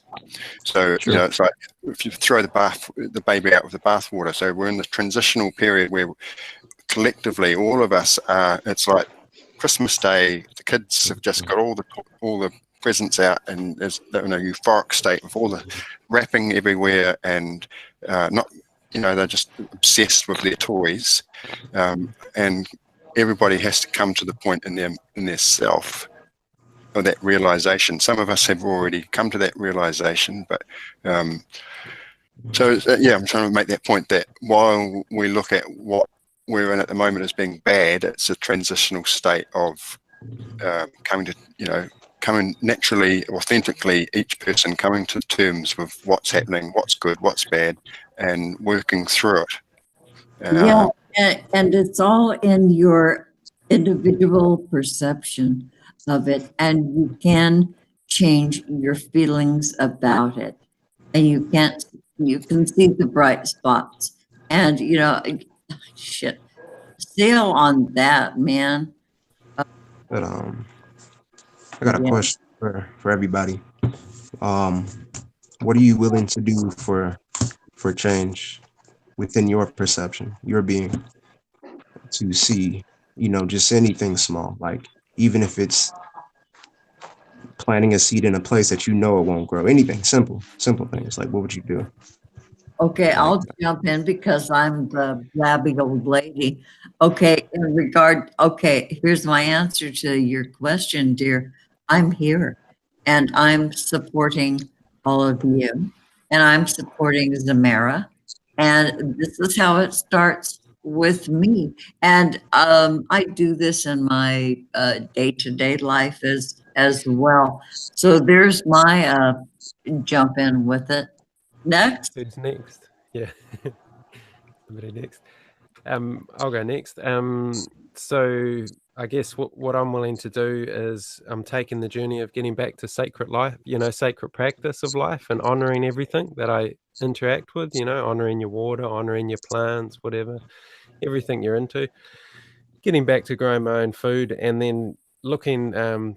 So it's like if you throw the baby out with the bathwater. So we're in this transitional period where collectively all of us are, it's like Christmas Day, the kids have just got all the presents out, and there's euphoric state with all the wrapping everywhere, and they're just obsessed with their toys, and everybody has to come to the point in their self of that realization. Some of us have already come to that realization, but I'm trying to make that point that while we look at what we're in at the moment as being bad, it's a transitional state of coming naturally, authentically, each person coming to terms with what's happening, what's good, what's bad, and working through it. And it's all in your individual perception of it, and you can change your feelings about it, and you can see the bright spots, and still on that, man. But I got a question for everybody. What are you willing to do for change within your perception, your being, to see, just anything small, like even if it's planting a seed in a place that it won't grow, anything simple things, like what would you do? Okay, I'll jump in because I'm the blabby old lady. Okay, here's my answer to your question, dear. I'm here, and I'm supporting all of you, and I'm supporting Zamara, and this is how it starts with me. And I do this in my day-to-day life as well. So there's my jump in with it. Next. Who's next? Yeah. Somebody next. I'll go next. So I guess what I'm willing to do is I'm taking the journey of getting back to sacred life, sacred practice of life, and honoring everything that I interact with, honoring your water, honoring your plants, whatever, everything you're into, getting back to growing my own food, and then looking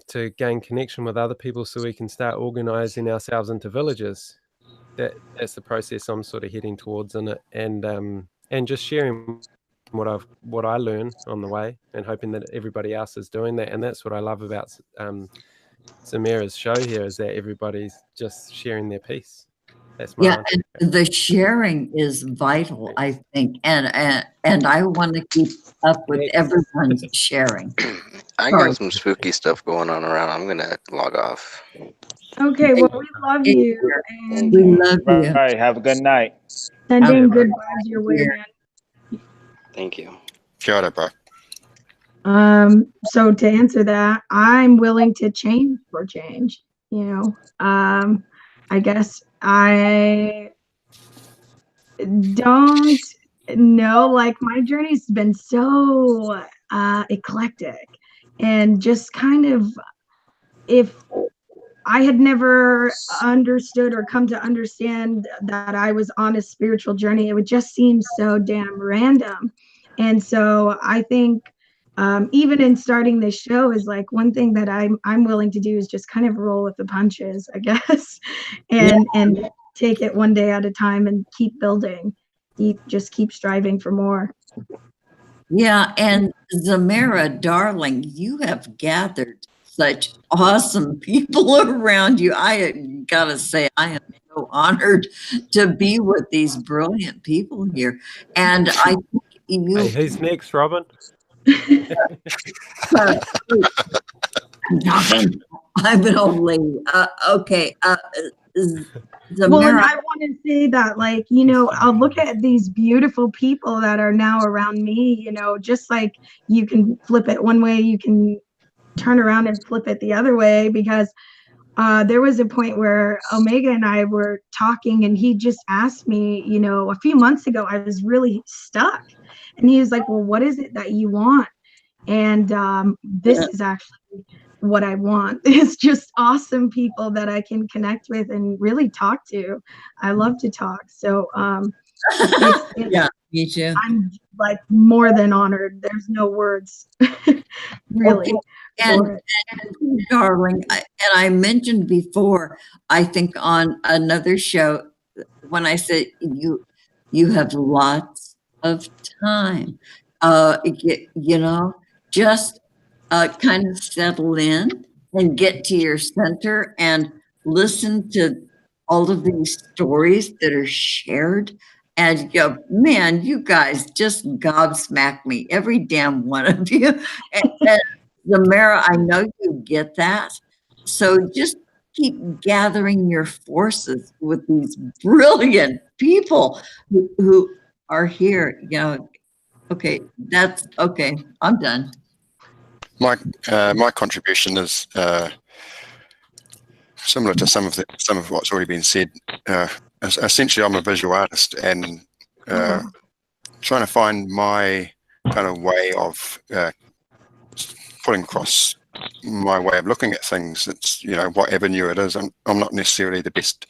to gain connection with other people so we can start organizing ourselves into villages. That's the process I'm sort of heading towards in it, and just sharing what I learn on the way, and hoping that everybody else is doing that. And that's what I love about Zamara's show here, is that everybody's just sharing their piece. That's my and the sharing is vital, I think, and I want to keep up with everyone's sharing. I got some spooky stuff going on around. I'm gonna log off. Okay, well, we love you. And we love you. All right, have a good night. Sending good vibes your way, man. Thank you. Kia ora, bro. So to answer that, I'm willing to change for change. I guess I don't know, like my journey's been so eclectic, and just kind of, if I had never understood or come to understand that I was on a spiritual journey, it would just seem so damn random. And so I think even in starting this show is like one thing that I'm willing to do is just kind of roll with the punches, I guess, and take it one day at a time and keep building, just keep striving for more. Yeah, and Zamara, darling, you have gathered such awesome people around you. I gotta say, I am so honored to be with these brilliant people here. And I think you. Hey, who's next, Robin? I'm talking. I'm an old lady. Okay. Well, and Zamira, I want to say that, like, I'll look at these beautiful people that are now around me, just like you can flip it one way, you can turn around and flip it the other way, because there was a point where Omega and I were talking, and he just asked me, a few months ago, I was really stuck. And he was like, well, what is it that you want? And this is actually what I want. It's just awesome people that I can connect with and really talk to. I love to talk. So yeah, me too. I'm like more than honored. There's no words, really. Okay. And darling, and I mentioned before, I think on another show, when I said you have lots of time, just kind of settle in and get to your center and listen to all of these stories that are shared. And man, you guys just gobsmack me, every damn one of you. And Zamira, I know you get that. So just keep gathering your forces with these brilliant people who are here. Okay, that's okay. I'm done. My contribution is similar to some of what's already been said. Essentially, I'm a visual artist, and trying to find my kind of way of putting across my way of looking at things. It's what avenue it is. I'm not necessarily the best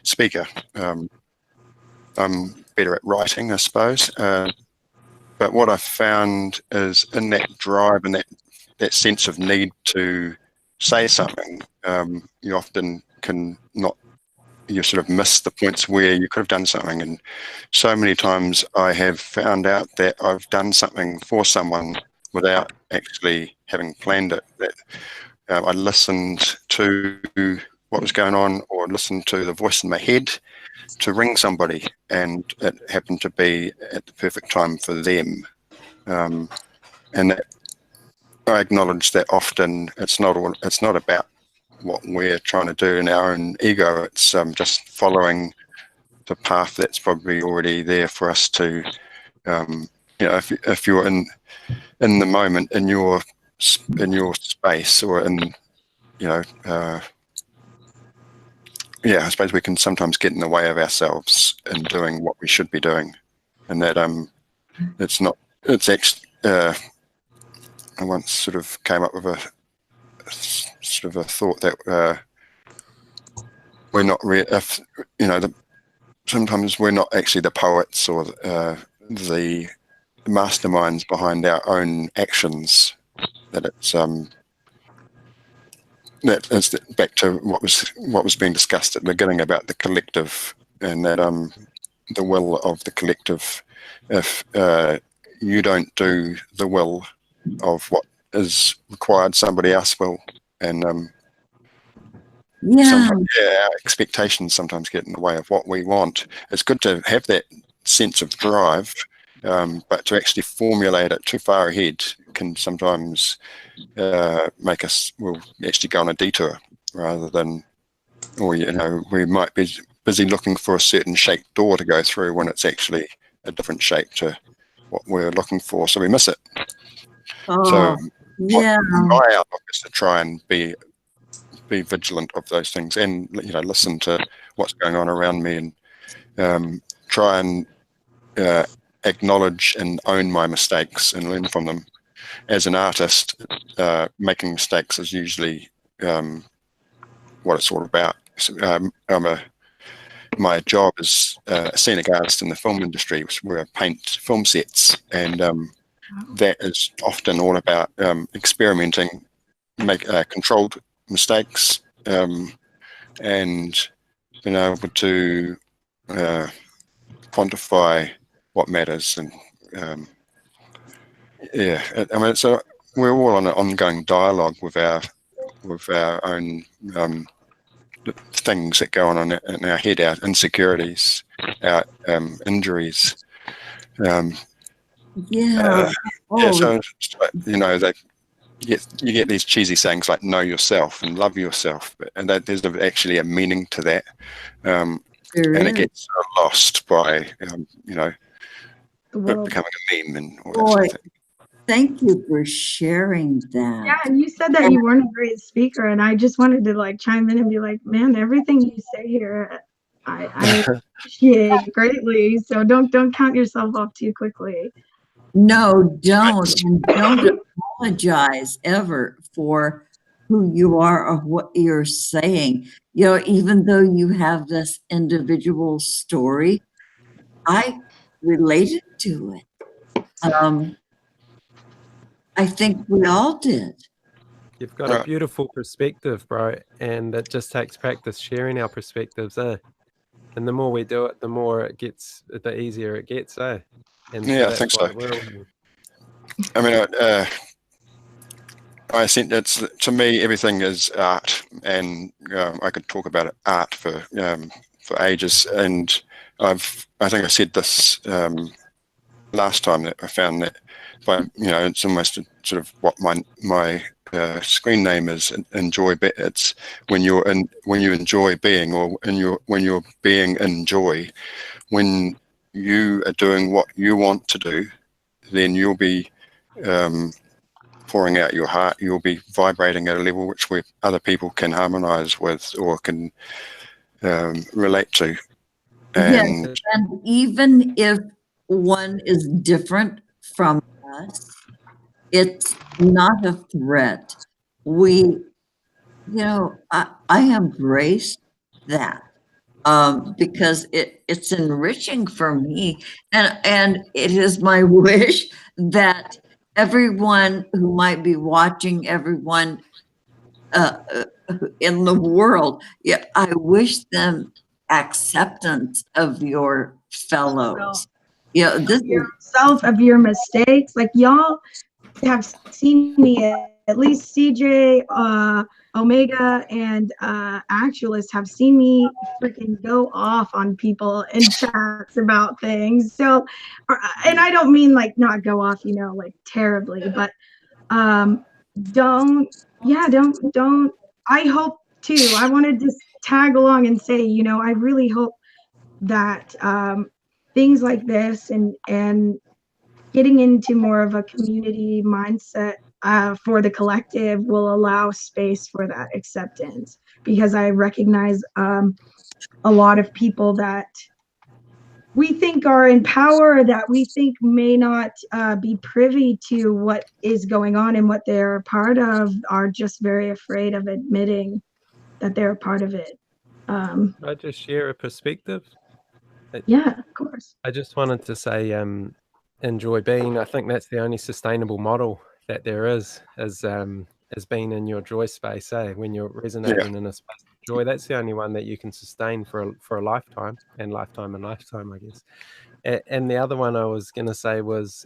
speaker. I'm better at writing, I suppose. But what I found is in that drive and that sense of need to say something, you often can not, you sort of miss the points where you could have done something. And so many times I have found out that I've done something for someone without actually having planned it. That I listened to what was going on, or listened to the voice in my head to ring somebody, and it happened to be at the perfect time for them. And that I acknowledge that often it's not about what we're trying to do in our own ego. It's just following the path that's probably already there for us to, if you're in the moment, in your space, or in, I suppose we can sometimes get in the way of ourselves in doing what we should be doing, and that it's actually. I once sort of came up with a thought that we're not sometimes we're not actually the poets or the masterminds behind our own actions. That it's that is back to what was being discussed at the beginning about the collective, and that the will of the collective. If you don't do the will of what is required, somebody else will. And our expectations sometimes get in the way of what we want. It's good to have that sense of drive, but to actually formulate it too far ahead can sometimes make us, we'll actually go on a detour rather than, or we might be busy looking for a certain shaped door to go through when it's actually a different shape to what we're looking for, so we miss it. So my outlook is to try and be vigilant of those things, and listen to what's going on around me, and try and acknowledge and own my mistakes and learn from them. As an artist, making mistakes is usually what it's all about. My job is a scenic artist in the film industry, where I paint film sets, and that is often all about experimenting, make controlled mistakes, and being able to quantify what matters. And so we're all on an ongoing dialogue with our own things that go on in our head, our insecurities, our injuries. Yeah. Oh, So you know that you get these cheesy sayings like "know yourself" and "love yourself," and that there's actually a meaning to that, and it gets lost by you know becoming a meme and all that sort of thing. Thank you for sharing that. Yeah, and you said that you weren't a great speaker, and I just wanted to like chime in and be like, man, everything you say here, I appreciate greatly. So don't count yourself off too quickly. No, don't. And don't apologize ever for who you are or what you're saying. You know, even though you have this individual story, I related to it. I think we all did. You've got a beautiful perspective, bro, and it just takes practice sharing our perspectives, eh? And the more we do it, the more it gets, the easier it gets, eh? And yeah, so I think so. We're I mean, I think that's, to me, everything is art, and I could talk about art for ages. And I think I said this last time, that I found that, it's almost sort of what my screen name is. Enjoy. It's when you enjoy being, or when you're being in joy. When you are doing what you want to do, then you'll be pouring out your heart. You'll be vibrating at a level which other people can harmonize with or can relate to. And, yes, and even if one is different from us, it's not a threat. I embrace that because it's enriching for me, and it is my wish that everyone who might be watching, everyone in the world, I wish them acceptance of your fellows. This yourself, of your mistakes. Like, y'all have seen me, at least CJ, Omega, and Actualist have seen me freaking go off on people in chats about things. So, and I don't mean like not go off, like terribly, but don't. I hope too. I wanted to tag along and say, I really hope that things like this and getting into more of a community mindset for the collective will allow space for that acceptance, because I recognize a lot of people that we think are in power, that we think may not be privy to what is going on and what they're a part of, are just very afraid of admitting that they're a part of it. I just share a perspective. Yeah, of course. I just wanted to say, enjoy being. I think that's the only sustainable model that there is being in your joy space. When you're resonating in a space of joy, that's the only one that you can sustain for a lifetime, and lifetime, I guess. And the other one I was going to say was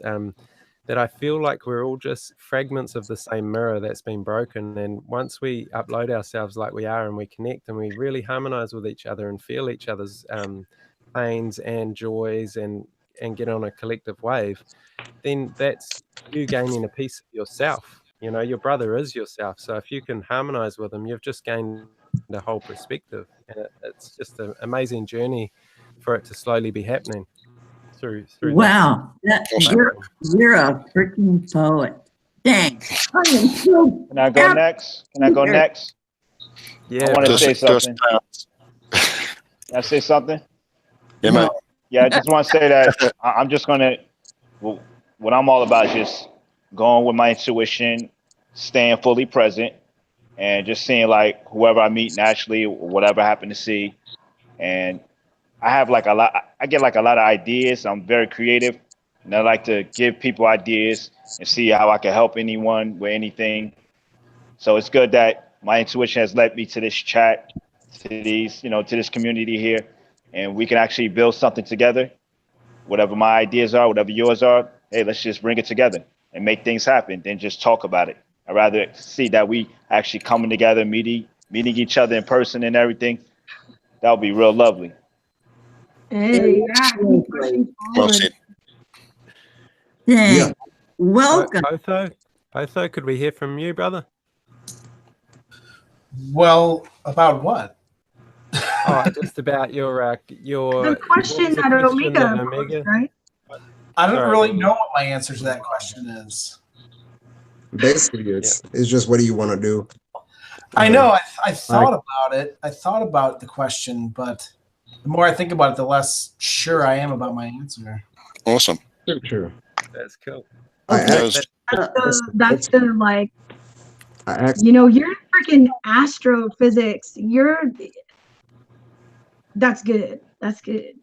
that I feel like we're all just fragments of the same mirror that's been broken. And once we upload ourselves like we are, and we connect, and we really harmonize with each other and feel each other's pains and joys, and get on a collective wave, then that's you gaining a piece of yourself. Your brother is yourself. So if you can harmonize with him, you've just gained a whole perspective. And it's just an amazing journey for it to slowly be happening through wow, you're a freaking poet. Dang. Can I go next? Yeah. I want to say something. Can I say something? Yeah, man. Yeah, I just want to say that I'm just going to, what I'm all about is just going with my intuition, staying fully present, and just seeing like whoever I meet naturally, whatever I happen to see. And I have I get like a lot of ideas. I'm very creative, and I like to give people ideas and see how I can help anyone with anything. So it's good that my intuition has led me to this chat, to these, to this community here, and we can actually build something together. Whatever my ideas are, whatever yours are, hey, let's just bring it together and make things happen than just talk about it. I'd rather see that we actually coming together, meeting each other in person and everything. That would be real lovely. Hey, yeah, keep pushing forward. Dang. Welcome. Potho, could we hear from you, brother? Well, about what? Just about your The question that Omega posed, right? I don't really know what my answer to that question is. Basically, it's just what do you want to do? I know. I thought about it. I thought about the question, but the more I think about it, the less sure I am about my answer. Awesome. True. That's cool. That's the like. You know, you're freaking astrophysics. That's good. That's good.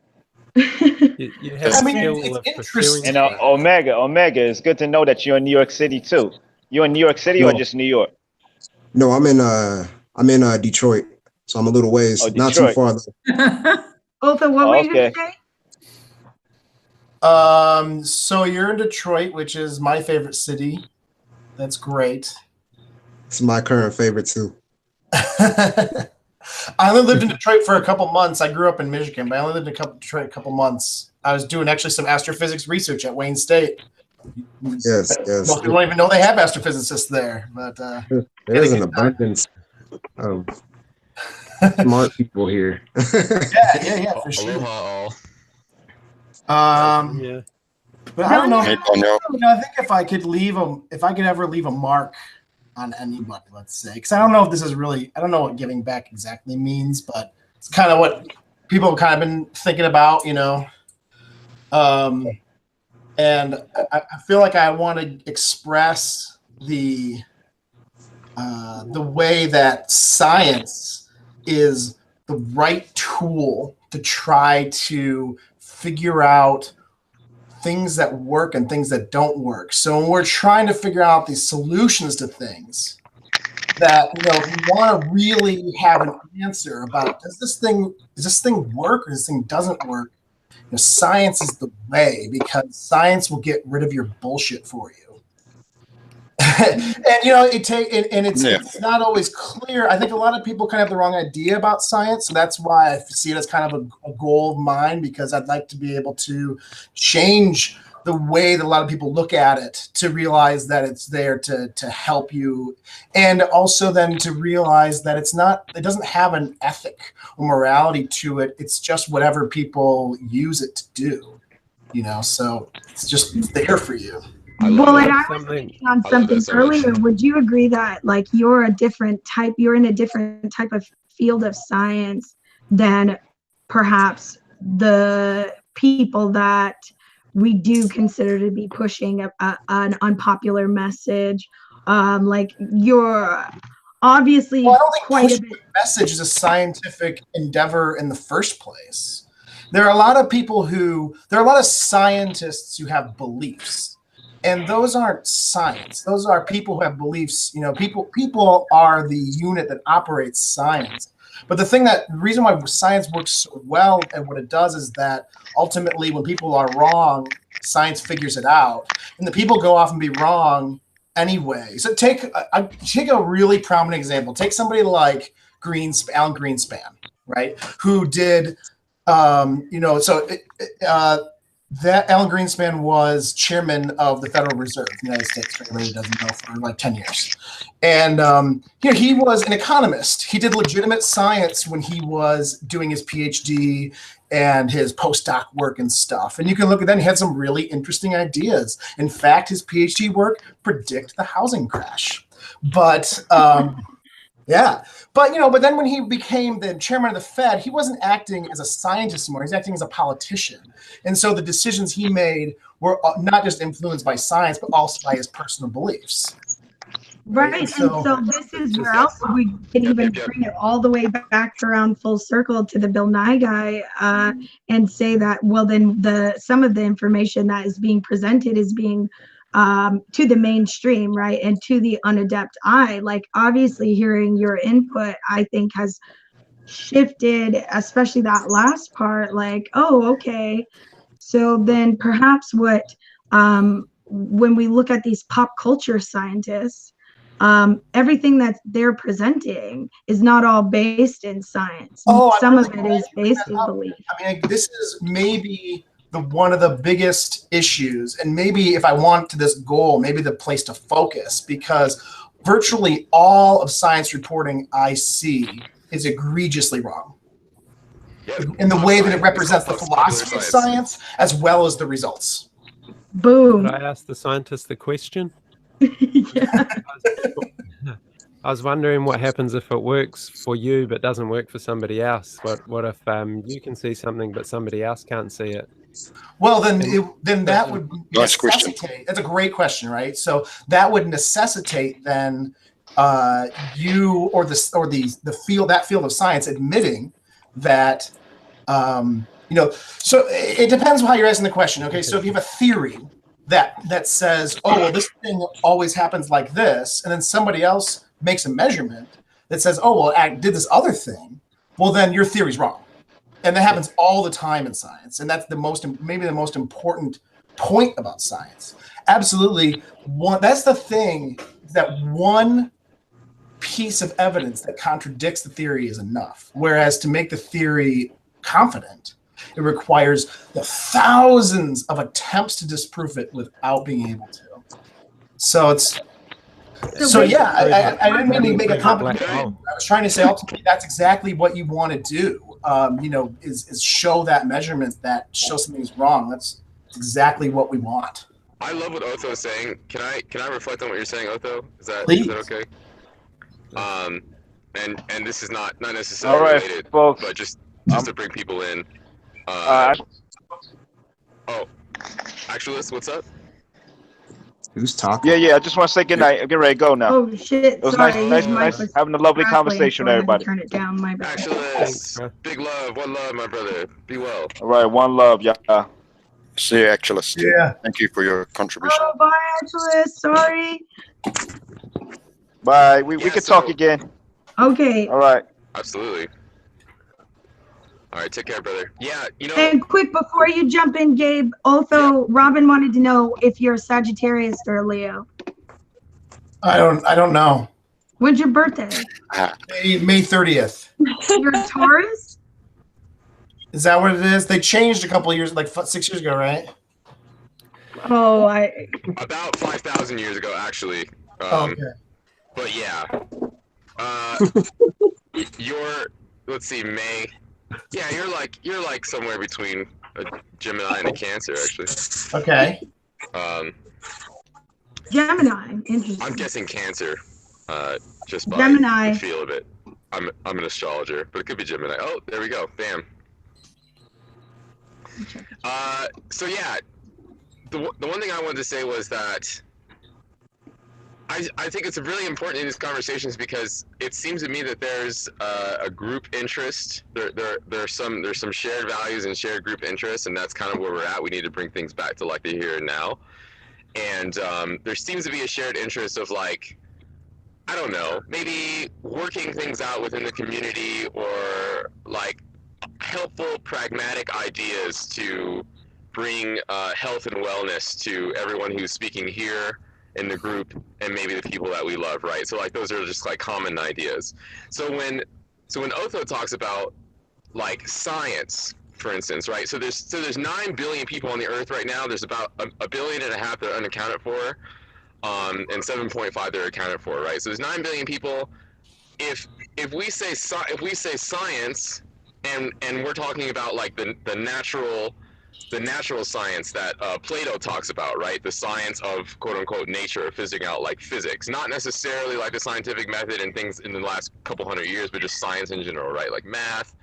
You have skill of pursuing. And Omega, it's good to know that you're in New York City too. You're in New York City or just New York? No, I'm in Detroit, so I'm a little ways, not too far though. Otha, what were you gonna say? So you're in Detroit, which is my favorite city. That's great. It's my current favorite too. I only lived in Detroit for a couple months. I grew up in Michigan, but I only lived in Detroit a couple months. I was doing actually some astrophysics research at Wayne State. Yes. Most people don't even know they have astrophysicists there, but there's an abundance of smart people here. yeah, for sure. But I don't know. I think if I could ever leave a mark on anybody, let's say, because I don't know if this is really, I don't know what giving back exactly means, but it's kind of what people have kind of been thinking about, you know. And I feel like I want to express the way that science is the right tool to try to figure out things that work and things that don't work. So when we're trying to figure out these solutions to things, that, you know, we want to really have an answer about, does this thing work or this thing doesn't work? You know, science is the way, because science will get rid of your bullshit for you. And you know, it's not always clear. I think a lot of people kind of have the wrong idea about science, so that's why I see it as kind of a goal of mine, because I'd like to be able to change the way that a lot of people look at it, to realize that it's there to help you, and also then to realize that it doesn't have an ethic or morality to it. It's just whatever people use it to do, you know. So it's there for you. Well, and I was thinking on something earlier. Would you agree that, like, you're in a different type of field of science than perhaps the people that we do consider to be pushing an unpopular message? Like, you're obviously quite a bit. Message is a scientific endeavor in the first place. There are a lot of scientists who have beliefs. And those aren't science. Those are people who have beliefs. You know, people are the unit that operates science. But the reason why science works so well and what it does is that ultimately when people are wrong, science figures it out. And the people go off and be wrong anyway. So take a really prominent example. Take somebody like Alan Greenspan, right? Who did, that Alan Greenspan was chairman of the Federal Reserve in the United States, for anybody who doesn't know, for like 10 years. And he was an economist. He did legitimate science when he was doing his PhD and his postdoc work and stuff. And you can look at that, and he had some really interesting ideas. In fact, his PhD work predicted the housing crash. But but then when he became the chairman of the Fed, he wasn't acting as a scientist anymore. He's acting as a politician. And so the decisions he made were not just influenced by science, but also by his personal beliefs. Right. And so this is where else we can even bring it all the way back around full circle to the Bill Nye guy, and say that, well, then some of the information that is being presented is being to the mainstream, right, and to the unadept eye. Like, obviously hearing your input, I think, has shifted, especially that last part, like, oh, okay, so then perhaps what when we look at these pop culture scientists, everything that they're presenting is not all based in science. Some of it is based in belief. I mean, this is maybe one of the biggest issues, and maybe if I want to this goal, maybe the place to focus, because virtually all of science reporting I see is egregiously wrong. In the way that it represents the philosophy of science as well as the results. Boom. Could I ask the scientist the question? Yeah. I was wondering what happens if it works for you but doesn't work for somebody else. What if you can see something but somebody else can't see it? Well, then that would Nice question. necessitate. That's a great question, right? So that would necessitate then you or the field of science admitting that So it depends on how you're asking the question. Okay, so if you have a theory that says, oh, well, this thing always happens like this, and then somebody else makes a measurement that says, oh, well, I did this other thing, well, then your theory's wrong. And that happens all the time in science. And that's maybe the most important point about science. Absolutely. That's the thing, that one piece of evidence that contradicts the theory is enough. Whereas to make the theory confident, it requires the thousands of attempts to disprove it without being able to. So yeah, I didn't mean to make a complicated. I was trying to say ultimately that's exactly what you want to do. Is show that measurement that shows something's wrong. That's exactly what we want. I love what Otho is saying. Can I reflect on what you're saying, Otho? Is that okay? And this is not necessarily related, folks, but just to bring people in. Actualist, what's up? Who's talking? Yeah. I just want to say good night. I'm getting ready to go now. Oh shit! It was Sorry, nice having a lovely conversation with everybody. Turn it down, my bad. Actualist, big love, one love, my brother. Be well. All right, one love, yeah. See you, Actualist. Yeah. Thank you for your contribution. Oh, bye, Actualist. Sorry. Bye. We could talk again. Okay. All right. Absolutely. All right, take care, brother. Yeah, And quick, before you jump in, Gabe, also, Robin wanted to know if you're a Sagittarius or a Leo. I don't know. When's your birthday? May 30th. You're a Taurus? Is that what it is? They changed a couple of years, like 6 years ago, right? Oh, about 5,000 years ago, actually. Okay. But yeah, let's see, May. Yeah, you're like somewhere between a Gemini and a Cancer, actually. Okay. Gemini. Interesting. I'm guessing Cancer, just by Gemini. the feel of it. I'm an astrologer, but it could be Gemini. Oh, there we go. Bam. So yeah, the one thing I wanted to say was that I think it's really important in these conversations because it seems to me that there's a group interest. There's some shared values and shared group interests, and that's kind of where we're at. We need to bring things back to like the here and now. And there seems to be a shared interest of like, I don't know, maybe working things out within the community or like helpful, pragmatic ideas to bring health and wellness to everyone who's speaking here in the group and maybe the people that we love, right? So like those are just like common ideas. So when Otho talks about like science, for instance, right? So there's 9 billion people on the earth right now. There's about a billion and a half that are unaccounted for, and 7.5 that are accounted for, right? So there's 9 billion people. If we say science, and we're talking about like the natural science that Plato talks about, right? The science of quote unquote nature, figuring out like physics, not necessarily like the scientific method and things in the last couple hundred years, but just science in general, right? Like math.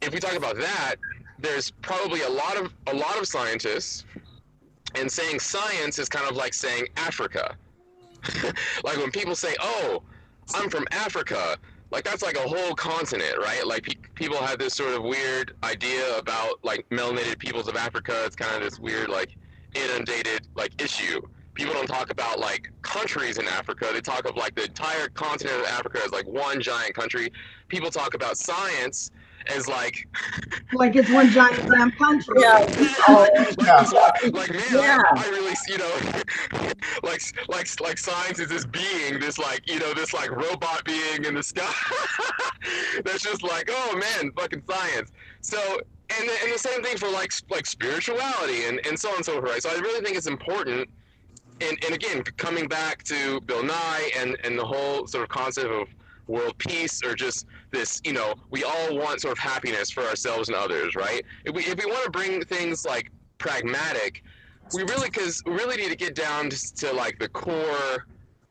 If we talk about that, there's probably a lot of scientists, and saying science is kind of like saying Africa. Like when people say, "Oh, I'm from Africa," like that's like a whole continent, right? Like people have this sort of weird idea about like melanated peoples of Africa. It's kind of this weird like inundated like issue. People don't talk about like countries in Africa. They talk of like the entire continent of Africa as like one giant country. People talk about science as like it's one giant damn country. Yeah. Like man, yeah. I really, like science is this being, this like, this like robot being in the sky. That's just like, oh man, fucking science. So and the same thing for like spirituality and so on and so forth. Right? So I really think it's important. And again, coming back to Bill Nye and the whole sort of concept of world peace, or just this, we all want sort of happiness for ourselves and others, right? If we want to bring things like pragmatic, we really need to get down to like the core,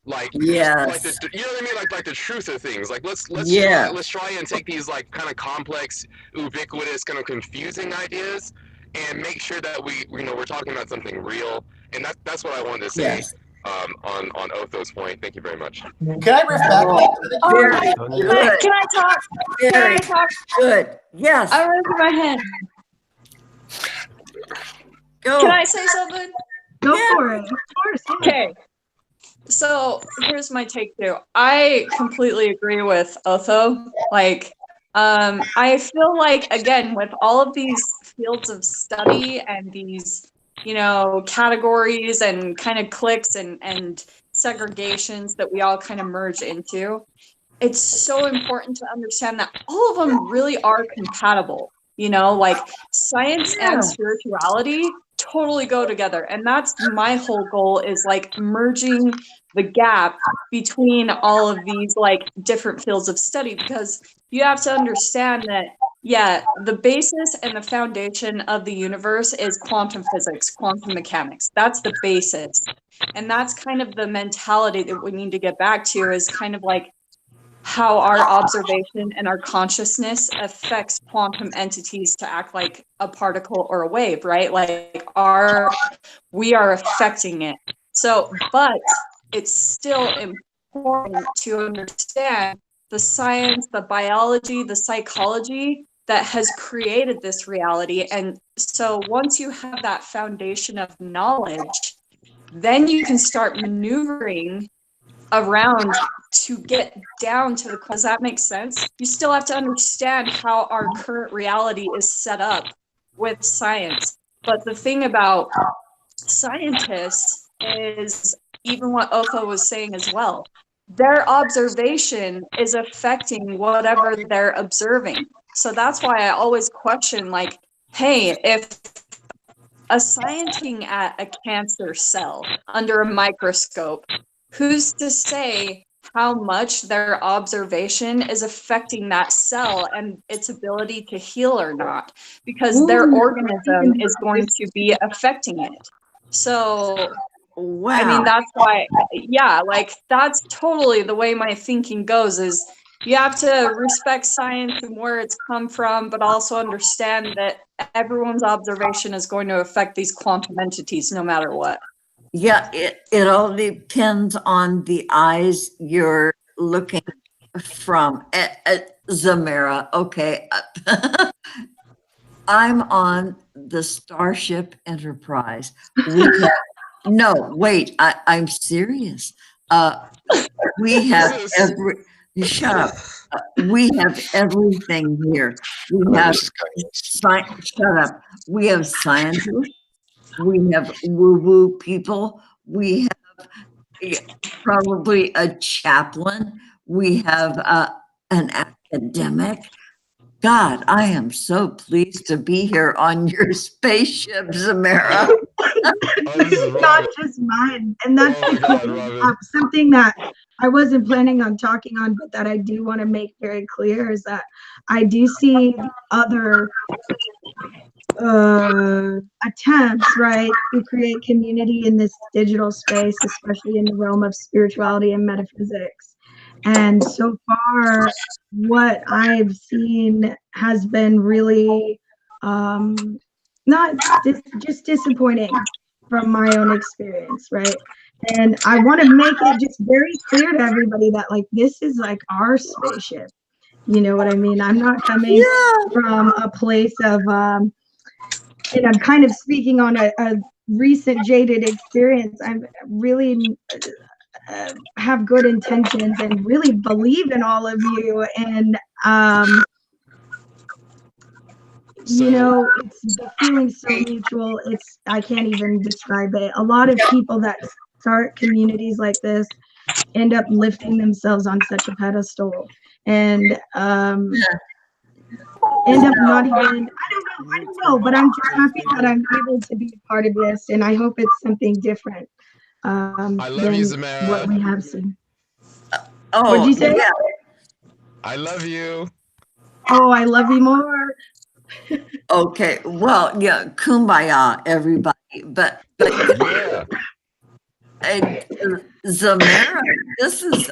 like Yes. like the, you know what I mean, like the truth of things. Like let's Yeah. try and take these like kind of complex, ubiquitous, kind of confusing ideas, and make sure that we're talking about something real. And that's what I wanted to say. Yes. On Otho's point. Thank you very much. Can I riff back? Very good. Can I talk? Can I Very talk? good. Yes. I raised my hand. Go. Can I say something? Go for it. Of course. Yeah. Okay. So here's my take too. I completely agree with Otho. Like, I feel like, again, with all of these fields of study and these, categories and kind of cliques and segregations that we all kind of merge into, it's so important to understand that all of them really are compatible. Like science and spirituality totally go together. And that's my whole goal, is like merging the gap between all of these like different fields of study, because you have to understand that, yeah, the basis and the foundation of the universe is quantum physics, quantum mechanics. That's the basis. And that's kind of the mentality that we need to get back to, is kind of like how our observation and our consciousness affects quantum entities to act like a particle or a wave, right? Like we are affecting it. So, but it's still important to understand the science, the biology, the psychology that has created this reality. And so once you have that foundation of knowledge, then you can start maneuvering around to get down to the, does that make sense? You still have to understand how our current reality is set up with science. But the thing about scientists is, even what Otho was saying as well, their observation is affecting whatever they're observing. So that's why I always question, like, hey, if a scientist at a cancer cell under a microscope, who's to say how much their observation is affecting that cell and its ability to heal or not? Because their organism is going to be affecting it. So, wow. I mean, that's why, yeah, like that's totally the way my thinking goes, is you have to respect science and where it's come from, but also understand that everyone's observation is going to affect these quantum entities no matter what. Yeah, it all depends on the eyes you're looking from. Zamira, okay. I'm on the Starship Enterprise. No, wait, I'm serious. We have shut up. We have everything here. We have shut up. We have scientists. We have woo-woo people. We have probably a chaplain. We have an academic. God, I am so pleased to be here on your spaceship, Zamira. It's not just mine. And that's something that I wasn't planning on talking on, but that I do want to make very clear, is that I do see other attempts, right, to create community in this digital space, especially in the realm of spirituality and metaphysics. And so far, what I've seen has been really just disappointing from my own experience, right? And I want to make it just very clear to everybody that, like, this is like our spaceship. You know what I mean? I'm not coming from a place of and I'm kind of speaking on a recent jaded experience. I'm really have good intentions and really believe in all of you. And, you know, it's the feeling so mutual. I can't even describe it. A lot of people that start communities like this end up lifting themselves on such a pedestal. And end up not even, I don't know, but I'm just happy that I'm able to be a part of this, and I hope it's something different I love you, than Zamara. what we have seen. Oh, What'd you say? yeah. I love you. Oh, I love you more. Okay, well, yeah, kumbaya, everybody. But Yeah. and Zamara, this is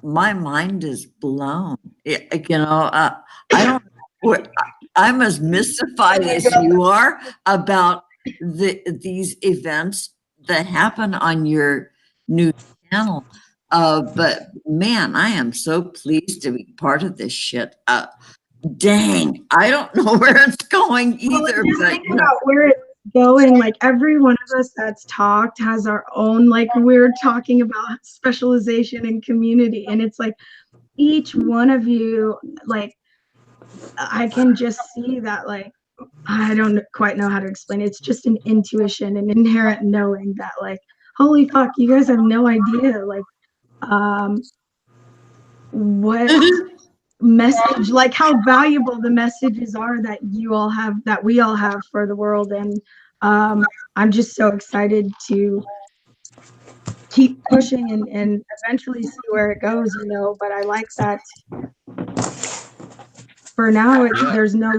my mind is blown. I don't. I'm as mystified as you are about these events that happen on your new channel. But man, I am so pleased to be part of this shit. Dang, I don't know where it's going either. Just But think about where it's going. Like every one of us that's talked has our own, like we're talking about specialization and community. And it's like each one of you, like I can just see that, like, I don't quite know how to explain it. It's just an intuition, an inherent knowing that, like, holy fuck, you guys have no idea, like, what message, like how valuable the messages are that you all have, that we all have for the world. And I'm just so excited to keep pushing and eventually see where it goes, but I like that for now there's no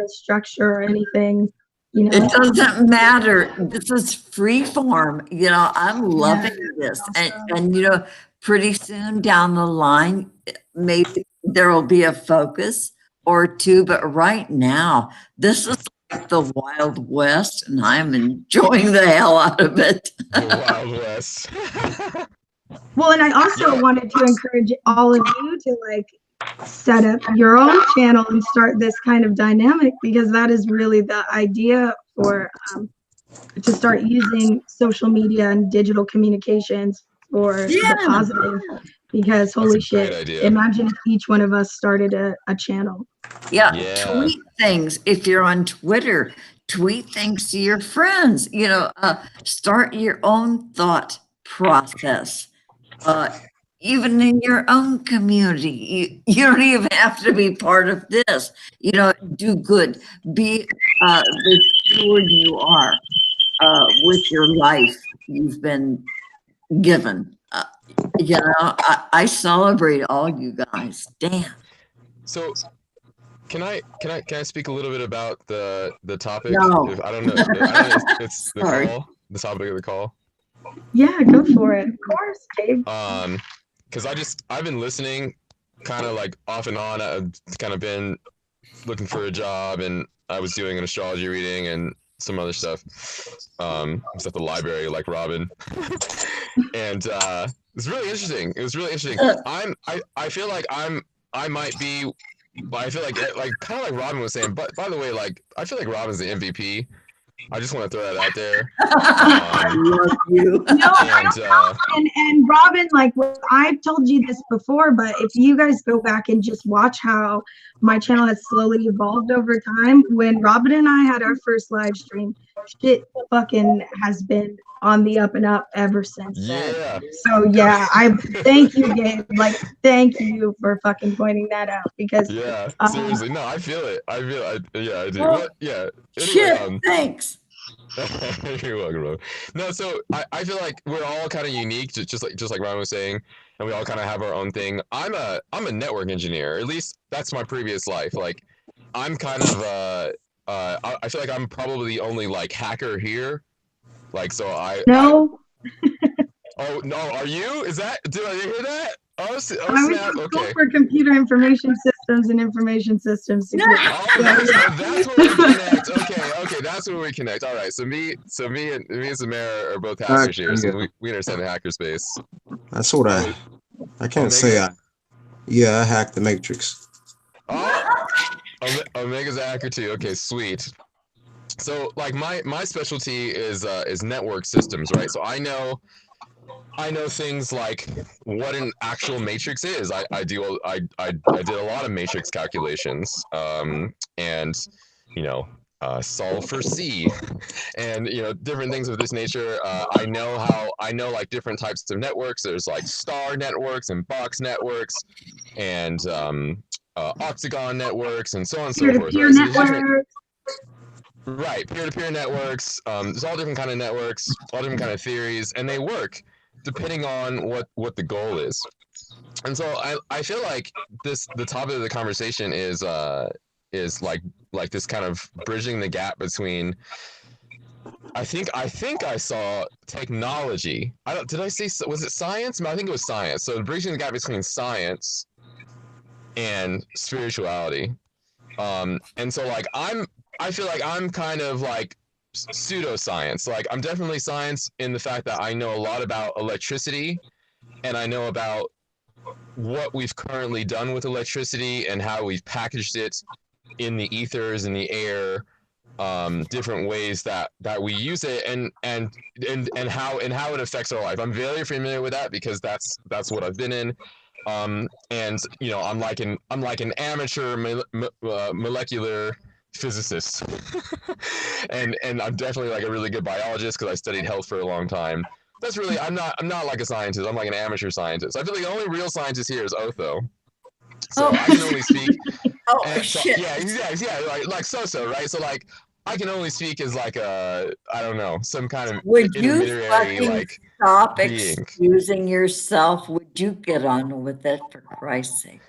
structure or anything, it doesn't matter. This is free form. I'm loving this. And pretty soon down the line, maybe there will be a focus or two. But right now, this is like the Wild West, and I'm enjoying the hell out of it. The Wild West. Well, and I also wanted to encourage all of you to set up your own channel and start this kind of dynamic, because that is really the idea for to start using social media and digital communications for the positive. Because holy shit, imagine if each one of us started a channel. Tweet things. If you're on Twitter, tweet things to your friends. Start your own thought process. Even in your own community, you don't even have to be part of this. Do good. Be the steward you are with your life you've been given. I celebrate all you guys. Damn. So, can I speak a little bit about the topic? No. I don't know. It's the Sorry. call. The topic of the call. Yeah, go for it. Of course, Dave. Because I've been listening kind of off and on. I've kind of been looking for a job, and I was doing an astrology reading and some other stuff. I was at the library like Robin. And it's really interesting. It was really interesting. I feel like I might be, I feel like kind of like Robin was saying, but by the way, I feel like Robin's the MVP. I just want to throw that out there. Love you. And Robin, I've told you this before, but if you guys go back and just watch how my channel has slowly evolved over time, when Robin and I had our first live stream, shit fucking has been on the up and up ever since then. So I thank you, Gabe. Thank you for fucking pointing that out, because seriously, no, I feel it. I do. Well, Anyway, shit, thanks. You're welcome, bro. No, so I feel like we're all kind of unique, just like Ryan was saying, and we all kind of have our own thing. I'm a network engineer. At least that's my previous life. I'm kind of I feel like I'm probably the only hacker here. No. Oh no, are you? Did I hear that? I was okay. For computer information systems and information systems. That's where we connect. Okay, that's where we connect. All right, so me and Zamara are both hackers here, so we understand the hacker space. That's what I can't say. I hacked the Matrix. Oh, Omega's a hacker too. Okay, sweet. So my specialty is network systems, right? So I know things like what an actual matrix is. I did a lot of matrix calculations, and solve for C, and different things of this nature. I know different types of networks. There's star networks and box networks, and octagon networks and so on and so forth. Peer-to-peer Right? So there's different, networks. right, peer-to-peer networks. There's all different kind of networks, all different kind of theories, and they work depending on what the goal is. And so I feel like the topic of the conversation is like this kind of bridging the gap between. I think I saw technology. Did I say, was it science? No, I think it was science. So bridging the gap between science and spirituality. And so like I feel like I'm kind of like pseudoscience. Like I'm definitely science in the fact that I know a lot about electricity, and I know about what we've currently done with electricity and how we've packaged it in the ethers, in the air, different ways that we use it, and how it affects our life. I'm very familiar with that because that's what I've been in. And you know, I'm like an amateur molecular physicist, and I'm definitely like a really good biologist because I studied health for a long time. That's really, I'm not like a scientist. I'm like an amateur scientist. I feel like the only real scientist here is Otho. So I can only speak. Shit. Yeah, like so, right? So like I can only speak as like I don't know, some kind of Would you intermediary fucking like stop being. excusing yourself? Would you get on with it, for Christ's sake?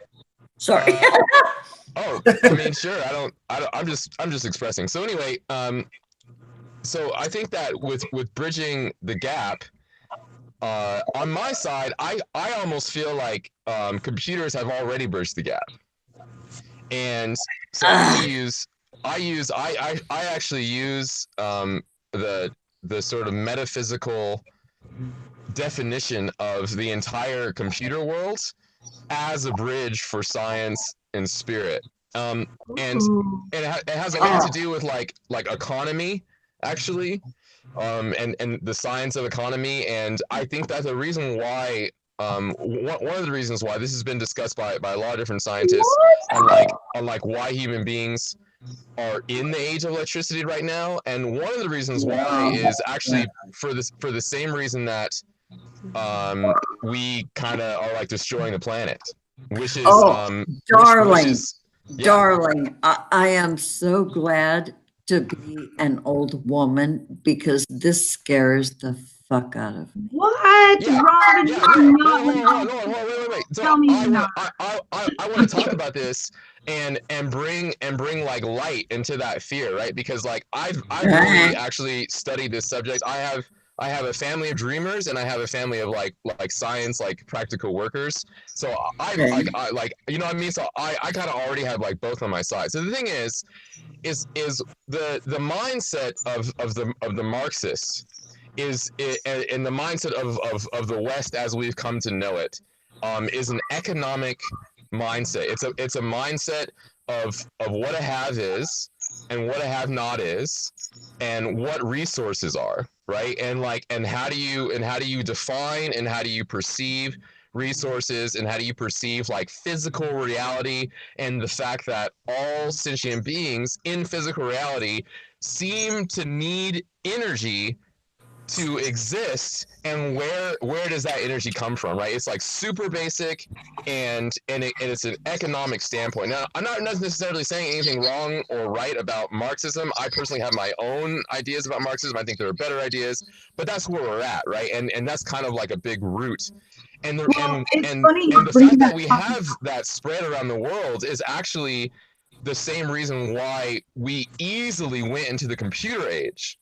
Sorry. Oh, I mean, sure. I'm just expressing. So anyway, so I think that with bridging the gap, on my side, I almost feel like computers have already bridged the gap, and so I actually use the sort of metaphysical definition of the entire computer world as a bridge for science and spirit, and it has a lot to do with like economy, actually, and the science of economy. And I think that's the reason why, one of the reasons why this has been discussed by a lot of different scientists on like why human beings are in the age of electricity right now. And one of the reasons why is actually for the same reason that we kind of are like destroying the planet, which is darling, darling, I am so glad to be an old woman because this scares the fuck out of me. What? Robin, wait. So I want to talk about this and bring like light into that fear, right? Because like I've really actually studied this subject. I have a family of dreamers, and I have a family of like science, like practical workers. So I like you know what I mean. So I kind of already have like both on my side. So the thing is the mindset of the Marxists is in the mindset of the West as we've come to know it, is an economic mindset. It's a mindset of what a have is and what a have not is, and what resources are, right? And how do you define and how do you perceive resources, and how do you perceive like physical reality, and the fact that all sentient beings in physical reality seem to need energy to exist, and where does that energy come from, right? It's like super basic, and it's an economic standpoint. Now, I'm not necessarily saying anything wrong or right about Marxism. I personally have my own ideas about Marxism. I think there are better ideas, but that's where we're at, right? And that's kind of like a big root. And the fact that we have that spread around the world is actually the same reason why we easily went into the computer age.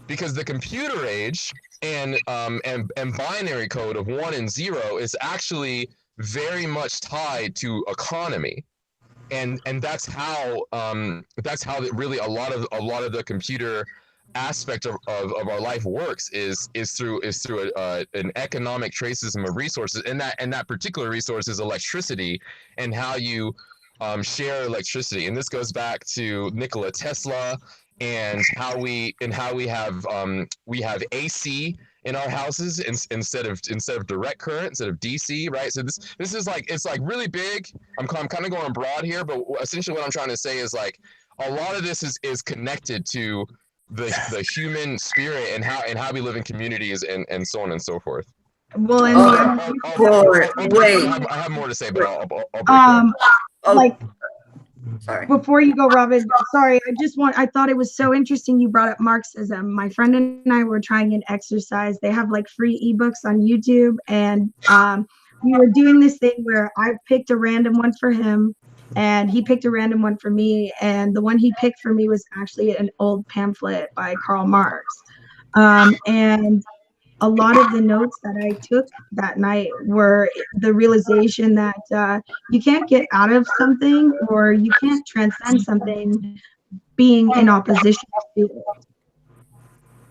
Because the computer age and binary code of 1 and 0 is actually very much tied to economy, and that's how really a lot of the computer aspect of our life works is through an economic tracism of resources, and that particular resource is electricity, and how you share electricity. And this goes back to Nikola Tesla, and how we have AC in our houses instead of direct current, instead of DC, right? So this is like, it's like really big. I'm kind of going broad here, but essentially what I'm trying to say is like a lot of this is connected to the human spirit and how we live in communities and so on and so forth. Well, I have more to say, but I'll break down. like, sorry. Before you go, Robin, sorry, I thought it was so interesting you brought up Marxism. My friend and I were trying an exercise. They have like free ebooks on YouTube, and we were doing this thing where I picked a random one for him, and he picked a random one for me, and the one he picked for me was actually an old pamphlet by Karl Marx. And a lot of the notes that I took that night were the realization that you can't get out of something, or you can't transcend something being in opposition to it.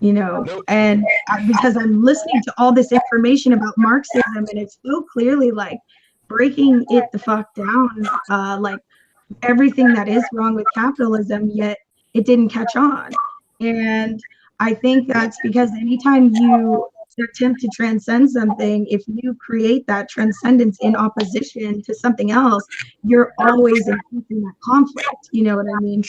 You know, and because I'm listening to all this information about Marxism, and it's so clearly like breaking it the fuck down, like everything that is wrong with capitalism, yet it didn't catch on. And I think that's because anytime you attempt to transcend something, if you create that transcendence in opposition to something else, you're always increasing that conflict. You know what I mean?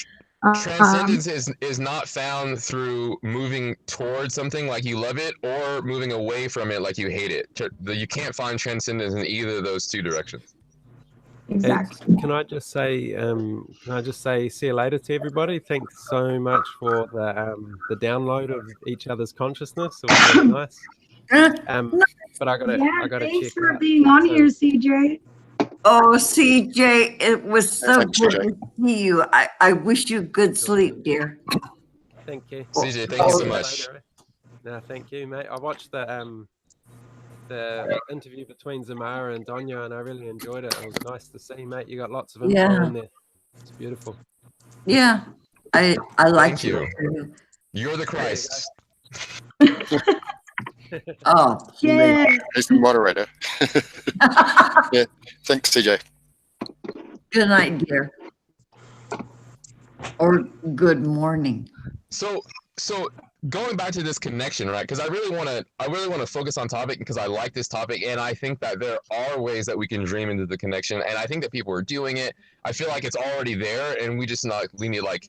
Transcendence is not found through moving towards something like you love it or moving away from it like you hate it. You can't find transcendence in either of those two directions. Exactly. Can I just say see you later to everybody? Thanks so much for the download of each other's consciousness. It was really nice. But I gotta thanks check for out. being on here, CJ. Oh, CJ, it was so Thanks, good CJ. to see you. I wish you good sleep, dear. Thank you. CJ, thank you so much. No, thank you, mate. I watched the interview between Zamara and Donya, and I really enjoyed it. It was nice to see, mate. You got lots of info Yeah. in there. It's beautiful. Yeah, I liked Thank you. it. You're the Christ. Oh, yeah. He's the moderator. Yeah. Thanks, CJ. Good night, dear. Or good morning. So going back to this connection, right? Because I really want to focus on topic because I like this topic, and I think that there are ways that we can dream into the connection, and I think that people are doing it. I feel like it's already there, and we need like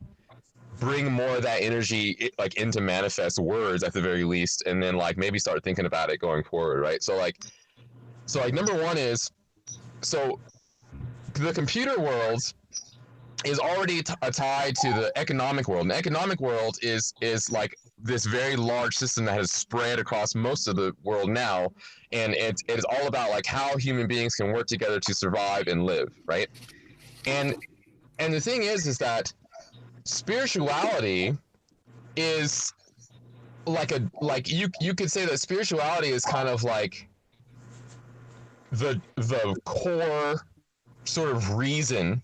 bring more of that energy like into manifest words at the very least, and then like maybe start thinking about it going forward, right? So like number one is, so the computer world is already tied to the economic world. And the economic world is like this very large system that has spread across most of the world now, and it is all about like how human beings can work together to survive and live, right? And the thing is that spirituality is like you could say that spirituality is kind of like the core sort of reason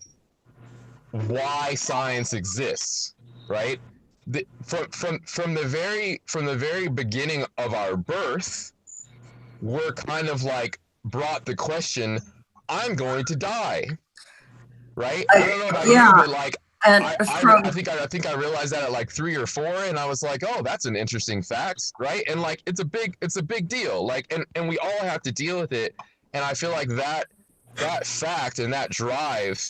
why science exists, right? From the very beginning of our birth, we're kind of like brought the question, I'm going to die, right? I don't know about you, but like I think I realized that at like 3 or 4, and I was like, oh, that's an interesting fact, right? And like it's a big deal, like and we all have to deal with it, and I feel like that fact and that drive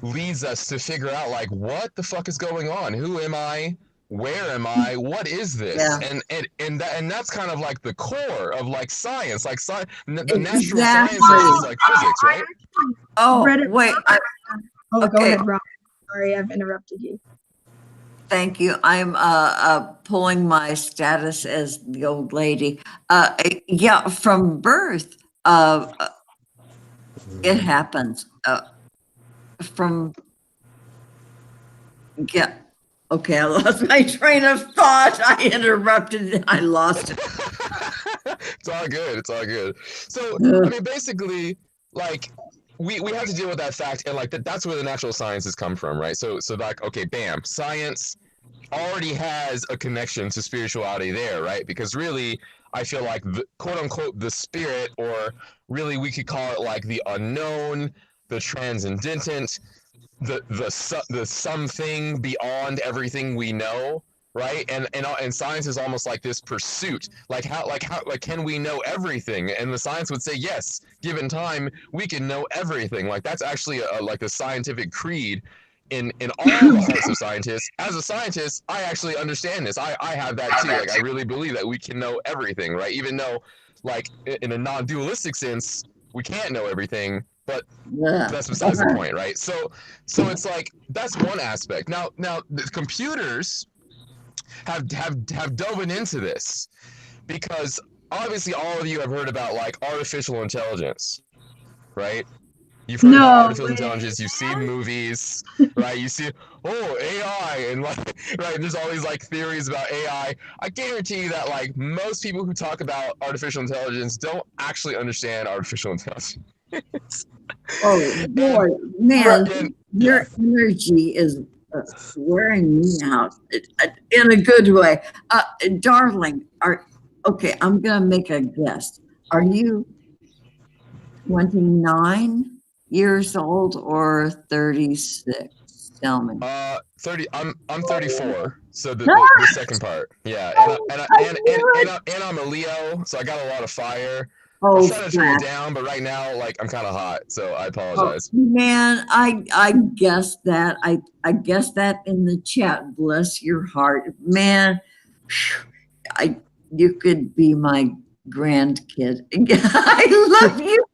leads us to figure out like what the fuck is going on, who am I, where am I, what is this? Yeah. And that's kind of like the core of like science, like the natural sciences, like physics, right? Oh, wait. Go ahead, Rob. Sorry, I've interrupted you. Thank you. I'm pulling my status as the old lady. Yeah, from birth, it happens. Okay, I lost my train of thought. I interrupted and I lost it. It's all good. So, I mean, basically, like, we have to deal with that fact, and like that's where the natural sciences come from, right? So like, okay, bam, science already has a connection to spirituality there, right? Because really, I feel like the quote unquote the spirit, or really we could call it like the unknown, the transcendent, the something beyond everything we know, right? And science is almost like this pursuit, like how can we know everything? And the science would say, yes, given time, we can know everything. Like that's actually like a scientific creed in all the hearts of scientists. As a scientist, I actually understand this. I have that too. Like I really believe that we can know everything, right? Even though, like in a non-dualistic sense, we can't know everything, But Yeah. that's besides the point, right? So it's like that's one aspect. Now the computers have dove into this because obviously all of you have heard about like artificial intelligence, right? You've heard about artificial intelligence. You've seen movies, right? You see, AI, and like, right? There's all these like theories about AI. I guarantee you that like most people who talk about artificial intelligence don't actually understand artificial intelligence. Oh boy, man, your energy is wearing me out in a good way. Darling, okay, I'm gonna make a guess. Are you 29 years old or 36? Tell me. 30. I'm 34. So the second part, yeah. And I'm a Leo, so I got a lot of fire. I'm trying to turn it down, but right now, like I'm kind of hot, so I apologize. Man, I guessed that. I guessed that in the chat. Bless your heart, man. You could be my grandkid. I love you.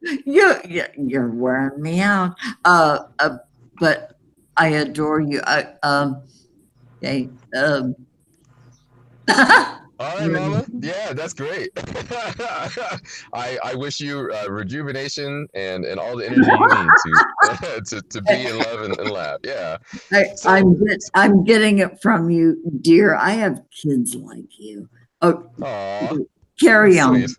You're wearing me out. But I adore you. Okay. All right, Mama. Yeah, that's great. I wish you rejuvenation and all the energy you need to be in love and laugh. Yeah. I'm getting it from you, dear. I have kids like you. Oh, carry on. Sweet.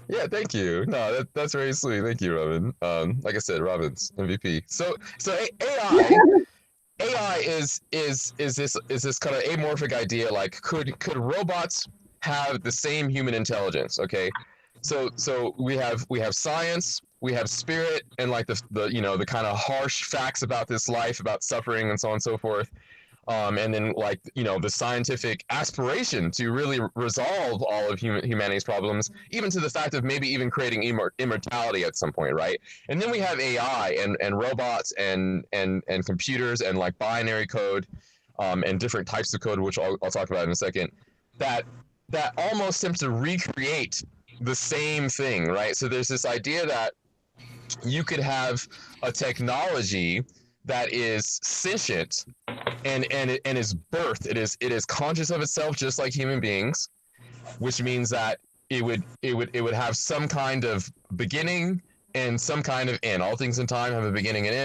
Yeah, thank you. No, that's very sweet. Thank you, Robin. Like I said, Robin's MVP. So AI is this kind of amorphic idea, like could robots have the same human intelligence? Okay, so we have science, we have spirit, and like the kind of harsh facts about this life, about suffering and so on and so forth. And then like the scientific aspiration to really resolve all of humanity's problems, even to the fact of maybe even creating immortality at some point, right? And then we have AI and robots and computers and like binary code, and different types of code, which I'll talk about in a second, that almost seems to recreate the same thing, right? So there's this idea that you could have a technology that is sentient and is birthed. It is conscious of itself just like human beings, which means that it would have some kind of beginning and some kind of end. All things in time have a beginning and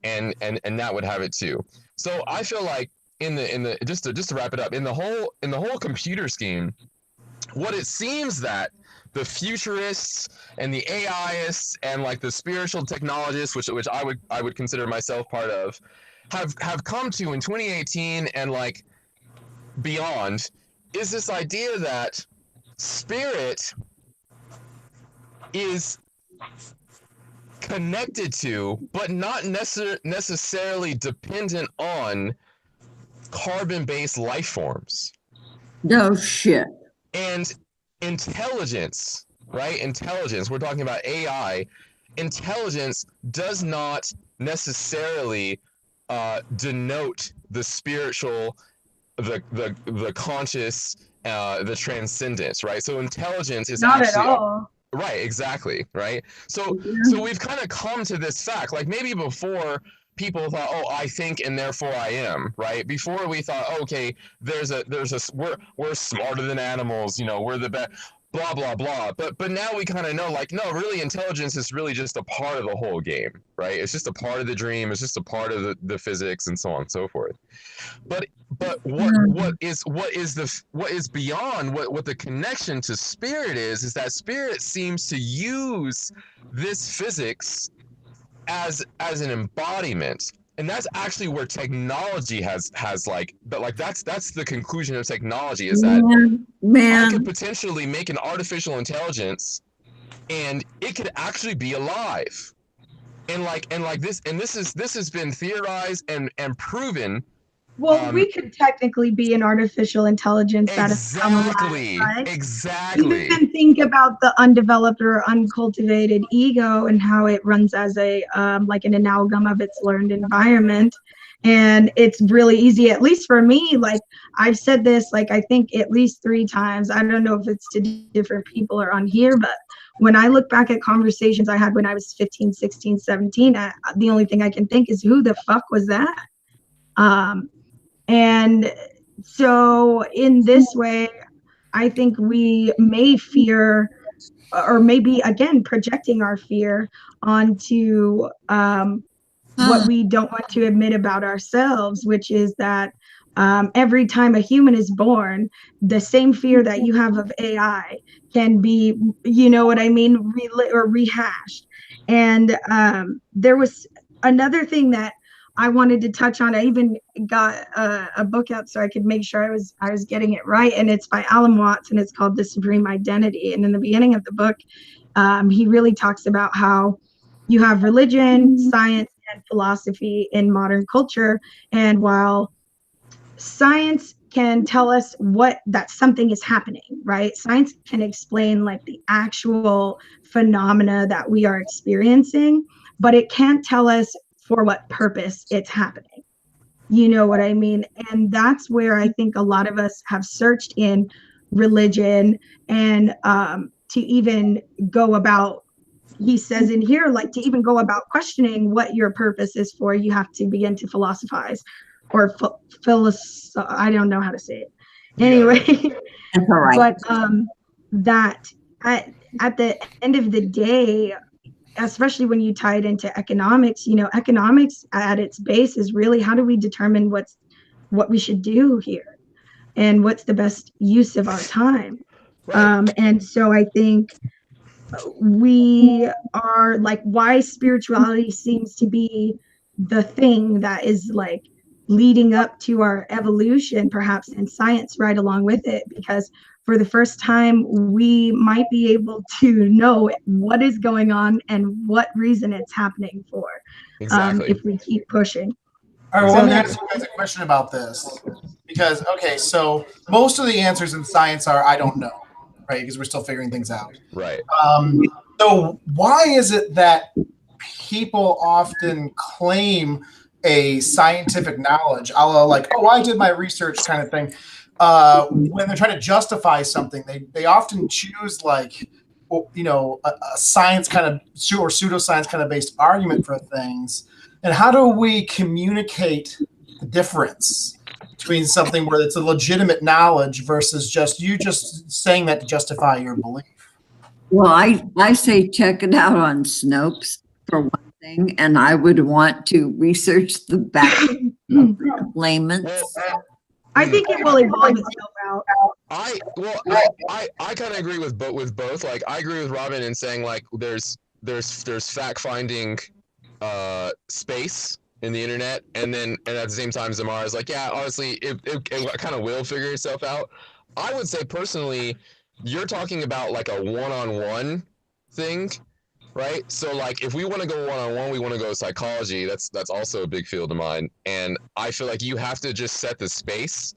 end, and that would have it too. So I feel like in the just to wrap it up, in the whole computer scheme, what it seems that the futurists and the AIists and like the spiritual technologists, which I would consider myself part of, have come to in 2018 and like beyond, is this idea that spirit is connected to, but not necessarily dependent on, carbon-based life forms. No shit. And intelligence, right? Intelligence, we're talking about AI. Intelligence does not necessarily denote the spiritual, the conscious, the transcendence, right? So intelligence is not actually at all. Right, exactly, right? So we've kind of come to this fact, like maybe before people thought, oh, I think and therefore I am, right? Before we thought, oh, okay, we're smarter than animals, we're the best, blah blah blah. But now we kind of know, like, no, really, intelligence is really just a part of the whole game, right? It's just a part of the dream. It's just a part of the physics and so on and so forth. But what is beyond what the connection to spirit is that spirit seems to use this physics as an embodiment, and that's actually where technology has like, but like that's the conclusion of technology, is that I could potentially make an artificial intelligence and it could actually be alive, and this has been theorized and proven. Well, we could technically be an artificial intelligence that is alive, right? Exactly. Even think about the undeveloped or uncultivated ego and how it runs as a like an amalgam of its learned environment. And it's really easy, at least for me. Like, I've said this, like, I think at least 3 times. I don't know if it's to different people or on here, but when I look back at conversations I had when I was 15, 16, 17, the only thing I can think is, who the fuck was that? And so in this way, I think we may fear, or maybe again projecting our fear onto what we don't want to admit about ourselves, which is that every time a human is born, the same fear that you have of AI can be, you know what I mean, or rehashed. And there was another thing that I wanted to touch on. I even got a book out so I could make sure I was getting it right, and it's by Alan Watts, and it's called The Supreme Identity. And in the beginning of the book, he really talks about how you have religion, science, and philosophy in modern culture. And while science can tell us that something is happening, right? Science can explain like the actual phenomena that we are experiencing, but it can't tell us for what purpose it's happening. You know what I mean? And that's where I think a lot of us have searched in religion, and to even go about, he says in here, like, to even go about questioning what your purpose is for, you have to begin to philosophize, or I don't know how to say it. Anyway, that's all right. But that at the end of the day, especially when you tie it into economics, you know, economics at its base is really, how do we determine what we should do here, and what's the best use of our time? Right. And so I think we are like, why spirituality seems to be the thing that is like leading up to our evolution, perhaps, and science right along with it, because for the first time we might be able to know what is going on and what reason it's happening for. Exactly. If we keep pushing. All right, well, let me ask you guys a question about this, because okay, so most of the answers in science are I don't know, right? Because we're still figuring things out. Right. So why is it that people often claim a scientific knowledge, a la like, oh, I did my research kind of thing, when they're trying to justify something, they often choose like, you know, a science kind of or pseudoscience kind of based argument for things. And how do we communicate the difference between something where it's a legitimate knowledge versus just saying that to justify your belief? Well, I say check it out on Snopes for one thing, and I would want to research the back of the claimants. I think it will evolve itself out. I kind of agree with both. Like, I agree with Robin in saying like there's fact finding space in the internet, and at the same time Zamara is like, yeah, honestly, it kind of will figure itself out. I would say personally, you're talking about like a one-on-one thing, right? So like, if we want to go one-on-one, we want to go psychology. That's also a big field of mine, and I feel like you have to just set the space.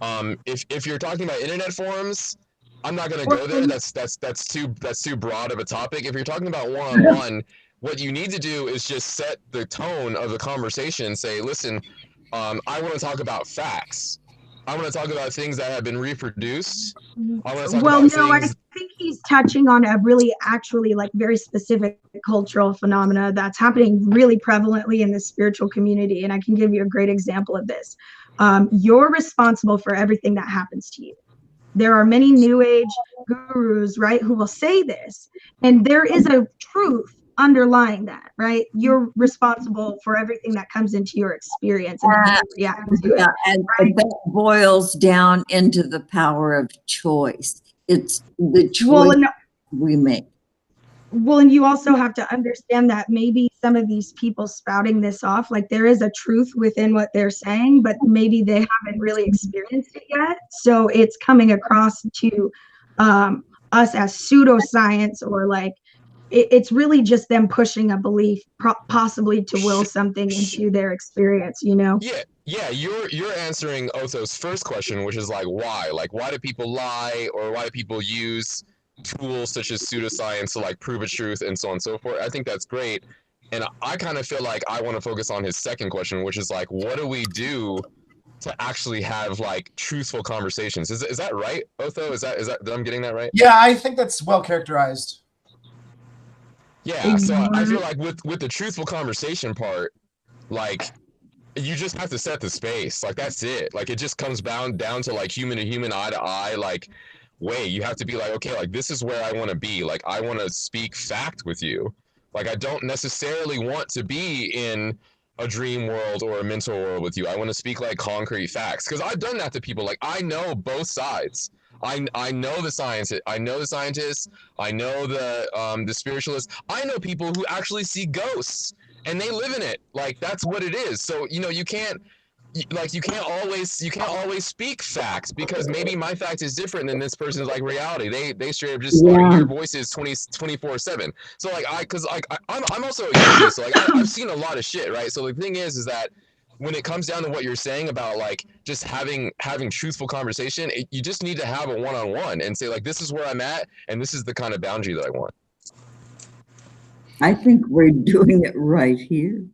If you're talking about internet forums, I'm not going to go there. That's too broad of a topic. If you're talking about one-on-one, what you need to do is just set the tone of the conversation and say, listen, I want to talk about facts. I want to talk about things that have been reproduced. I want to talk about things. I think he's touching on a really actually like very specific cultural phenomena that's happening really prevalently in the spiritual community. And I can give you a great example of this. You're responsible for everything that happens to you. There are many new age gurus, right, who will say this, and there is a truth underlying that, right? You're responsible for everything that comes into your experience and how you react to it. And that boils down into the power of choice. It's the choice we make. Well, and you also have to understand that maybe some of these people spouting this off, like there is a truth within what they're saying, but maybe they haven't really experienced it yet. So it's coming across to us as pseudoscience, or like it's really just them pushing a belief, possibly to will something into their experience, you know? Yeah, you're answering Otho's first question, which is like, why? Like, why do people lie, or why do people use tools such as pseudoscience to like prove a truth and so on and so forth? I think that's great. And I kind of feel like I want to focus on his second question, which is like, what do we do to actually have like truthful conversations? Is that right, Otho? Is that that I'm getting that right? Yeah, I think that's well characterized. Yeah, so I feel like with the truthful conversation part, like you just have to set the space. Like that's it. Like it just comes down to like human to human, eye to eye, like way. You have to be like, okay, like this is where I want to be. Like I want to speak fact with you. Like I don't necessarily want to be in a dream world or a mental world with you. I want to speak like concrete facts, because I've done that to people. Like I know both sides. I know the scientists. I know the scientists. I know the spiritualists. I know people who actually see ghosts and they live in it. Like that's what it is. So you can't. Like you can't always speak facts, because maybe my fact is different than this person's like reality. They straight up just hear voices 24/7. So like I'm also a human, so like I've seen a lot of shit, right? So the thing is that when it comes down to what you're saying about like just having truthful conversation, you just need to have a one-on-one and say like, this is where I'm at and this is the kind of boundary that I want. I think we're doing it right here.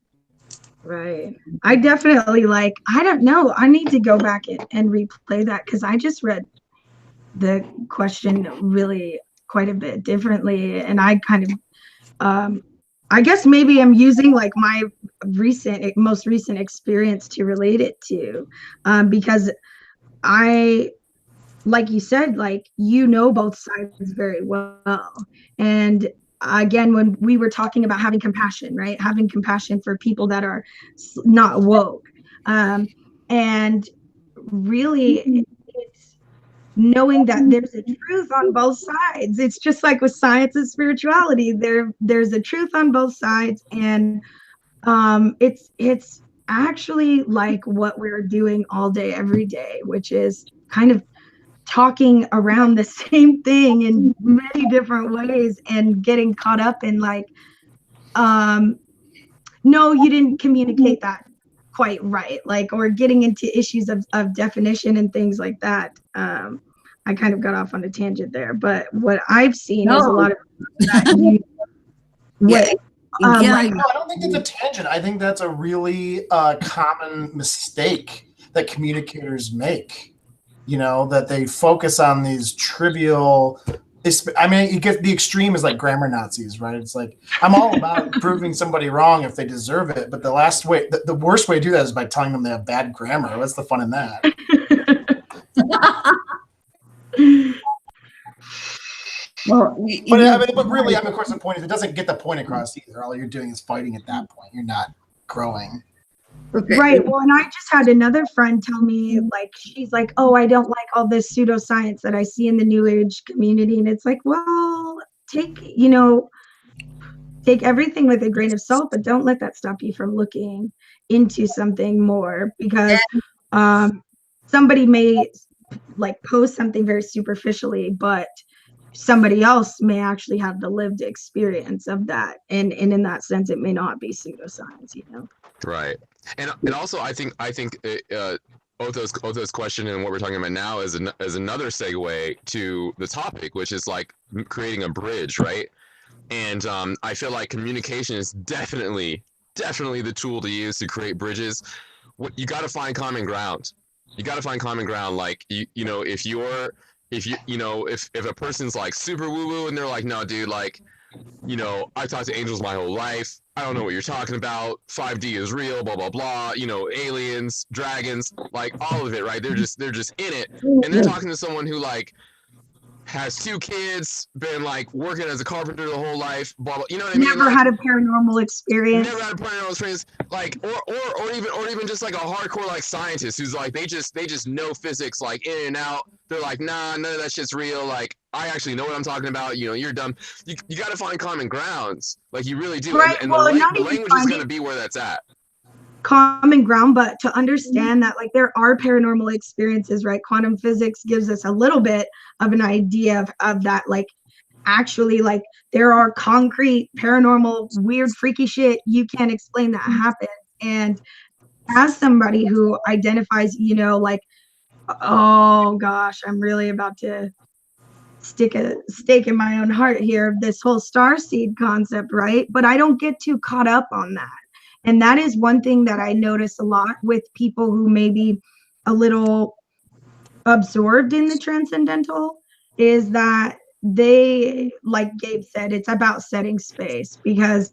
Right. I definitely I don't know. I need to go back and replay that, because I just read the question really quite a bit differently. And I kind of, I guess maybe I'm using like my most recent experience to relate it to, because like you said, like, both sides very well. And again, when we were talking about having compassion, right? Having compassion for people that are not woke. And really it's knowing that there's a truth on both sides. It's just like with science and spirituality, there's a truth on both sides. And it's actually like what we're doing all day, every day, which is kind of talking around the same thing in many different ways and getting caught up in like, no, you didn't communicate that quite right, like, or getting into issues of definition and things like that. I kind of got off on a tangent there, but what I've seen is a lot of that I don't think it's a tangent. I think that's a really common mistake that communicators make. That they focus on these trivial. I mean, you get the extreme is like grammar Nazis, right? It's like, I'm all about proving somebody wrong if they deserve it, but the worst way to do that is by telling them they have bad grammar. What's the fun in that? But really, of course, the point is it doesn't get the point across either. All you're doing is fighting at that point. You're not growing. Okay. Right. Well, and I just had another friend tell me, like, she's like, oh, I don't like all this pseudoscience that I see in the New Age community. And it's like, well, take everything with a grain of salt, but don't let that stop you from looking into something more, because somebody may like post something very superficially, but somebody else may actually have the lived experience of that. And in that sense, it may not be pseudoscience, Right. And also I think Otho's question and what we're talking about now is another segue to the topic, which is like creating a bridge, right? And I feel like communication is definitely the tool to use to create bridges. You got to find common ground. Like if a person's like super woo woo and they're like, no, dude, like, I talked to angels my whole life. I don't know what you're talking about. 5D is real, blah, blah, blah. Aliens, dragons, like all of it, right? They're just in it. And they're talking to someone who like has 2 kids, been like working as a carpenter the whole life, blah, blah. You know what I mean? Never had a paranormal experience. Never had a paranormal experience. Like, or even just like a hardcore like scientist who's like, they just know physics like in and out. They're like, nah, none of that shit's real. Like, I actually know what I'm talking about. You're dumb. You got to find common grounds. Like, you really do. Right. And well, the language is going to be where that's at. Common ground, but to understand that like there are paranormal experiences, right? Quantum physics gives us a little bit of an idea of that, like actually like there are concrete paranormal weird freaky shit you can't explain that happens. And as somebody who identifies, like, oh gosh, I'm really about to stick a stake in my own heart here, this whole star seed concept, right? But I don't get too caught up on that. And that is one thing that I notice a lot with people who may be a little absorbed in the transcendental, is that they, like Gabe said, it's about setting space, because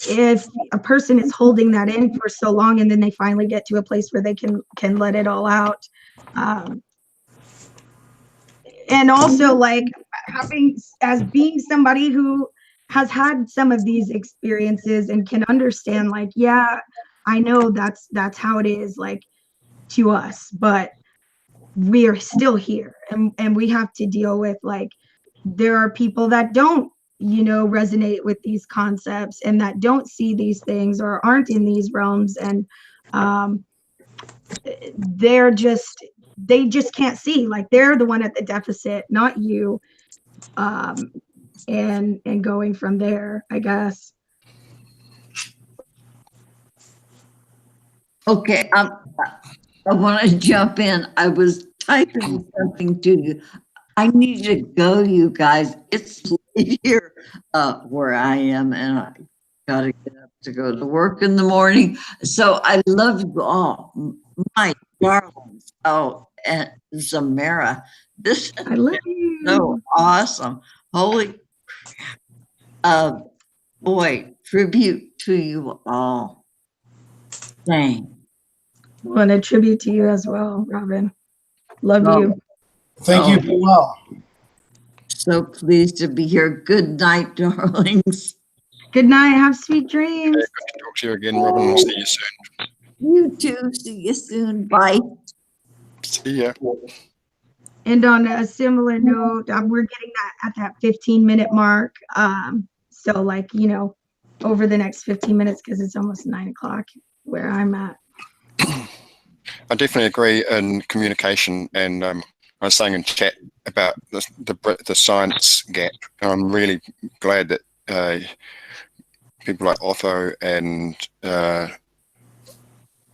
if a person is holding that in for so long and then they finally get to a place where they can let it all out, and also like being somebody who has had some of these experiences and can understand, like, yeah, I know that's how it is, like, to us, but we are still here, and we have to deal with, like, there are people that don't, resonate with these concepts and that don't see these things or aren't in these realms, and they just can't see, like, they're the one at the deficit, not you, and going from there, I guess. Okay, I want to jump in. I was typing something to you. I need to go, you guys. It's late here where I am, and I got to get up to go to work in the morning. So I love you all, my darlings. Oh, and Zamara, this I love you. So awesome. Holy crap. Boy, tribute to you all. Dang. I want to tribute to you as well, Robin. Love you. Thank you. Be well. So pleased to be here. Good night, darlings. Good night. Have sweet dreams. Good to talk to you again, Robin. See you soon. You too. See you soon. Bye. See ya. And on a similar note, we're getting that at that 15-minute mark. So, like, over the next 15 minutes, because it's almost 9 o'clock where I'm at. I definitely agree in communication, and I was saying in chat about the science gap. I'm really glad that people like Otho and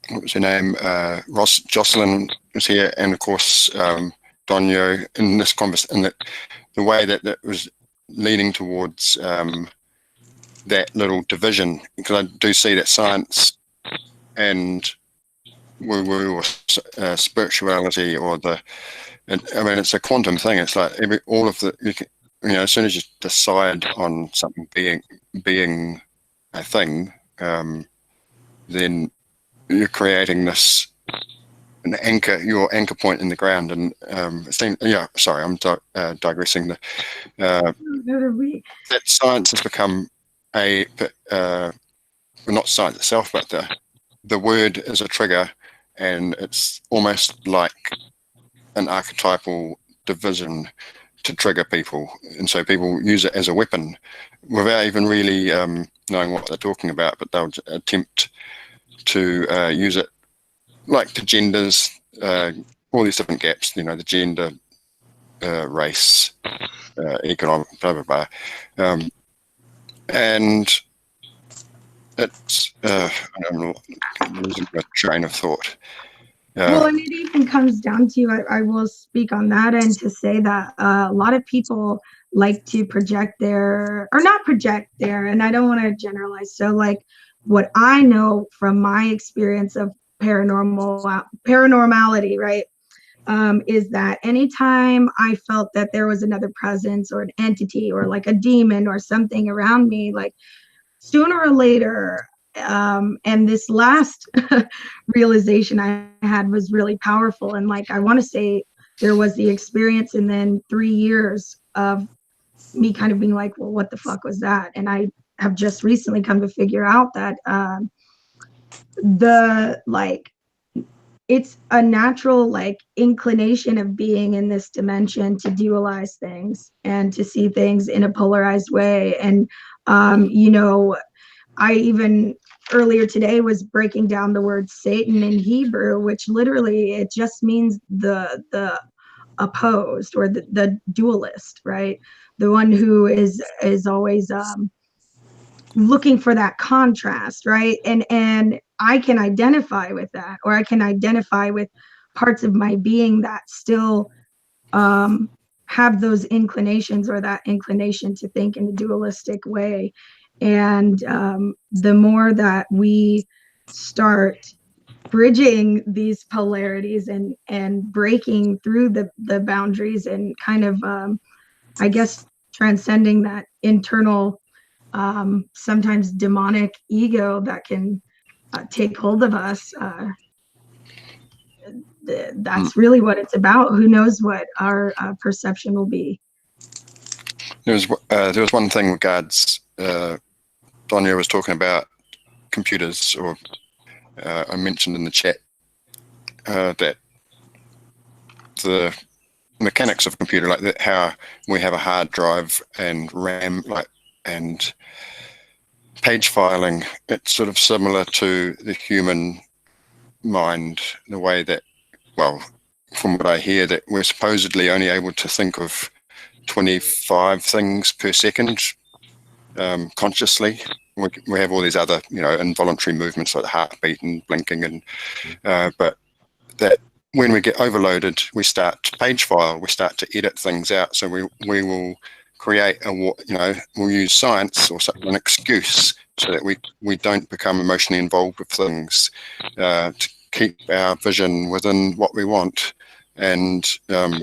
what was her name, Josslyn was here, and of course Donio in this conversation, and the way that was leading towards that little division, because I do see that science and woo-woo or spirituality, or it's a quantum thing. It's like all of the, as soon as you decide on something being a thing, then you're creating your anchor point in the ground. And sorry, I'm digressing. That science has become not science itself, but the word is a trigger, and it's almost like an archetypal division to trigger people, and so people use it as a weapon without even really knowing what they're talking about, but they'll attempt to use it, like the genders, all these different gaps, the gender, race, economic, blah blah blah, and it's I'm losing my train of thought. Well, and it even comes down to, I will speak on that end to say that a lot of people like to not project their, and I don't want to generalize. So, like, what I know from my experience of paranormality, right, is that anytime I felt that there was another presence or an entity or like a demon or something around me, like, sooner or later, and this last realization I had was really powerful. And, like, I want to say there was the experience, and then 3 years of me kind of being like, well, what the fuck was that? And I have just recently come to figure out that it's a natural, like, inclination of being in this dimension to dualize things and to see things in a polarized way. And I even earlier today was breaking down the word Satan in Hebrew, which literally it just means the opposed, or the dualist, right? The one who is always looking for that contrast, right? And I can identify with that, or I can identify with parts of my being that still have those inclinations or that inclination to think in a dualistic way. And the more that we start bridging these polarities and breaking through the boundaries and kind of, I guess, transcending that internal, sometimes demonic ego that can take hold of us, that's really what it's about. Who knows what our perception will be. There was one thing regards Donia was talking about computers, or I mentioned in the chat that the mechanics of a computer, like that, how we have a hard drive and RAM, and page filing, it's sort of similar to the human mind, the way that, well, from what I hear, that we're supposedly only able to think of 25 things per second consciously. We have all these other, involuntary movements like the heartbeat and blinking, and but that when we get overloaded, we start to page file, we start to edit things out. So we will create we'll use science or an excuse so that we don't become emotionally involved with things, to keep our vision within what we want, and don't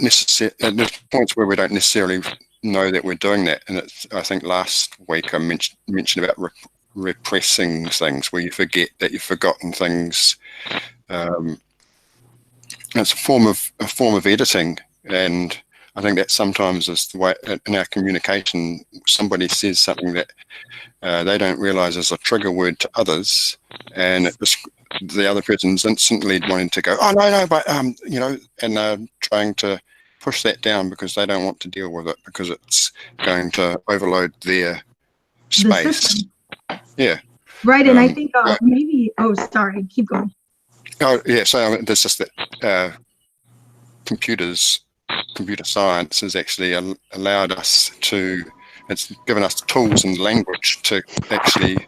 necessarily, at the points where we don't necessarily know that we're doing that. And I think last week I mentioned about repressing things, where you forget that you've forgotten things. It's a form of editing, and I think that sometimes is the way in our communication. Somebody says something that they don't realize is a trigger word to others, and the other person's instantly wanting to go, oh no, but and they're trying to push that down because they don't want to deal with it, because it's going to overload their space. Yeah. Right, and I think maybe. Oh, sorry. Keep going. Oh yeah. So there's just that computer science has actually allowed us to. It's given us tools and language to actually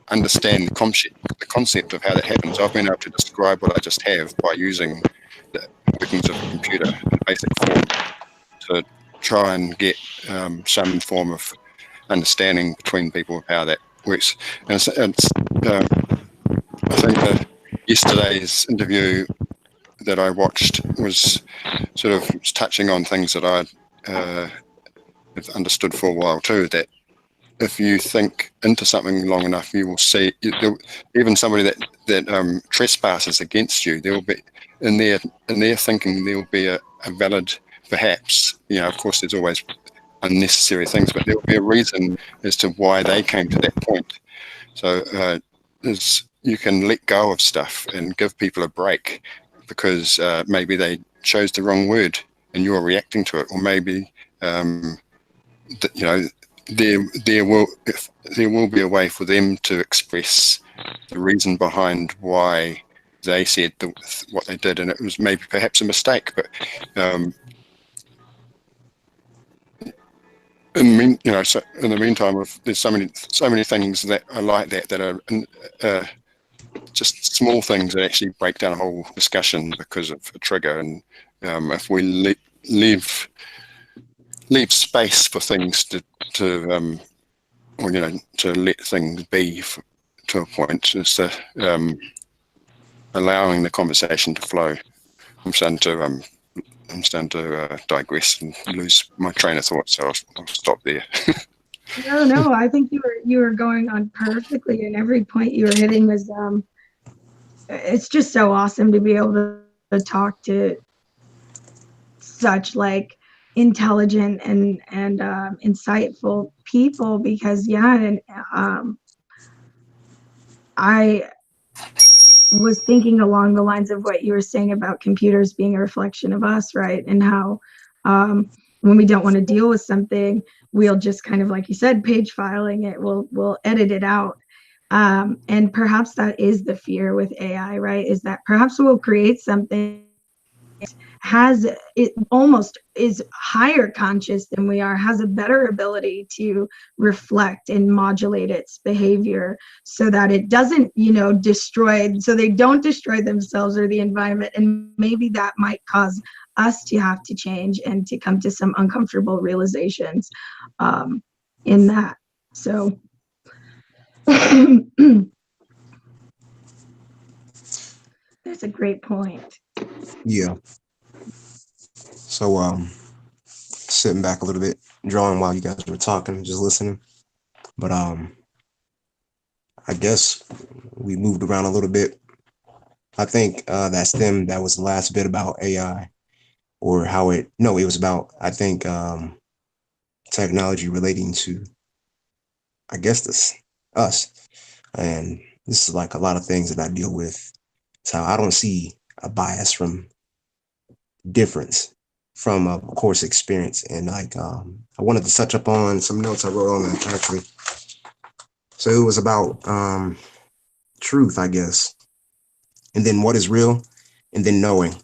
understand the concept of how that happens. I've been able to describe what I just have by using the workings of a computer in basic form to try and get some form of understanding between people of how that works. And I think that yesterday's interview that I watched was sort of touching on things that I have understood for a while too, that if you think into something long enough, you will see, even somebody that trespasses against you, there will be, in their thinking, there will be a valid, perhaps, of course there's always unnecessary things, but there will be a reason as to why they came to that point. So you can let go of stuff and give people a break, because maybe they chose the wrong word and you're reacting to it, or maybe there will be a way for them to express the reason behind why they said what they did, and it was maybe perhaps a mistake. But in the meantime, there's so many things that are like that are just small things that actually break down a whole discussion because of a trigger. And if we leave space for things to let things be to a point, is allowing the conversation to flow. I'm starting to digress and lose my train of thought, so I'll stop there. No, I think you were going on perfectly, and every point you were hitting was it's just so awesome to be able to talk to such intelligent and insightful people, because I was thinking along the lines of what you were saying about computers being a reflection of us, right? And how when we don't want to deal with something, we'll just kind of, like you said, page filing it, we'll edit it out. And perhaps that is the fear with AI, right? Is that perhaps we'll create something it almost is higher conscious than we are, has a better ability to reflect and modulate its behavior so that it doesn't, destroy, so they don't destroy themselves or the environment. And maybe that might cause us to have to change and to come to some uncomfortable realizations in that. So that's a great point. Yeah. So sitting back a little bit, drawing while you guys were talking, just listening. But I guess we moved around a little bit. I think that was the last bit about AI, or how it was about, I think, technology relating to, I guess, us. And this is like a lot of things that I deal with. So I don't see a bias from difference from, of course, experience. And like, I wanted to touch up on some notes I wrote on that, actually. So it was about truth, I guess, and then what is real, and then knowing.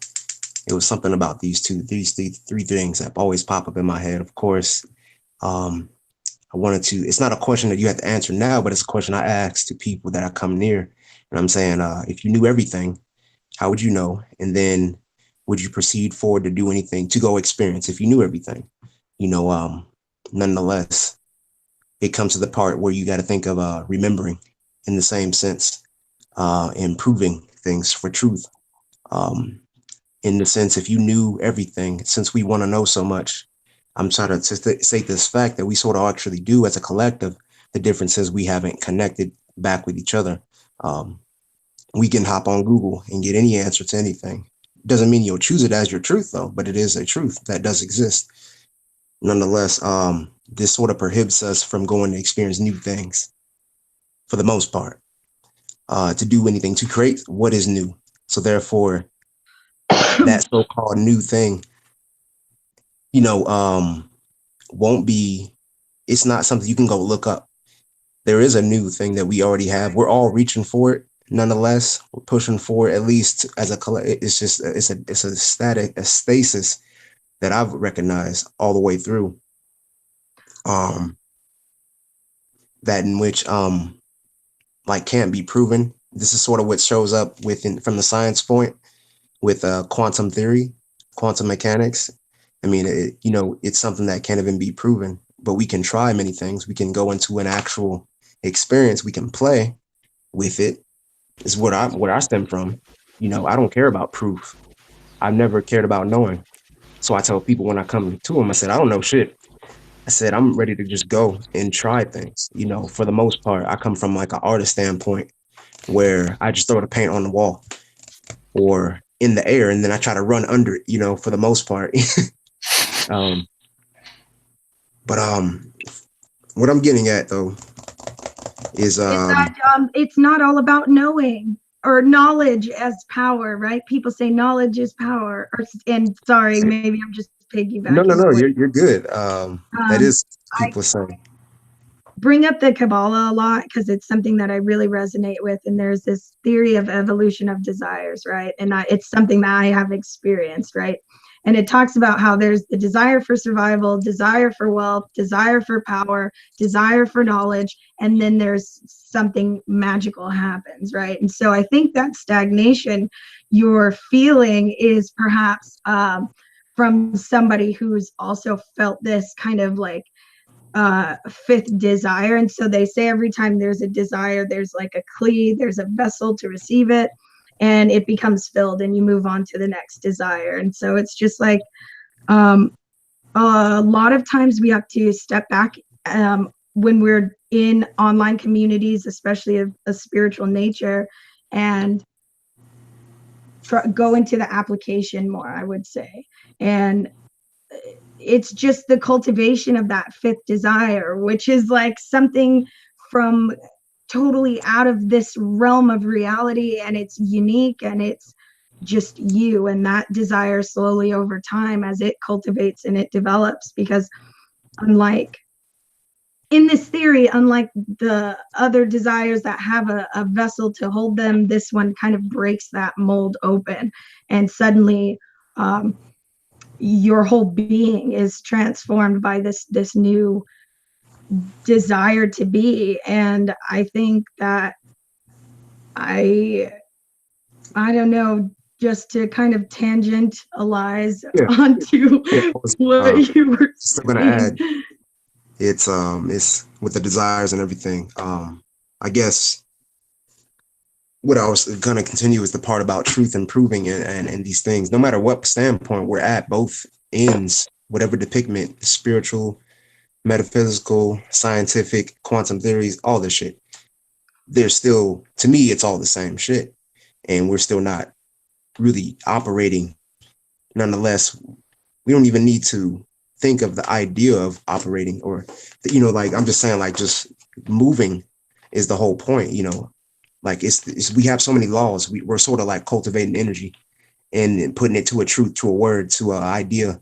It was something about these three things that always pop up in my head. Of course, I wanted to, it's not a question that you have to answer now, but it's a question I ask to people that I come near. And I'm saying, if you knew everything, how would you know? And then would you proceed forward to do anything, to go experience if you knew everything? Nonetheless, it comes to the part where you got to think of remembering in the same sense, improving things for truth. In the sense, if you knew everything, since we want to know so much, I'm trying to state this fact that we sort of actually do as a collective. The difference is we haven't connected back with each other. We can hop on Google and get any answer to anything. Doesn't mean you'll choose it as your truth, though, but it is a truth that does exist. Nonetheless, this sort of prohibits us from going to experience new things, for the most part, to do anything, to create what is new. So therefore, that so-called new thing, won't be, it's not something you can go look up. There is a new thing that we already have. We're all reaching for it. Nonetheless, we're pushing for it, at least as a collective. It's just, it's a stasis that I've recognized all the way through. That in which, can't be proven. This is sort of what shows up from the science point with quantum theory, quantum mechanics. I mean, it's something that can't even be proven, but we can try many things. We can go into an actual experience. We can play with it. Is what I stem from. I don't care about proof. I've never cared about knowing. So I tell people when I come to them, I said, I don't know shit. I said, I'm ready to just go and try things. For the most part, I come from like an artist standpoint where I just throw the paint on the wall or in the air, and then I try to run under it, for the most part. But what I'm getting at though is it's not all about knowing or knowledge as power, right? People say knowledge is power, and sorry, maybe I'm just piggybacking. No, you're good. That is people saying. Bring up the Kabbalah a lot because it's something that I really resonate with, and there's this theory of evolution of desires, right? And it's something that I have experienced, right? And it talks about how there's the desire for survival, desire for wealth, desire for power, desire for knowledge, and then there's something magical happens, right? And so I think that stagnation you're feeling is perhaps from somebody who's also felt this kind of like fifth desire. And so they say every time there's a desire, there's like a kli, there's a vessel to receive it, and it becomes filled and you move on to the next desire. And so it's just like a lot of times we have to step back when we're in online communities, especially of a spiritual nature, and go into the application more, I would say. And it's just the cultivation of that fifth desire, which is like something from totally out of this realm of reality, and it's unique and it's just you. And that desire slowly over time, as it cultivates and it develops, because unlike in this theory, unlike the other desires that have a vessel to hold them, this one kind of breaks that mold open, and suddenly your whole being is transformed by this new desire to be. And I think that I don't know, just to kind of tangentialize onto what you were still gonna add, it's with the desires and everything. I guess what I was gonna continue is the part about truth and proving and these things. No matter what standpoint we're at, both ends, whatever depiction, spiritual, metaphysical, scientific, quantum theories, all this shit, there's still, to me, it's all the same shit. And we're still not really operating. Nonetheless, we don't even need to think of the idea of operating, or, like, I'm just saying, like, just moving is the whole point, like it's we have so many laws. We're sort of like cultivating energy and putting it to a truth, to a word, to an idea,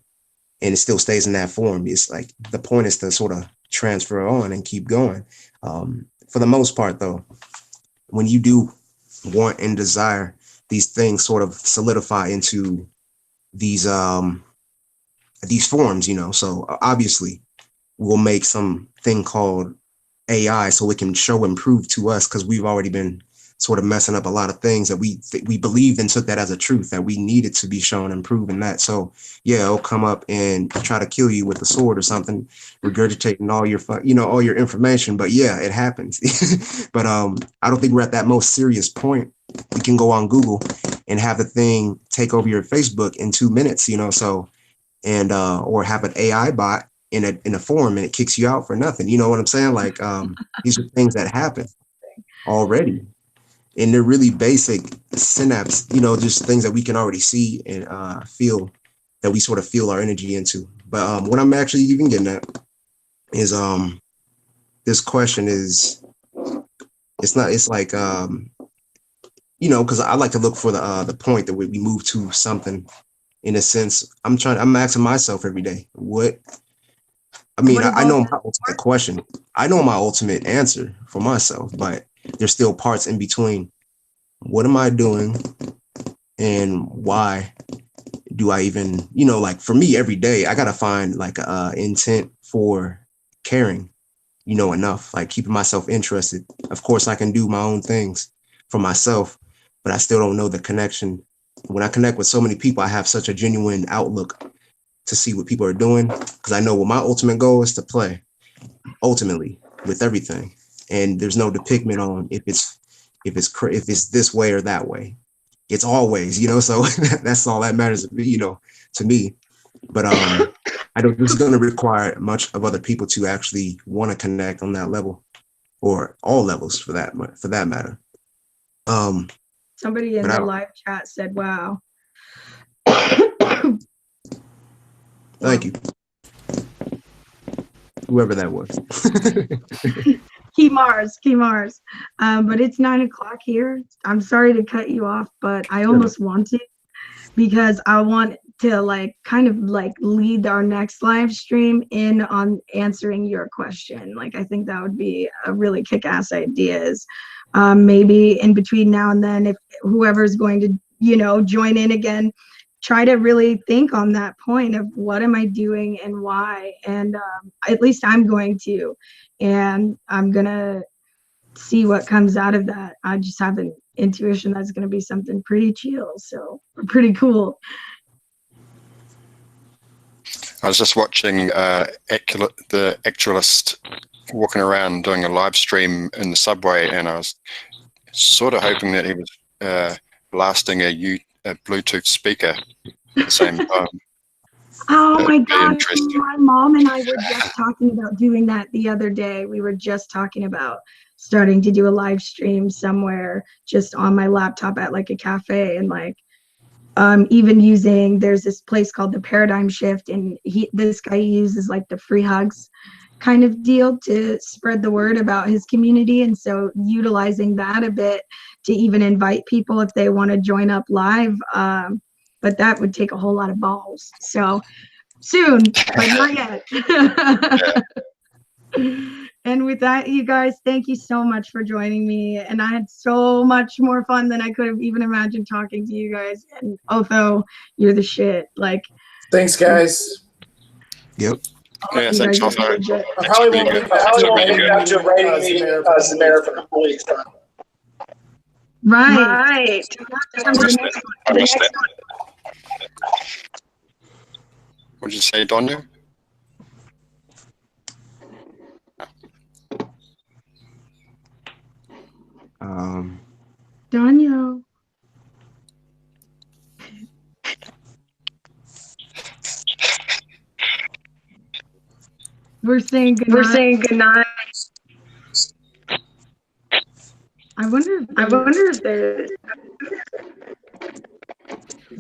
and it still stays in that form. It's like the point is to sort of transfer on and keep going. For the most part, though, when you do want and desire, these things sort of solidify into these forms, So obviously, we'll make some thing called AI so it can show and prove to us, because we've already been sort of messing up a lot of things that we believed and took that as a truth, that we needed to be shown and proven that. So yeah, it'll come up and try to kill you with a sword or something, regurgitating all your all your information. But yeah, it happens. But I don't think we're at that most serious point. We can go on Google and have the thing take over your Facebook in 2 minutes, so, and or have an AI bot in a forum and it kicks you out for nothing. You know what I'm saying? Like, these are things that happen already. And they're really basic synapse, just things that we can already see and feel, that we sort of feel our energy into. But what I'm actually even getting at is this question is, it's like, because I like to look for the point that we move to something. In a sense, I'm asking myself every day, I know my ultimate question. I know my ultimate answer for myself, but there's still parts in between. What am I doing? And why do I even, like for me every day, I got to find like intent for caring, enough, like keeping myself interested. Of course, I can do my own things for myself, but I still don't know the connection. When I connect with so many people, I have such a genuine outlook to see what people are doing, because I know what my ultimate goal is to play ultimately with everything. And there's no depiction on if it's this way or that way. It's always, so that's all that matters, to me. But I don't think it's going to require much of other people to actually want to connect on that level, or all levels for that matter. Somebody in the live chat said, "Wow." Thank you. Whoever that was. Key Mars. But it's 9 o'clock here. I'm sorry to cut you off, but I almost want to, because I want to kind of lead our next live stream in on answering your question. I think that would be a really kick-ass idea, is maybe in between now and then, if whoever's going to, join in again, try to really think on that point of what am I doing and why. And at least I'm going to, and I'm going to see what comes out of that. I just have an intuition that's going to be something pretty chill, so pretty cool. I was just watching the Actualist walking around doing a live stream in the subway, and I was sort of hoping that he was blasting a Bluetooth speaker at the same time. Oh my God, my mom and I were just talking about doing that the other day. We were just talking about starting to do a live stream somewhere just on my laptop at a cafe, and even using, there's this place called the Paradigm Shift, and this guy uses the free hugs kind of deal to spread the word about his community. And so utilizing that a bit to even invite people if they want to join up live. But that would take a whole lot of balls. So soon, but not yet. And with that, you guys, thank you so much for joining me. And I had so much more fun than I could have even imagined talking to you guys. And Otho, you're the shit. Like, thanks, guys. Yep. Yeah, thanks, Otho. I probably won't make it out to a writing meeting as the mayor for a couple weeks. Right. I missed it. What did you say, Donya? Daniel. We're saying goodnight. We're saying goodnight. I wonder if there's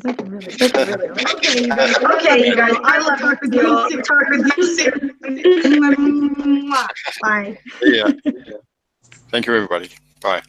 like a really okay, you guys. I love talk with you. Talk with you soon. Bye. Yeah. Thank you, everybody. Bye.